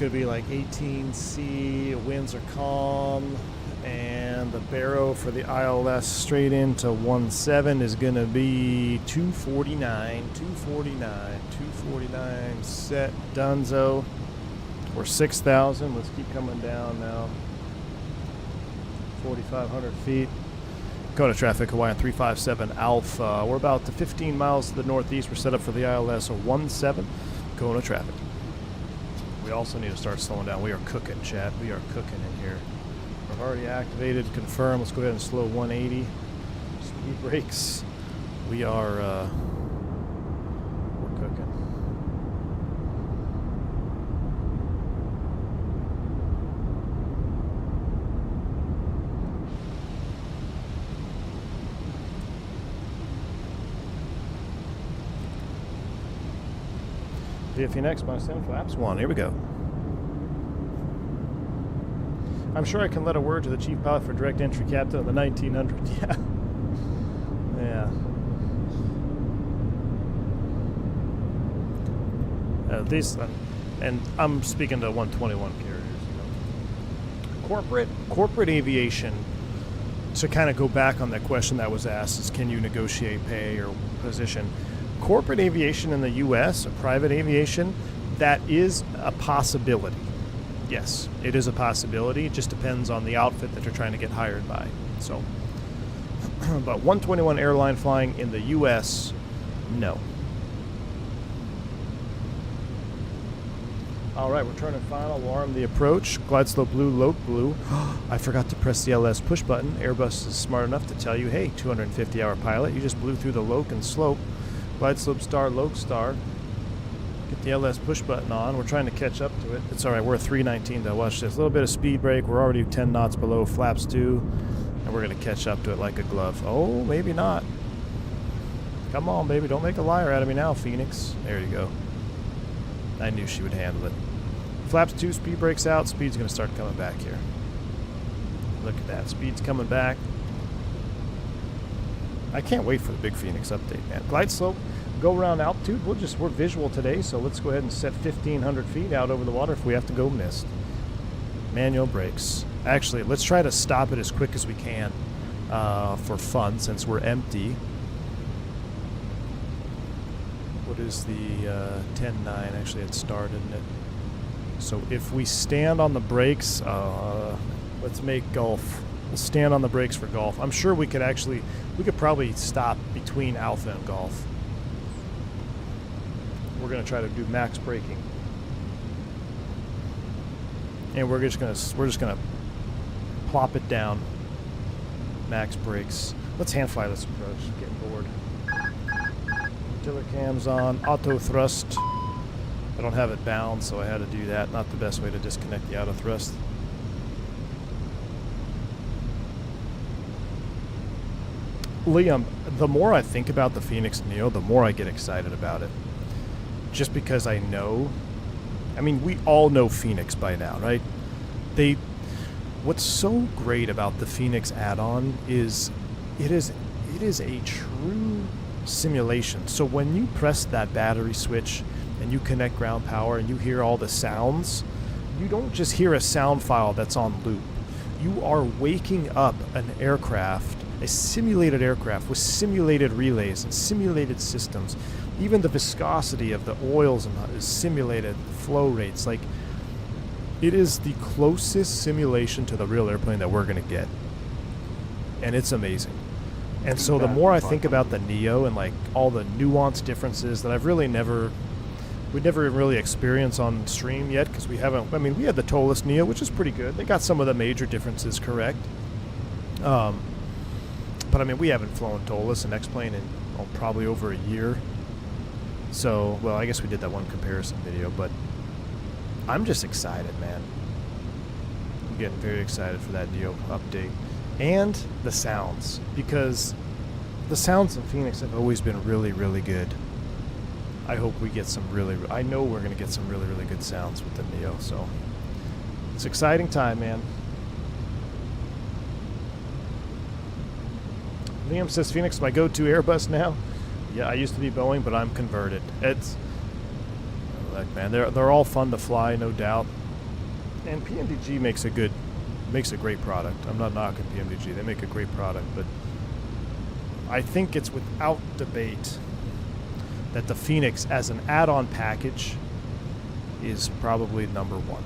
going to be like 18C, winds are calm, and the baro for the ILS straight into 17 is going to be 249, 249 set, donezo. We're 6,000, let's keep coming down now. 4,500 feet. Kona traffic, Hawaiian 357 Alpha. We're about to 15 miles to the northeast. We're set up for the ILS 17, Kona traffic. We also need to start slowing down. We are cooking, chat. We are cooking in here. We've already activated, confirm. Let's go ahead and slow 180. Speed brakes. We are, we're cooking. Fenix minus 10 flaps 1. Here we go. I'm sure I can let a word to the chief pilot for direct entry captain of the 1900. Yeah. Yeah. These, and I'm speaking to 121 carriers. You know. Corporate aviation. To kind of go back on that question that was asked is, can you negotiate pay or position? Corporate aviation in the U.S., or private aviation, that is a possibility. Yes, it is a possibility. It just depends on the outfit that you're trying to get hired by. So, but 121 airline flying in the U.S., no. All right, we're turning final. Alarm the approach. Glide slope blue, loc blue. I forgot to press the LS push button. Airbus is smart enough to tell you, hey, 250-hour pilot, you just blew through the loc and slope. Glide slope star, loc star. Get the LS push button on. We're trying to catch up to it. It's all right. We're at 319 though. Watch this. A little bit of speed brake. We're already 10 knots below flaps 2. And we're going to catch up to it like a glove. Oh, maybe not. Come on, baby. Don't make a liar out of me now, Fenix. There you go. I knew she would handle it. Flaps 2, speed brakes out. Speed's going to start coming back here. Look at that. Speed's coming back. I can't wait for the big Fenix update, man. Glide slope, go around altitude. We're visual today, so let's go ahead and set 1,500 feet out over the water if we have to go mist. Manual brakes. Actually, let's try to stop it as quick as we can for fun, since we're empty. What is the 10-9? Actually, it started, isn't it? So if we stand on the brakes, let's make Gulf. We'll stand on the brakes for Golf. I'm sure we could probably stop between Alpha and Golf. We're going to try to do max braking. And we're just going to plop it down. Max brakes. Let's hand fly this approach. Getting bored. Tiller cams on. Auto thrust. I don't have it bound, so I had to do that. Not the best way to disconnect the auto thrust. Liam, the more I think about the Fenix Neo, the more I get excited about it. Just because I know, I mean, we all know Fenix by now, right? What's so great about the Fenix add-on is it is a true simulation. So when you press that battery switch and you connect ground power and you hear all the sounds, you don't just hear a sound file that's on loop. You are waking up an aircraft, a simulated aircraft with simulated relays and simulated systems. Even the viscosity of the oils is simulated, flow rates. Like, it is the closest simulation to the real airplane that we're going to get. And it's amazing. And so the more I think about the Neo and like all the nuanced differences that we'd never really experienced on stream yet, because we haven't, I mean, we had the Tolless Neo, which is pretty good. They got some of the major differences correct. But I mean, we haven't flown Tolless and X-Plane in probably over a year. So, well, I guess we did that one comparison video, but I'm just excited, man. I'm getting very excited for that Neo update. And the sounds, because the sounds in Fenix have always been really, really good. I hope we get some I know we're going to get some really, really good sounds with the Neo, so it's an exciting time, man. Liam says, Fenix is my go-to Airbus now. Yeah, I used to be Boeing, but I'm converted. It's, like, man, they're all fun to fly, no doubt. And PMDG makes a great product. I'm not knocking PMDG. They make a great product, but I think it's without debate that the Fenix as an add-on package is probably number one.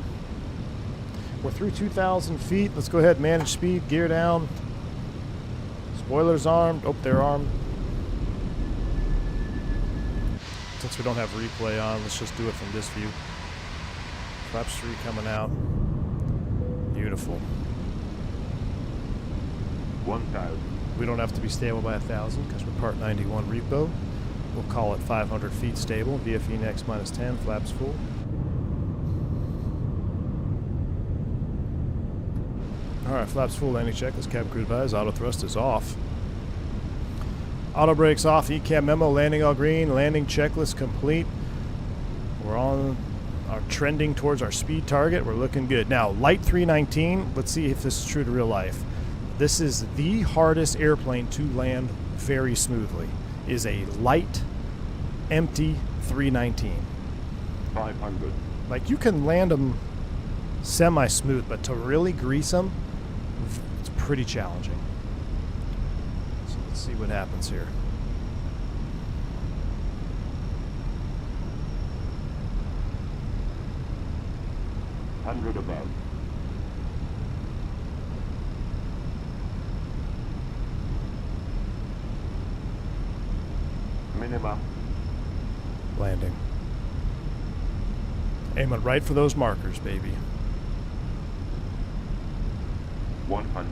We're through 2,000 feet. Let's go ahead and manage speed, gear down. Spoilers armed. Oh, they're armed. Since we don't have replay on, let's just do it from this view. Flaps 3 coming out. Beautiful. 1,000. We don't have to be stable by 1,000 because we're Part 91 repo. We'll call it 500 feet stable. VFE next minus 10. Flaps full. Alright, flaps full. Landing checklist. Cabin crew advise. Auto thrust is off. Auto brakes off. ECAM memo. Landing all green. Landing checklist complete. We're on our trending towards our speed target. We're looking good. Now, light 319. Let's see if this is true to real life. This is the hardest airplane to land very smoothly. Is a light, empty 319. 500. Like, you can land them semi-smooth, but to really grease them, it's pretty challenging. So let's see what happens here. Hundred above. Minima. Landing. Aiming right for those markers, baby. 100.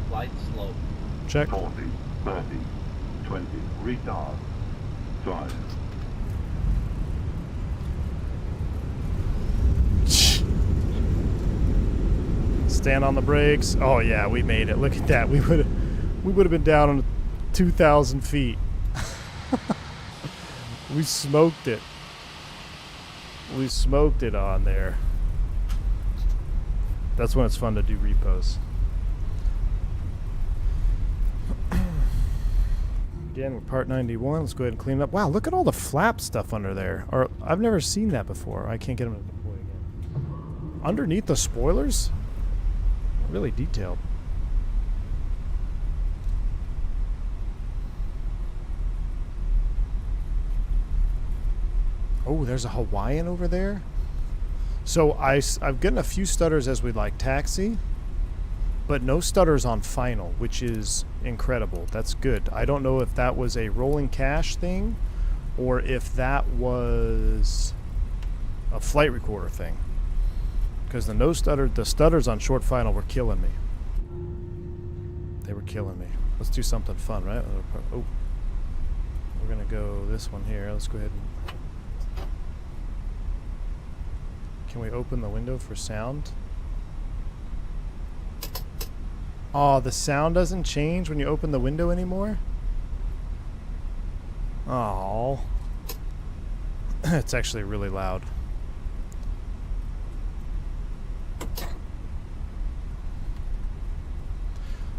Flight slope. Check. 40, 30, 20. Retard. 5. Stand on the brakes. Oh yeah, we made it. Look at that. We would have been down on 2,000 feet. We smoked it. We smoked it on there. That's when it's fun to do repos. Again, we're Part 91. Let's go ahead and clean it up. Wow, look at all the flap stuff under there. Or I've never seen that before. I can't get them to deploy again. Underneath the spoilers? Really detailed. Oh, there's a Hawaiian over there. So I've gotten a few stutters as we like taxi, but no stutters on final, which is incredible. That's good. I don't know if that was a rolling cache thing or if that was a flight recorder thing. Because the stutters on short final were killing me. They were killing me. Let's do something fun, right? Oh, we're gonna go this one here. Let's go ahead and. Can we open the window for sound? Oh, the sound doesn't change when you open the window anymore? Oh, it's actually really loud.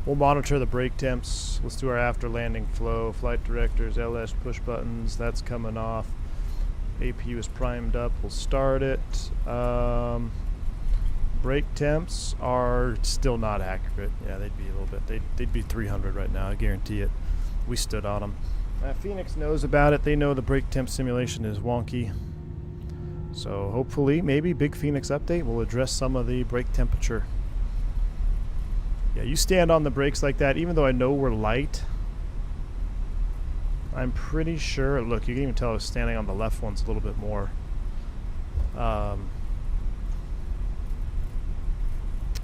We'll monitor the brake temps. Let's do our after landing flow. Flight directors, LS push buttons. That's coming off. APU is primed up. We'll start it. Brake temps are still not accurate. Yeah, they'd be a little bit. They'd be 300 right now. I guarantee it. We stood on them. Phoenix knows about it. They know the brake temp simulation is wonky. So hopefully, maybe Big Phoenix update will address some of the brake temperature. Yeah, you stand on the brakes like that, even though I know we're light. I'm pretty sure, look, you can even tell I was standing on the left ones a little bit more.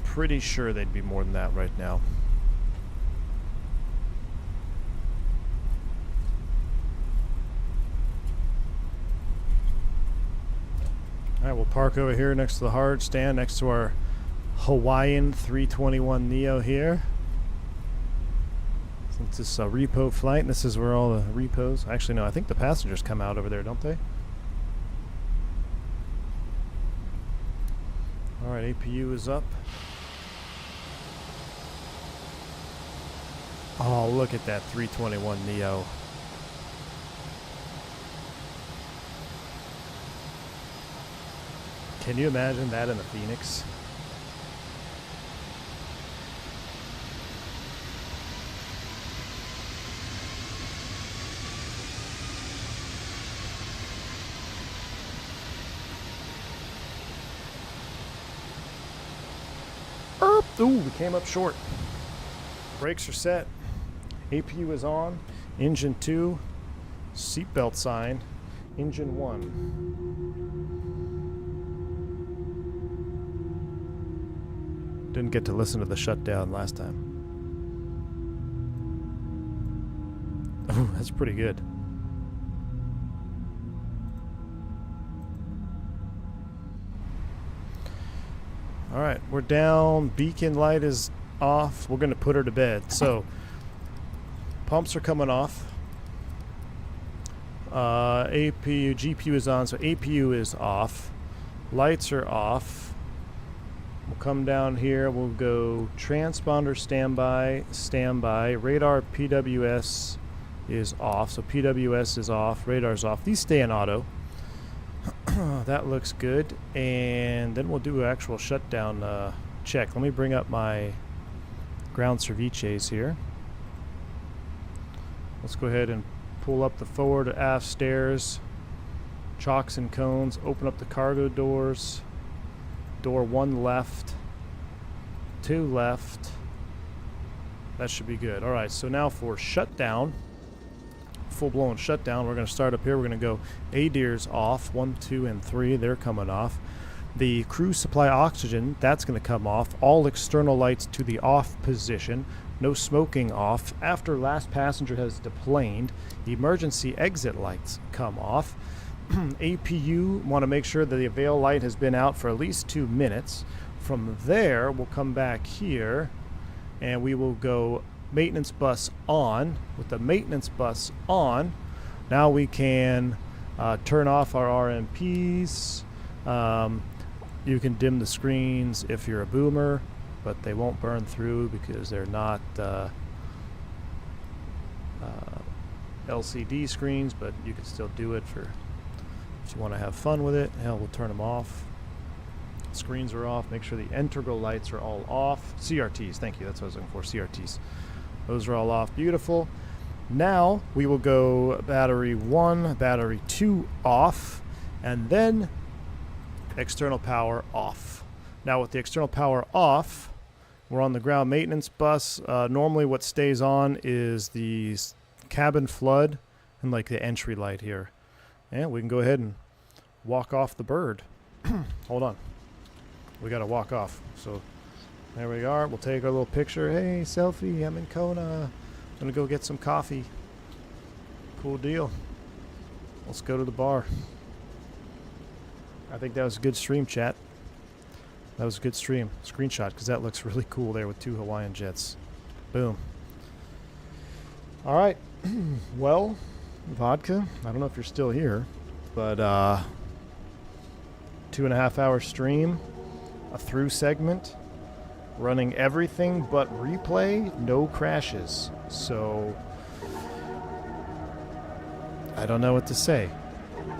Pretty sure they'd be more than that right now. Alright, we'll park over here next to the hard stand, next to our Hawaiian 321 Neo here. Since this is a repo flight, and this is where all the repos... Actually, no, I think the passengers come out over there, don't they? Alright, APU is up. Oh, look at that 321 Neo. Can you imagine that in a Phoenix? Ooh, we came up short. Brakes are set. APU is on. Engine 2. Seatbelt sign. Engine 1. Didn't get to listen to the shutdown last time. Oh, that's pretty good. All right, we're down. Beacon light is off. We're going to put her to bed. So, pumps are coming off. APU, GPU is on, so APU is off. Lights are off. We'll come down here. We'll go transponder standby, standby. Radar PWS is off, so PWS is off. Radar's off. These stay in auto. That looks good. And then we'll do an actual shutdown check. Let me bring up my ground ceviches here. Let's go ahead and pull up the forward to aft stairs. Chocks and cones. Open up the cargo doors. Door 1 left. 2 left. That should be good. Alright, so now for shutdown. Full-blown shutdown. We're going to start up here. We're going to go ADIR's off. 1, 2, and 3. They're coming off. The crew supply oxygen, that's going to come off. All external lights to the off position. No smoking off. After last passenger has deplaned, emergency exit lights come off. APU, want to make sure that the avail light has been out for at least 2 minutes. From there, we'll come back here and we will go maintenance bus on. With the maintenance bus on, now we can turn off our RMPs. You can dim the screens if you're a boomer, but they won't burn through because they're not LCD screens, but you can still do it for if you want to have fun with it. Hell, we'll turn them off. Screens are off. Make sure the integral lights are all off. CRTs, thank you, that's what I was looking for, CRTs. Those are all off. Beautiful. Now we will go battery 1, battery 2 off, and then external power off. Now with the external power off, we're on the ground maintenance bus. Normally what stays on is the cabin flood and like the entry light here. And we can go ahead and walk off the bird. Hold on. We got to walk off. So there we are. We'll take our little picture. Hey, selfie. I'm in Kona. I'm going to go get some coffee. Cool deal. Let's go to the bar. I think that was a good stream, chat. That was a good stream. Screenshot, because that looks really cool there with 2 Hawaiian jets. Boom. All right. Well, vodka, I don't know if you're still here, but 2.5 hour stream, a through segment, running everything but replay, no crashes. So I don't know what to say.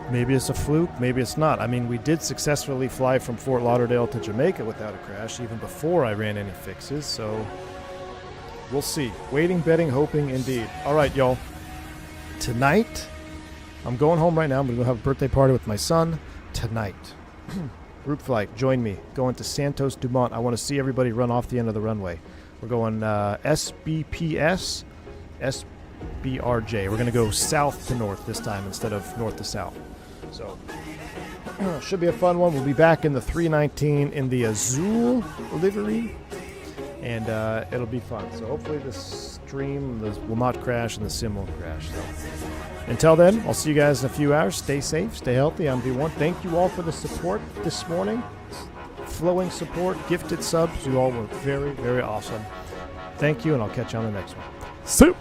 Maybe it's a fluke, maybe it's not. I mean, we did successfully fly from Fort Lauderdale to Jamaica without a crash, even before I ran any fixes, so we'll see. Waiting, betting, hoping, indeed. All right, y'all. Tonight, I'm going home right now. I'm going to go have a birthday party with my son tonight. Group flight, join me. Going to Santos Dumont. I want to see everybody run off the end of the runway. We're going SBPS, SBRJ. We're going to go south to north this time instead of north to south. So, should be a fun one. We'll be back in the 319 in the Azul livery, and it'll be fun. So hopefully the stream will not crash and the sim won't crash. So until then, I'll see you guys in a few hours. Stay safe, stay healthy. I'm V1. Thank you all for the support this morning. Flowing support, gifted subs. You all were very, very awesome. Thank you, and I'll catch you on the next one. Soup!